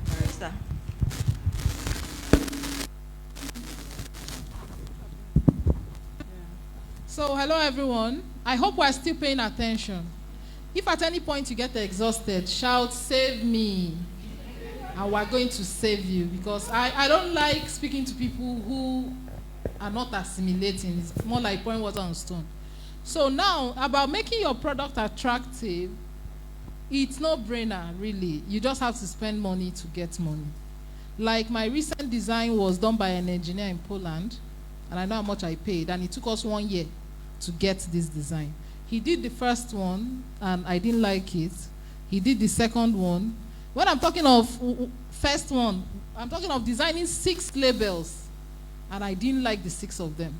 Marissa. So hello everyone. I hope we're still paying attention. If at any point you get exhausted, shout, "Save me." And we're going to save you, because I don't like speaking to people who are not assimilating. It's more like pouring water on stone. So now, about making your product attractive, it's no brainer, really. You just have to spend money to get money. Like my recent design was done by an engineer in Poland, and I know how much I paid, and it took us 1 year to get this design. He did the first one, and I didn't like it. He did the second one. When I'm talking of first one, I'm talking of designing 6 labels, and I didn't like the 6 of them.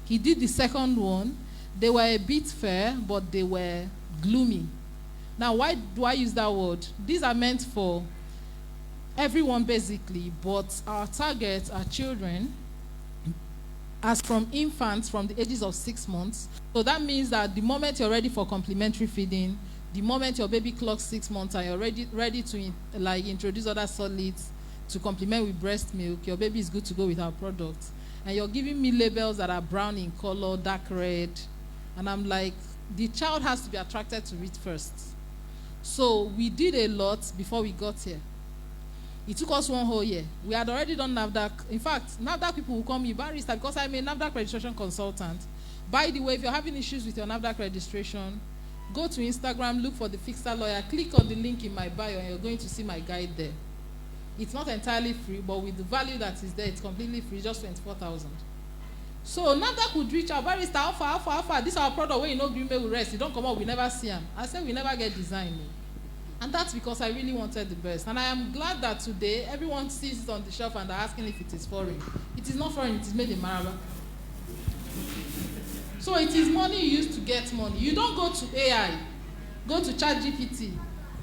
He did the second one. They were a bit fair, but they were gloomy. Now, why do I use that word? These are meant for everyone, basically, but our targets are children, as from infants from the ages of 6 months. So that means that the moment you're ready for complementary feeding, the moment your baby clocks 6 months and you're ready to introduce other solids to complement with breast milk, your baby is good to go with our products. And you're giving me labels that are brown in color, dark red, and I'm like, the child has to be attracted to it first. So we did a lot before we got here. It took us 1 whole year. We had already done NAFDAC. In fact, NAFDAC people will call me barrister because I'm a NAFDAC registration consultant. By the way, if you're having issues with your NAFDAC registration, go to Instagram, look for the Fixer Lawyer, click on the link in my bio, and you're going to see my guide there. It's not entirely free, but with the value that is there, it's completely free, just 24,000. So NAFDAC would reach out, barrister, alpha. This is our product where you know Green Bay will rest. You don't come out, we never see them. I said we never get design. And that's because I really wanted the best. And I am glad that today everyone sees it on the shelf and they're asking if it is foreign. It is not foreign, it is made in Maraba. So it is money you use to get money. You don't go to AI, go to ChatGPT,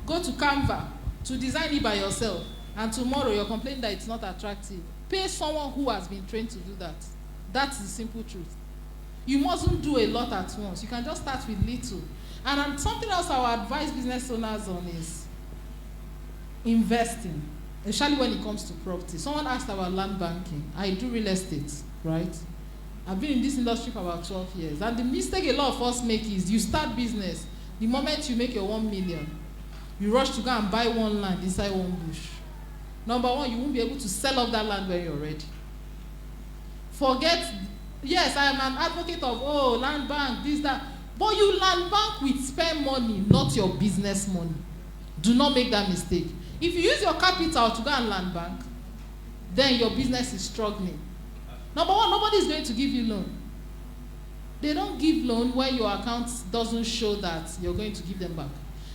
go to Canva to design it by yourself. And tomorrow you're complaining that it's not attractive. Pay someone who has been trained to do that. That's the simple truth. You mustn't do a lot at once. You can just start with little. And something else I would advise business owners on is investing, especially when it comes to property. Someone asked about land banking. I do real estate, right? I've been in this industry for about 12 years. And the mistake a lot of us make is you start business. The moment you make your 1 million, you rush to go and buy one land inside one bush. Number one, you won't be able to sell off that land when you're ready. Forget, yes, I am an advocate of, land bank, this, that. But you land bank with spend money, not your business money. Do not make that mistake. If you use your capital to go and land bank, then your business is struggling. Number one, nobody is going to give you loan. They don't give loan when your account doesn't show that you're going to give them back.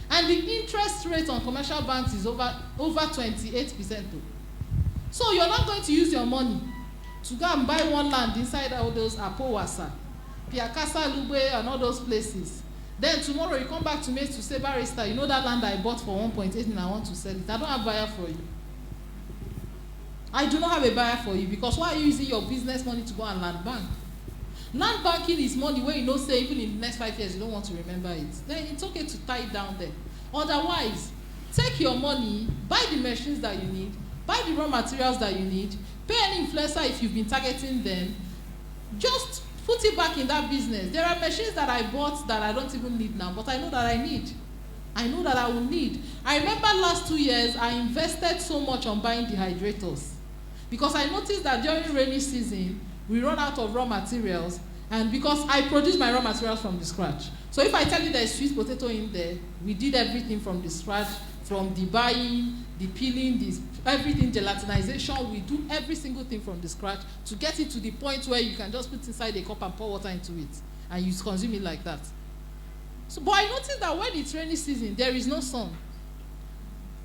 And the interest rate on commercial banks is over 28%. So you're not going to use your money to go and buy one land inside all those Apowasa, Piakasa, Lube, and all those places. Then tomorrow you come back to me to say, barrister, you know that land I bought for 1.8 and I want to sell it. I don't have a buyer for you. I do not have a buyer for you because why are you using your business money to go and land bank? Land banking is money where you know say even in the next 5 years you don't want to remember it. Then it's okay to tie it down there. Otherwise, take your money, buy the machines that you need, buy the raw materials that you need, pay any influencer if you've been targeting them, just put it back in that business. There are machines that I bought that I don't even need now, but I know that I need. I know that I will need. I remember last 2 years, I invested so much on buying dehydrators because I noticed that during rainy season, we run out of raw materials, and because I produce my raw materials from the scratch. So if I tell you there's sweet potato in there, we did everything from the scratch, from the buying, the peeling, everything, gelatinization, we do every single thing from the scratch to get it to the point where you can just put inside a cup and pour water into it, and you consume it like that. So, but I noticed that when it's rainy season, there is no sun.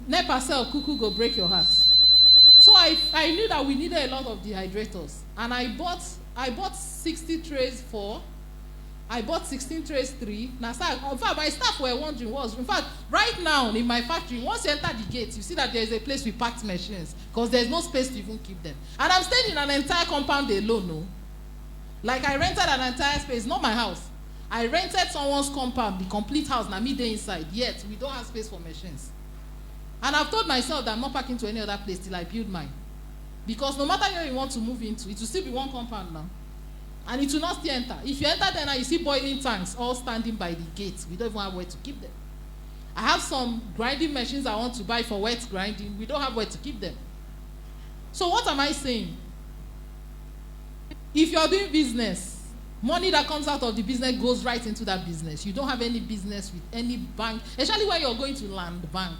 NEPA cell cuckoo go break your heart. So I knew that we needed a lot of dehydrators, and I bought 60 trays 4. I bought 16 trays 3. Now, in fact, my staff were wondering in fact, right now in my factory, once you enter the gate, you see that there is a place with packed machines because there's no space to even keep them. And I'm staying in an entire compound alone, no? Like I rented an entire space, not my house. I rented someone's compound, the complete house, now me there inside, yet we don't have space for machines. And I've told myself that I'm not packing to any other place till I build mine. Because no matter where you want to move into, it will still be one compound now. And it will not still enter. If you enter there now, you see boiling tanks all standing by the gate. We don't even have where to keep them. I have some grinding machines I want to buy for wet grinding. We don't have where to keep them. So what am I saying? If you're doing business, money that comes out of the business goes right into that business. You don't have any business with any bank, especially when you're going to land bank.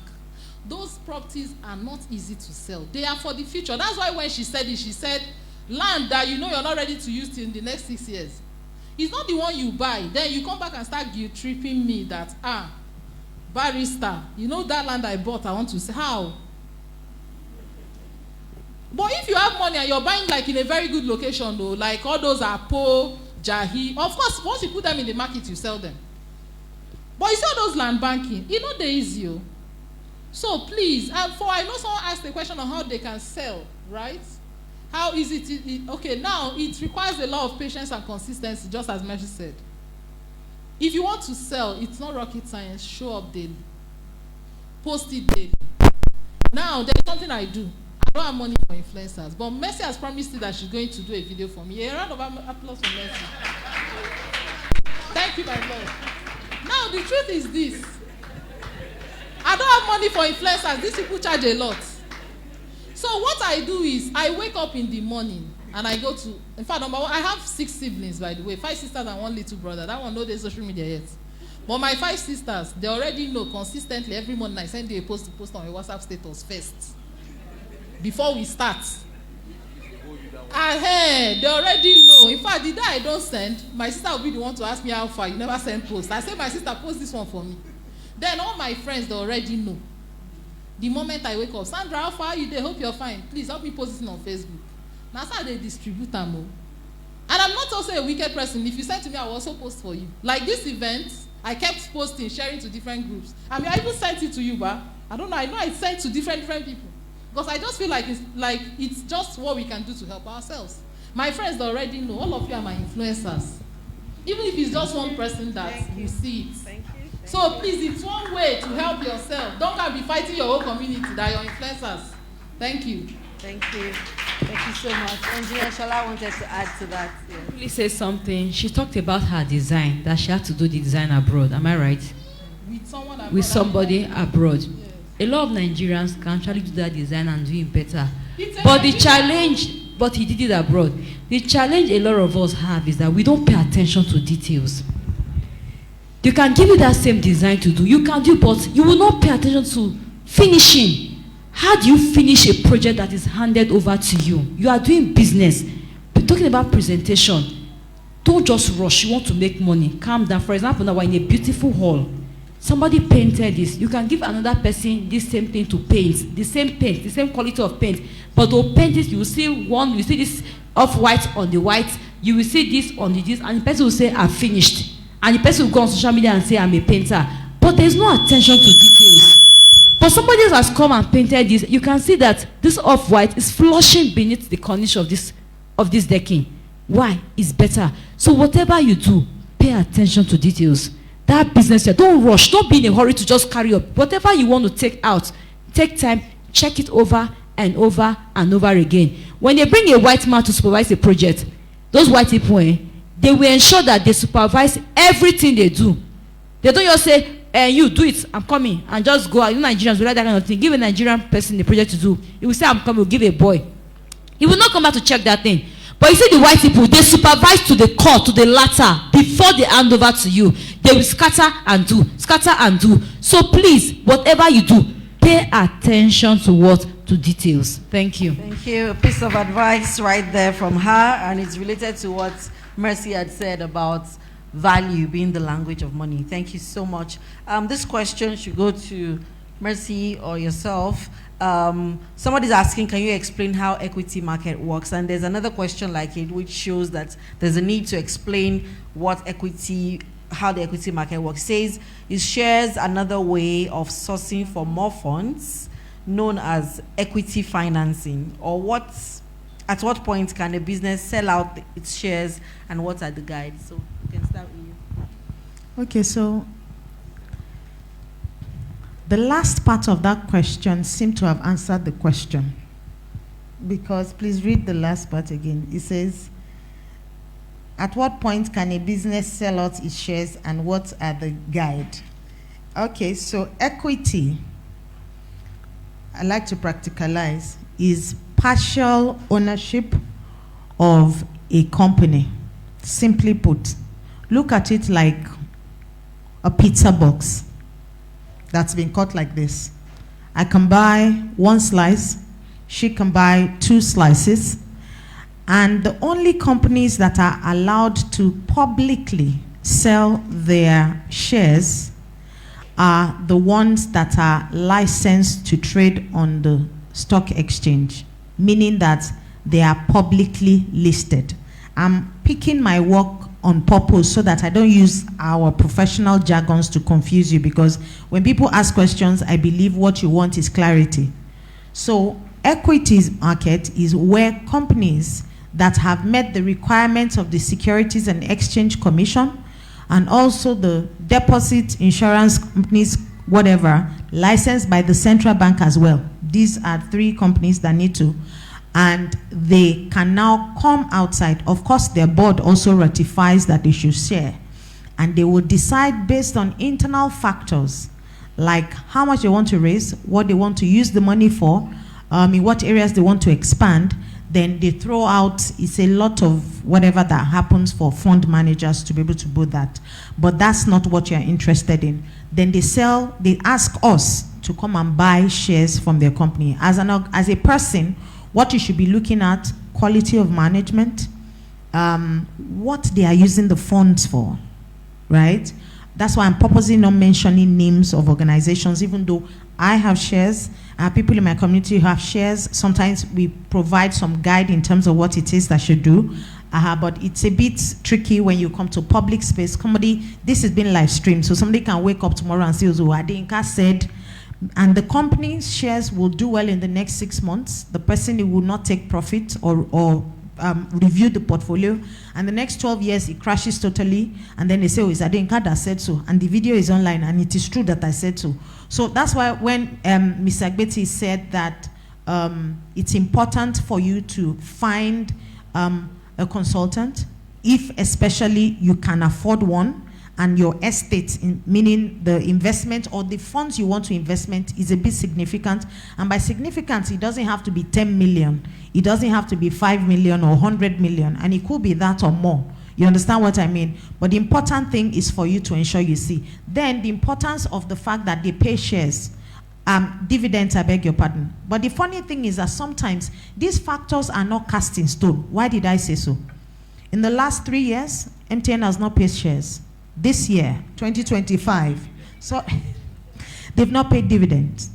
Those properties are not easy to sell. They are for the future. That's why when she said it, she said, land that you know you're not ready to use till in the next 6 years. It's not the one you buy. Then you come back and start guilt-tripping me that, barrister, you know that land I bought, I want to sell. How? But if you have money and you're buying like in a very good location though, like all those Apo, Jahi, of course, once you put them in the market, you sell them. But you sell those land banking, you know they're easy. So please, I know someone asked a question on how they can sell, right? How is it? Okay, now it requires a lot of patience and consistency, just as Mercy said. If you want to sell, it's not rocket science. Show up daily. Post it daily. Now, there's something I do. I don't have money for influencers, but Mercy has promised me that she's going to do a video for me. A round of applause for Mercy. Thank you, my Lord. Now, the truth is this. I don't have money for influencers. These people charge a lot. So what I do is I wake up in the morning and I go to, in fact, number one, I have 6 siblings, by the way, 5 sisters and 1 little brother. That one, no, there's social media yet. But my 5 sisters, they already know consistently every morning I send you a post to post on my WhatsApp status first. Before we start. They already know. In fact, the day I don't send, my sister will be the one to ask me how far. You never send post. I say, my sister, post this one for me. Then all my friends, they already know. The moment I wake up, Sandra, how far are you? They hope you're fine. Please help me post this on Facebook. That's how they distribute them. And I'm not also a wicked person. If you send to me, I will also post for you. Like this event, I kept posting, sharing to different groups. I mean, I even sent it to you, but I don't know. I know I sent to different people. Because I just feel like it's just what we can do to help ourselves. My friends already know. All of you are my influencers. Even if it's just one person that you see it. Thank you. So please, it's one way to help yourself. Don't go and be fighting your whole community that you're influencers. Thank you. Thank you. Thank you so much. Engineer Shola wanted to add to that. Yeah. Please say something. She talked about her design, that she had to do the design abroad. Am I right? With someone abroad. With somebody abroad. Yes. A lot of Nigerians can actually do that design and do it better. But the challenge, but he did it abroad. The challenge a lot of us have is that we don't pay attention to details. You can give you that same design to do. You can do, but you will not pay attention to finishing. How do you finish a project that is handed over to you? You are doing business. But talking about presentation, don't just rush. You want to make money. Calm down. For example, now we're in a beautiful hall. Somebody painted this. You can give another person this same thing to paint. The same paint, the same quality of paint. But they'll paint this, you will see one, you see this off-white on the white. You will see this on the this. And the person will say, I'm finished. And the person will go on social media and say, I'm a painter. But there's no attention to details. But somebody else has come and painted this. You can see that this off-white is flushing beneath the cornice of this decking. Why? It's better. So whatever you do, pay attention to details. That business, don't rush. Don't be in a hurry to just carry up. Whatever you want to take out, take time, check it over and over and over again. When they bring a white man to supervise a project, those white people, they will ensure that they supervise everything they do. They don't just say, you do it, I'm coming, and just go out. You Nigerians will like that kind of thing. Give a Nigerian person the project to do. He will say, I'm coming, we'll give a boy. He will not come back to check that thing. But you see the white people, they supervise to the core, to the latter, before they hand over to you. They will scatter and do, scatter and do. So please, whatever you do, pay attention to what? To details. Thank you. Thank you. A piece of advice right there from her, and it's related to what Mercy had said about value being the language of money. Thank you so much. This question should go to Mercy or yourself. Somebody's asking, can you explain how equity market works? And there's another question like it, which shows that there's a need to explain how the equity market works. It says, is shares another way of sourcing for more funds, known as equity financing? Or at what point can a business sell out its shares, and what are the guides? So we can start with you. Okay, so the last part of that question seemed to have answered the question. Because, please read the last part again. It says, at what point can a business sell out its shares, and what are the guide? Okay, so equity, I like to practicalize, is partial ownership of a company. Simply put, look at it like a pizza box that's been cut like this. I can buy one slice, she can buy 2 slices, and the only companies that are allowed to publicly sell their shares are the ones that are licensed to trade on the stock exchange, meaning that they are publicly listed. I'm picking my work on purpose so that I don't use our professional jargons to confuse you, because when people ask questions, I believe what you want is clarity. So equities market is where companies that have met the requirements of the Securities and Exchange Commission, and also the deposit insurance companies, whatever, licensed by the central bank as well. These are 3 companies that need to, and they can now come outside. Of course, their board also ratifies that they should share, and they will decide based on internal factors like how much they want to raise, what they want to use the money for, in what areas they want to expand. Then they throw out, it's a lot of whatever that happens for fund managers to be able to do that. But that's not what you're interested in. Then they ask us to come and buy shares from their company. As a person, what you should be looking at, quality of management, what they are using the funds for, right? That's why I'm purposely not mentioning names of organizations, even though I have shares, people in my community who have shares. Sometimes we provide some guide in terms of what it is that should do. But it's a bit tricky when you come to public space. This has been live streamed, so somebody can wake up tomorrow and say, oh, Adinka said, and the company's shares will do well in the next 6 months. The person will not take profit or review the portfolio, and the next 12 years it crashes totally, and then they say, oh, it's Adinka that said so, and the video is online, and it is true that I said so. So that's why when Ms. Agbeti said that it's important for you to find a consultant, if especially you can afford one, and your estate, meaning the investment or the funds you want to investment, is a bit significant. And by significant, it doesn't have to be 10 million. It doesn't have to be 5 million or 100 million. And it could be that or more. You understand what I mean? But the important thing is for you to ensure you see. Then the importance of the fact that they pay shares. Dividends, I beg your pardon. But the funny thing is that sometimes these factors are not cast in stone. Why did I say so? In the last 3 years, MTN has not paid shares. This year, 2025, so they've not paid dividends.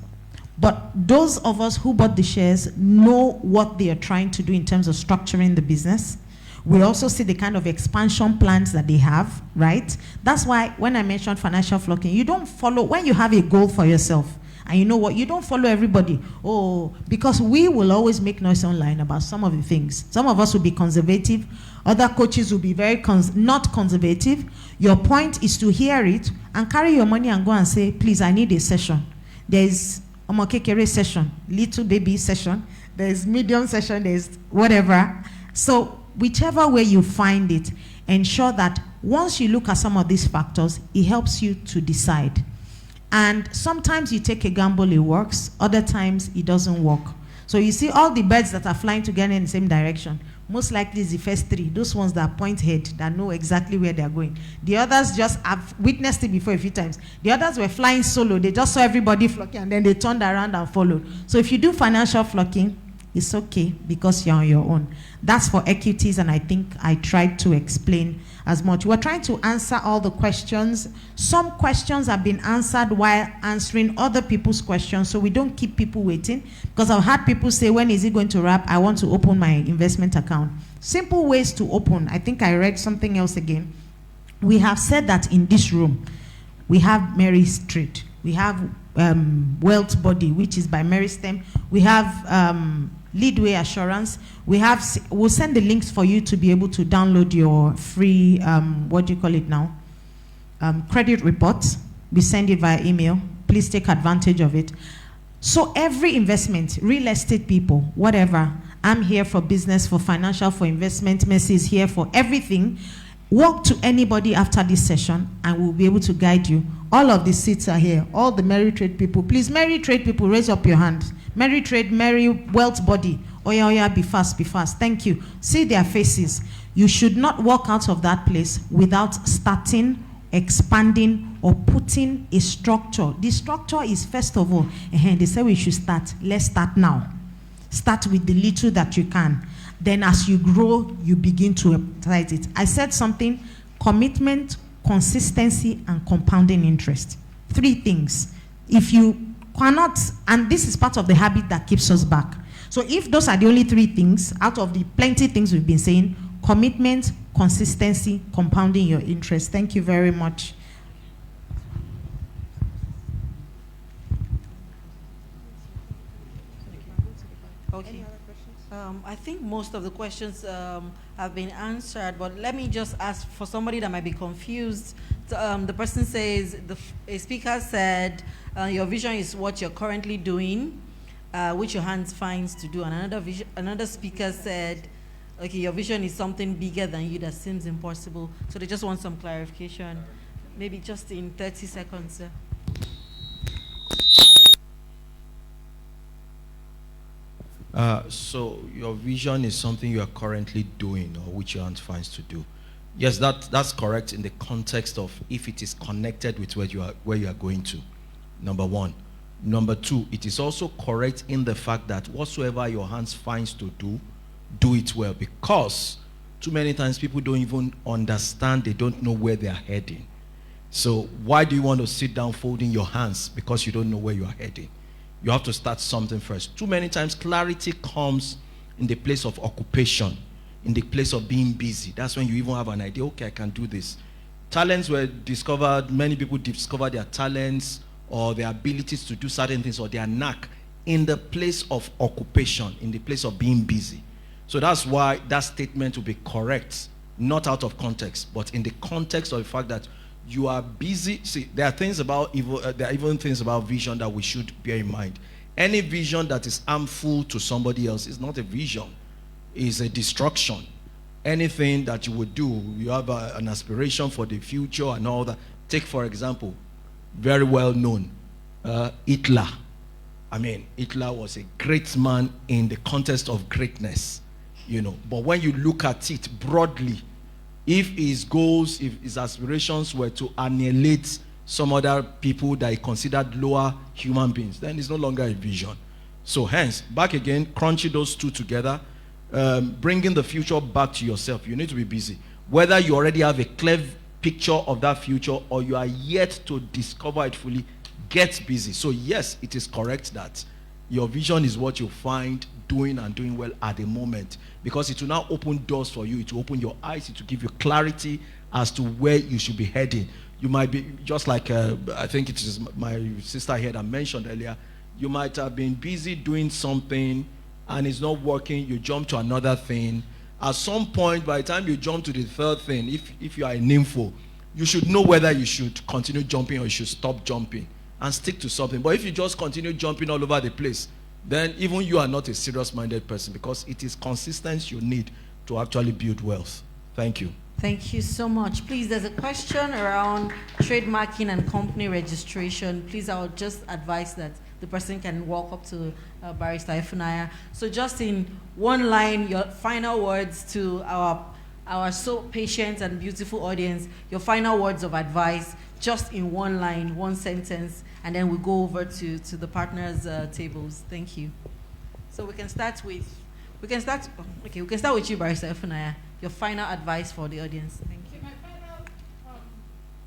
But those of us who bought the shares know what they are trying to do in terms of structuring the business. We also see the kind of expansion plans that they have, right? That's why when I mentioned financial flocking, you don't follow, when you have a goal for yourself, and you know what, you don't follow everybody. Oh, because we will always make noise online about some of the things. Some of us will be conservative. Other coaches will be very not conservative. Your point is to hear it and carry your money and go and say, please, I need a session. There's a Omokekere session, little baby session, there's medium session, there's whatever. So whichever way you find it, ensure that once you look at some of these factors, it helps you to decide. And sometimes you take a gamble, it works. Other times it doesn't work. So you see all the birds that are flying together in the same direction. Most likely it's the first three, those ones that point head, that know exactly where they're going. The others just have witnessed it before a few times. The others were flying solo. They just saw everybody flocking and then they turned around and followed. So if you do financial flocking, it's okay because you're on your own. That's for equities, and I think I tried to explain as much. We're trying to answer all the questions. Some questions have been answered while answering other people's questions, so we don't keep people waiting. Because I've had people say, when is it going to wrap? I want to open my investment account. Simple ways to open. I think I read something else again. We have said that in this room, we have Mary Street. We have Wealth Body, which is by Mary Stem. We have Leadway Assurance. We'll send the links for you to be able to download your free, what do you call it now? Credit report. We send it via email. Please take advantage of it. So every investment, real estate people, whatever, I'm here for business, for financial, for investment. Messi is here for everything. Walk to anybody after this session and we'll be able to guide you. All of the seats are here. All the Mary Trade people. Please, Mary Trade people, raise up your hand. Mary Trade, Mary Wealth Body. Oya, oya, be fast, be fast. Thank you. See their faces. You should not walk out of that place without starting, expanding, or putting a structure. The structure is, first of all, they say we should start. Let's start now. Start with the little that you can. Then as you grow, you begin to apply it. I said something: commitment, consistency, and compounding interest. 3 things. If you cannot, and this is part of the habit that keeps us back. So if those are the only 3 things out of the plenty things we've been saying: commitment, consistency, compounding your interest. Thank you very much. Okay. I think most of the questions have been answered, but let me just ask for somebody that might be confused. The person says, a speaker said, your vision is what you're currently doing, which your hands finds to do. And another speaker said, okay, your vision is something bigger than you that seems impossible. So they just want some clarification, maybe just in 30 seconds. So your vision is something you are currently doing or which your hand finds to do. Yes, that's correct in the context of if it is connected with where you are going to, number 1. Number 2, it is also correct in the fact that whatsoever your hands finds to do it well, because too many times people don't even understand, they don't know where they are heading. So why do you want to sit down folding your hands? Because you don't know where you are heading. You have to start something first. Too many times clarity comes in the place of occupation, in the place of being busy. That's when you even have an idea, okay, I can do this. Talents were discovered, many people discover their talents or their abilities to do certain things or their knack in the place of occupation, in the place of being busy. So that's why that statement will be correct, not out of context, but in the context of the fact that you are busy. See, there are things about there are even things about vision that we should bear in mind. Any vision that is harmful to somebody else is not a vision, it's a destruction. Anything that you would do, you have an aspiration for the future and all that. Take, for example, very well known, Hitler. I mean, Hitler was a great man in the context of greatness, you know. But when you look at it broadly, if his goals, if his aspirations were to annihilate some other people that are considered lower human beings, then it's no longer a vision. So hence, back again, crunching those two together, bringing the future back to yourself. You need to be busy. Whether you already have a clear picture of that future or you are yet to discover it fully, get busy. So yes, it is correct that your vision is what you find doing and doing well at the moment, because it will now open doors for you. It will open your eyes. It will give you clarity as to where you should be heading. You might be, just like I think it is my sister here that mentioned earlier, you might have been busy doing something and it's not working. You jump to another thing. At some point, by the time you jump to the third thing, if you are an nympho, you should know whether you should continue jumping or you should stop jumping and stick to something. But if you just continue jumping all over the place, then even you are not a serious-minded person, because it is consistency you need to actually build wealth. Thank you. Thank you so much. Please, there's a question around trademarking and company registration. Please, I would just advise that the person can walk up to Barrister Ifunanya. So just in one line, your final words to our so patient and beautiful audience, your final words of advice, just in one line, one sentence, and then we'll go over to the partners' tables. Thank you. So we can start with you, Barrister Ifunanya. Your final advice for the audience. Thank you.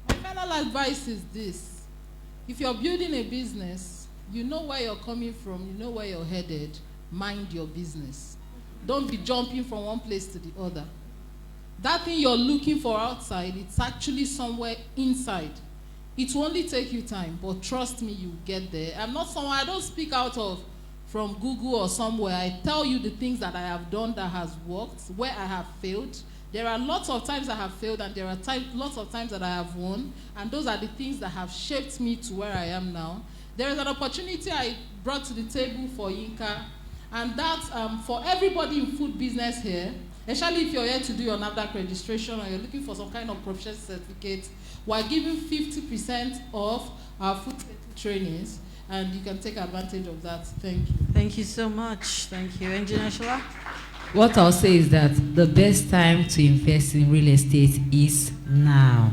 My final advice is this. If you're building a business, you know where you're coming from, you know where you're headed, mind your business. Don't be jumping from one place to the other. That thing you're looking for outside, it's actually somewhere inside. It will only take you time, but trust me, you'll get there. I'm not someone, I don't speak out of from Google or somewhere. I tell you the things that I have done that has worked, where I have failed. There are lots of times I have failed, and there are lots of times that I have won, and those are the things that have shaped me to where I am now. There is an opportunity I brought to the table for Yinka, and that's for everybody in food business here, especially if you're here to do your NAFDAC registration or you're looking for some kind of proficiency certificate. We're giving 50% off our food safety trainings, and you can take advantage of that. Thank you. Thank you so much. Thank you. Engineer Shola? What I'll say is that the best time to invest in real estate is now.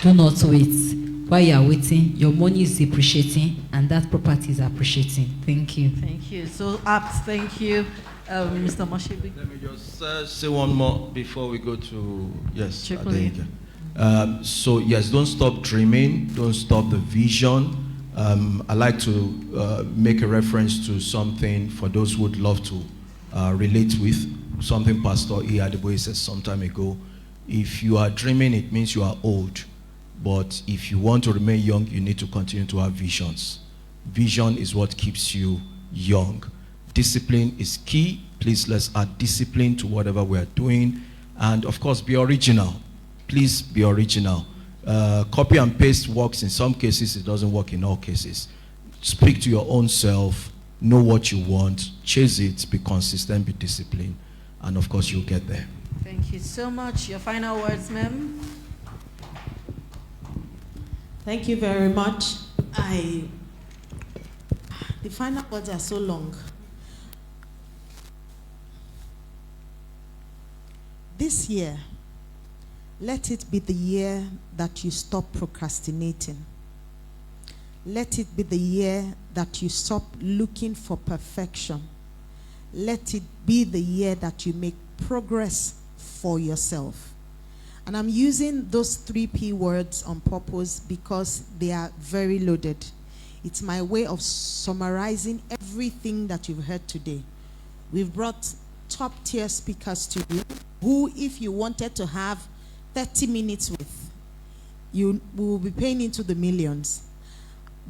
Do not wait. While you are waiting, your money is appreciating, and that property is appreciating. Thank you. Thank you. So apt. Thank you, Mr. Moshebi. Let me just say one more before we go to, yes. So yes, don't stop dreaming. Don't stop the vision. I like to make a reference to something for those who would love to relate with, something Pastor E. Adeboye said some time ago. If you are dreaming, it means you are old. But if you want to remain young, you need to continue to have visions. Vision is what keeps you young. Discipline is key. Please, let's add discipline to whatever we are doing. And of course, be original. Please be original. Copy and paste works in some cases. It doesn't work in all cases. Speak to your own self. Know what you want. Chase it. Be consistent. Be disciplined. And of course, you'll get there. Thank you so much. Your final words, ma'am. Thank you very much. The final words are so long. This year, let it be the year that you stop procrastinating. Let it be the year that you stop looking for perfection. Let it be the year that you make progress for yourself. And I'm using those 3 P words on purpose because they are very loaded. It's my way of summarizing everything that you've heard today. We've brought top-tier speakers to you who, if you wanted to have 30 minutes with, you will be paying into the millions.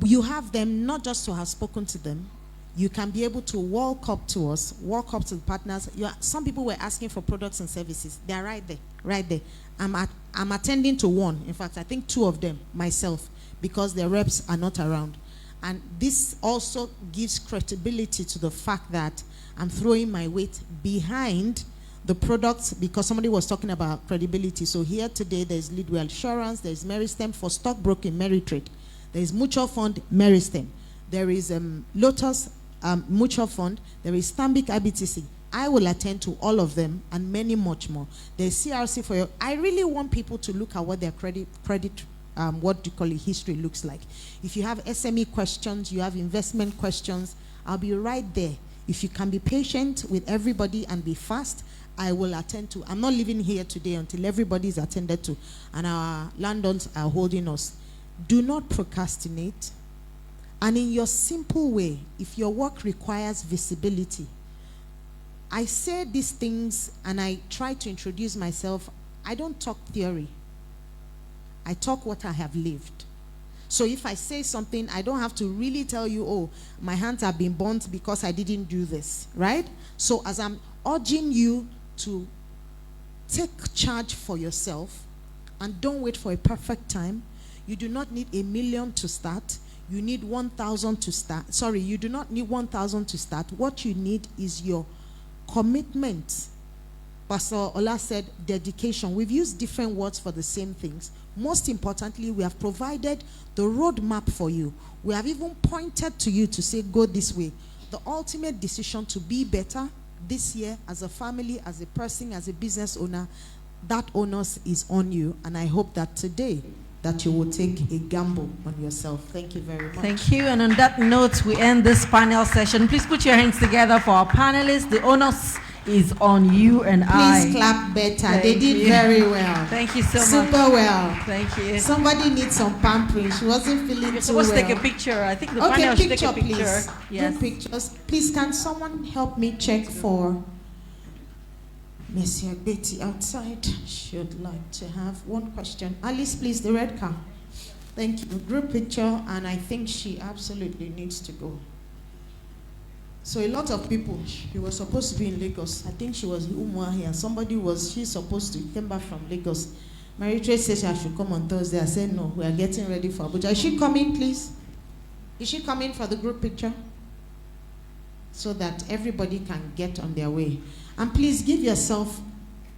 You have them not just to have spoken to them. You can be able to walk up to us, walk up to the partners. Some people were asking for products and services. They are right there, right there. I'm attending to one. In fact, I think 2 of them myself, because their reps are not around. And this also gives credibility to the fact that I'm throwing my weight behind the products, because somebody was talking about credibility. So here today, there's Leadwell Assurance, there's Meristem for stockbroking, Meritrade. There's Mutual Fund, Meristem. There is Lotus Mutual Fund. There is Stanbic IBTC. I will attend to all of them and many much more. There's CRC for you. I really want people to look at what their credit what do you call it, history looks like. If you have SME questions, you have investment questions, I'll be right there. If you can be patient with everybody and be fast, I will attend to. I'm not leaving here today until everybody is attended to, and our landlords are holding us. Do not procrastinate. And in your simple way, if your work requires visibility, I say these things and I try to introduce myself. I don't talk theory. I talk what I have lived. So if I say something, I don't have to really tell you, oh, my hands have been burnt because I didn't do this, right? So as I'm urging you to take charge for yourself and don't wait for a perfect time. You do not need 1 million to start. You need 1,000 to start. Sorry, you do not need 1,000 to start. What you need is your commitment. Pastor Ola said dedication. We've used different words for the same things. Most importantly, we have provided the roadmap for you. We have even pointed to you to say, go this way. The ultimate decision to be better this year as a family, as a person, as a business owner, that onus is on you. And I hope that today that you will take a gamble on yourself. Thank you very much. Thank you. And on that note, we end this panel session. Please put your hands together for our panelists. The onus is on you and I. Please clap better. They did very well. Thank you so much. Super well. Thank you. Somebody needs some pampering. She wasn't feeling too well. You're supposed to take a picture. I think the panel should take a picture. Please. Yes. Do pictures. Please, can someone help me check for Messi Betty outside? Should like to have one question. Alice, please, the red car. Thank you. Group picture, and I think she absolutely needs to go. So a lot of people, she was supposed to be in Lagos. I think she was in Umwa here. She's supposed to came back from Lagos. Mary Trace said I should come on Thursday. I said no, we are getting ready for Abuja. Is she coming, please? Is she coming for the group picture? So that everybody can get on their way. And please give yourself,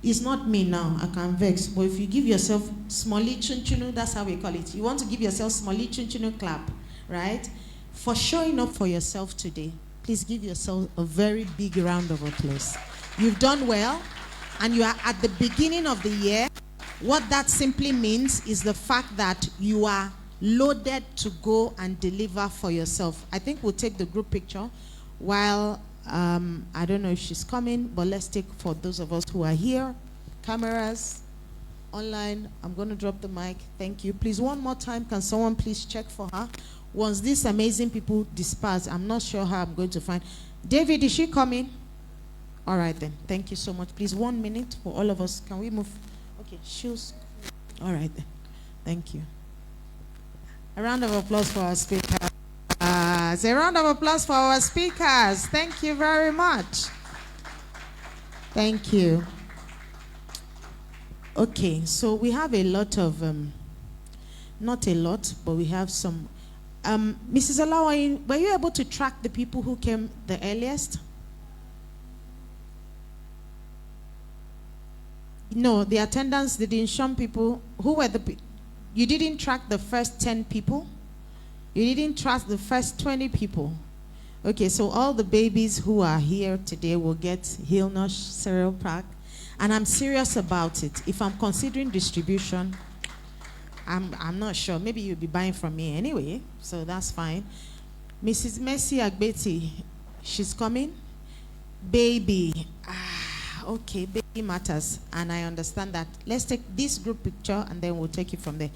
it's not me now, I can vex, but if you give yourself smally chunchunu, that's how we call it. You want to give yourself smally chunchunu clap, right? For showing up for yourself today. Please give yourself a very big round of applause. You've done well, and you are at the beginning of the year. What that simply means is the fact that you are loaded to go and deliver for yourself. I think we'll take the group picture while, I don't know if she's coming, but let's take for those of us who are here, cameras, online. I'm going to drop the mic. Thank you. Please, one more time, can someone please check for her? Once these amazing people disperse, I'm not sure how I'm going to find. David, is she coming? All right then. Thank you so much. Please, 1 minute for all of us. Can we move? Okay, shoes. All right then. Thank you. A round of applause for our speakers. A round of applause for our speakers. Thank you very much. Thank you. Okay, so we have a lot of, not a lot, but we have some. Mrs. Olawain, were you able to track the people who came the earliest? No, the attendance didn't show people. Who were the you didn't track the first 10 people? You didn't track the first 20 people? Okay, so all the babies who are here today will get Hillnosh cereal pack. And I'm serious about it. If I'm considering distribution, I'm not sure. Maybe you'll be buying from me anyway, so that's fine. Mrs. Mercy Agbeti, she's coming. Baby, okay, baby matters, and I understand that. Let's take this group picture, and then we'll take it from there.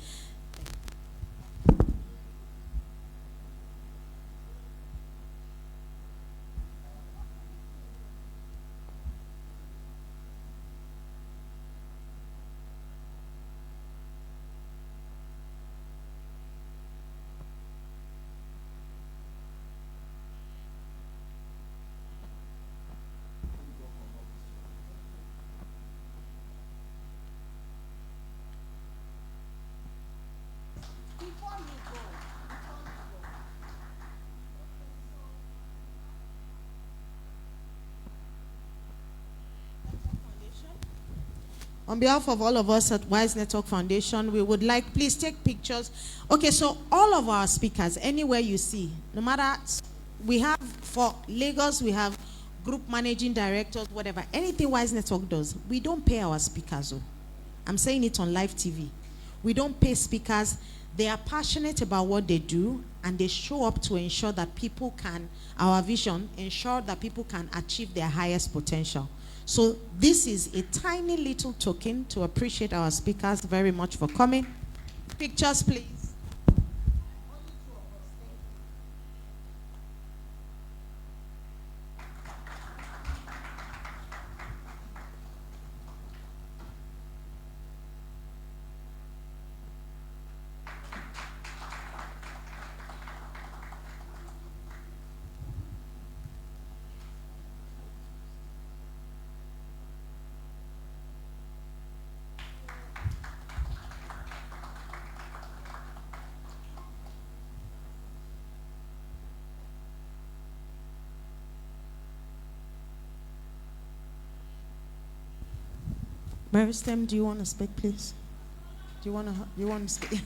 On behalf of all of us at Wise Network Foundation, we would like, please take pictures. Okay, so all of our speakers, anywhere you see, no matter, we have, for Lagos, we have group managing directors, whatever, anything Wise Network does, we don't pay our speakers. I'm saying it on live TV. We don't pay speakers. They are passionate about what they do, and they show up to ensure that people can, our vision, ensure that people can achieve their highest potential. So this is a tiny little token to appreciate our speakers very much for coming. Pictures, please. Maristem, do you want to speak, please? Do you want to speak?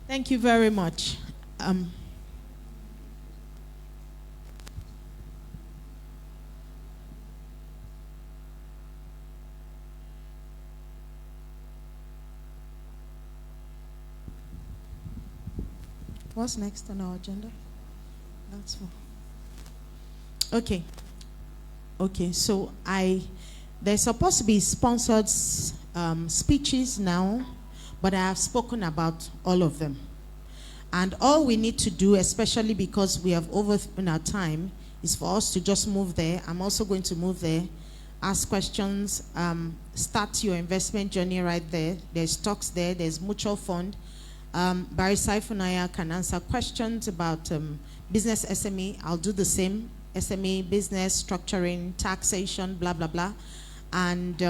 Thank you very much. What's next on our agenda? That's fine. Okay. Okay, so there's supposed to be sponsored speeches now, but I have spoken about all of them. And all we need to do, especially because we have overrun our time, is for us to just move there. I'm also going to move there, ask questions, start your investment journey right there. There's stocks there, there's mutual fund. Barry Saifunaya can answer questions about business SME. I'll do the same. SME, business, structuring, taxation, blah, blah, blah. And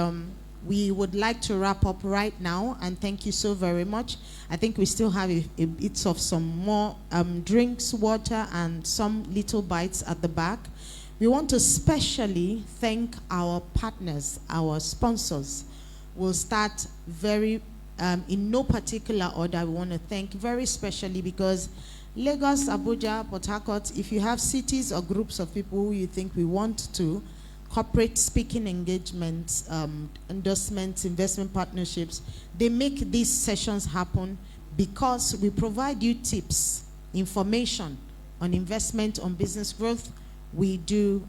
we would like to wrap up right now, and thank you so very much. I think we still have a bit of some more drinks, water, and some little bites at the back. We want to especially thank our partners, our sponsors. We'll start very, in no particular order. We want to thank very specially because Lagos, Abuja, Port Harcourt, if you have cities or groups of people who you think we want to, corporate speaking engagements, endorsements, investment partnerships, they make these sessions happen because we provide you tips, information on investment, on business growth. We do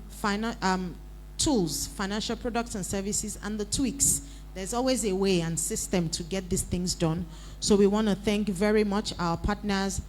tools, financial products and services, and the tweaks. There's always a way and system to get these things done. So we want to thank very much our partners,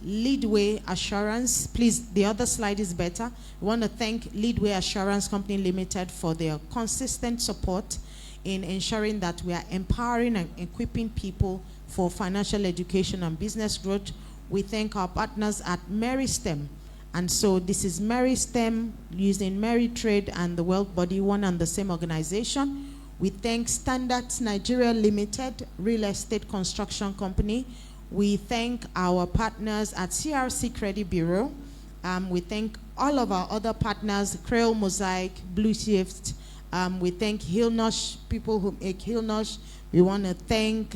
Leadway Assurance. Please, the other slide is better. We want to thank Leadway Assurance Company Limited for their consistent support in ensuring that we are empowering and equipping people for financial education and business growth. We thank our partners at Meristem. And so this is Meristem using Meritrade and the Wealth Body, one and the same organization. We thank Standards Nigeria Limited, real estate construction company. We thank our partners at CRC Credit Bureau. We thank all of our other partners, Creole Mosaic, Blue Shift. We thank Hillnosh, people who make Hillnosh. We want to thank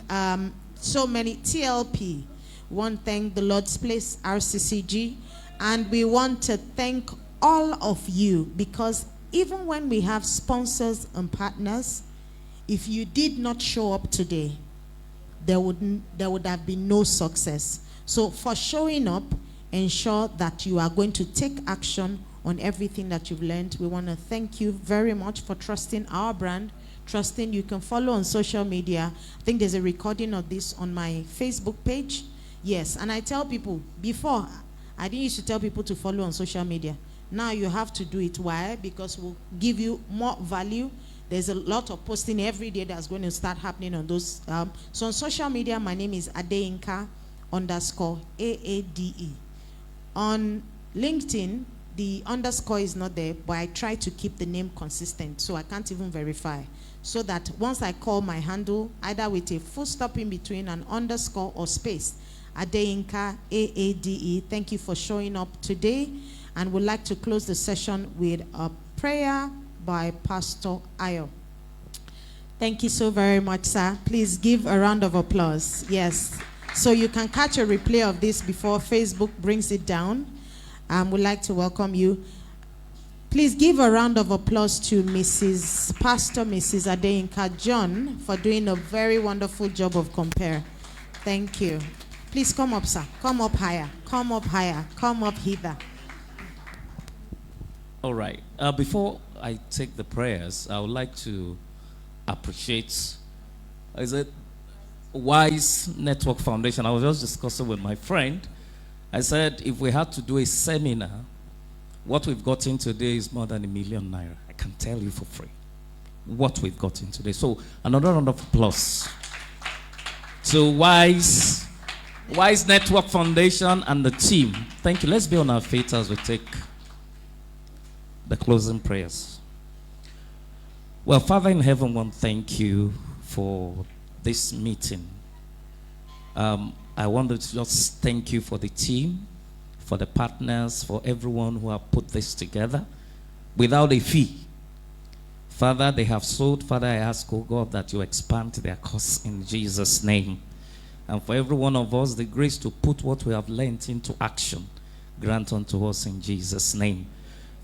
so many, TLP. We want to thank the Lord's Place, RCCG. And we want to thank all of you, because even when we have sponsors and partners, if you did not show up today, there would have been no success. So for showing up, ensure that you are going to take action on everything that you've learned. We want to thank you very much for trusting our brand, trusting. You can follow on social media. I think there's a recording of this on my Facebook page. Yes, and I tell people, before, I didn't used to tell people to follow on social media. Now you have to do it. Why? Because we'll give you more value. There's a lot of posting every day that's going to start happening on those. So on social media, my name is Adeinka_AADE. On LinkedIn, the underscore is not there, but I try to keep the name consistent, so I can't even verify. So that once I call my handle, either with a full stop in between, an underscore or space, Adeinka, AADE. Thank you for showing up today. And we'd like to close the session with a prayer by Pastor Ayo. Thank you so very much, sir. Please give a round of applause. Yes. So you can catch a replay of this before Facebook brings it down. We'd like to welcome you. Please give a round of applause to Pastor Mrs. Adeyinka John for doing a very wonderful job of compare. Thank you. Please come up, sir. Come up higher. Come up higher. Come up hither. All right. Before I take the prayers, I would like to appreciate, is it Wise Network Foundation? I was just discussing with my friend. I said, if we had to do a seminar, what we've gotten today is more than ₦1 million. I can tell you for free what we've gotten today. So another round of applause to Wise Network Foundation and the team. Thank you. Let's be on our feet as we take the closing prayers. Well, Father in heaven, I want to thank you for this meeting. I want to just thank you for the team, for the partners, for everyone who have put this together without a fee. Father, they have sold. Father, I ask, oh God, that you expand their cause in Jesus' name. And for every one of us, the grace to put what we have learned into action, grant unto us in Jesus' name.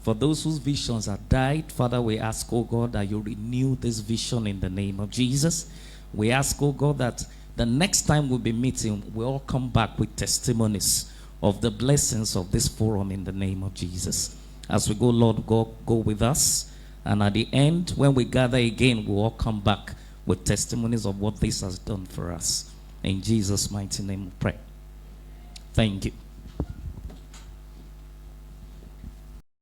For those whose visions are died, Father, we ask, oh God, that you renew this vision in the name of Jesus. We ask, oh God, that the next time we'll be meeting, we'll all come back with testimonies of the blessings of this forum in the name of Jesus. As we go, Lord, go with us. And at the end, when we gather again, we'll all come back with testimonies of what this has done for us. In Jesus' mighty name we pray. Thank you.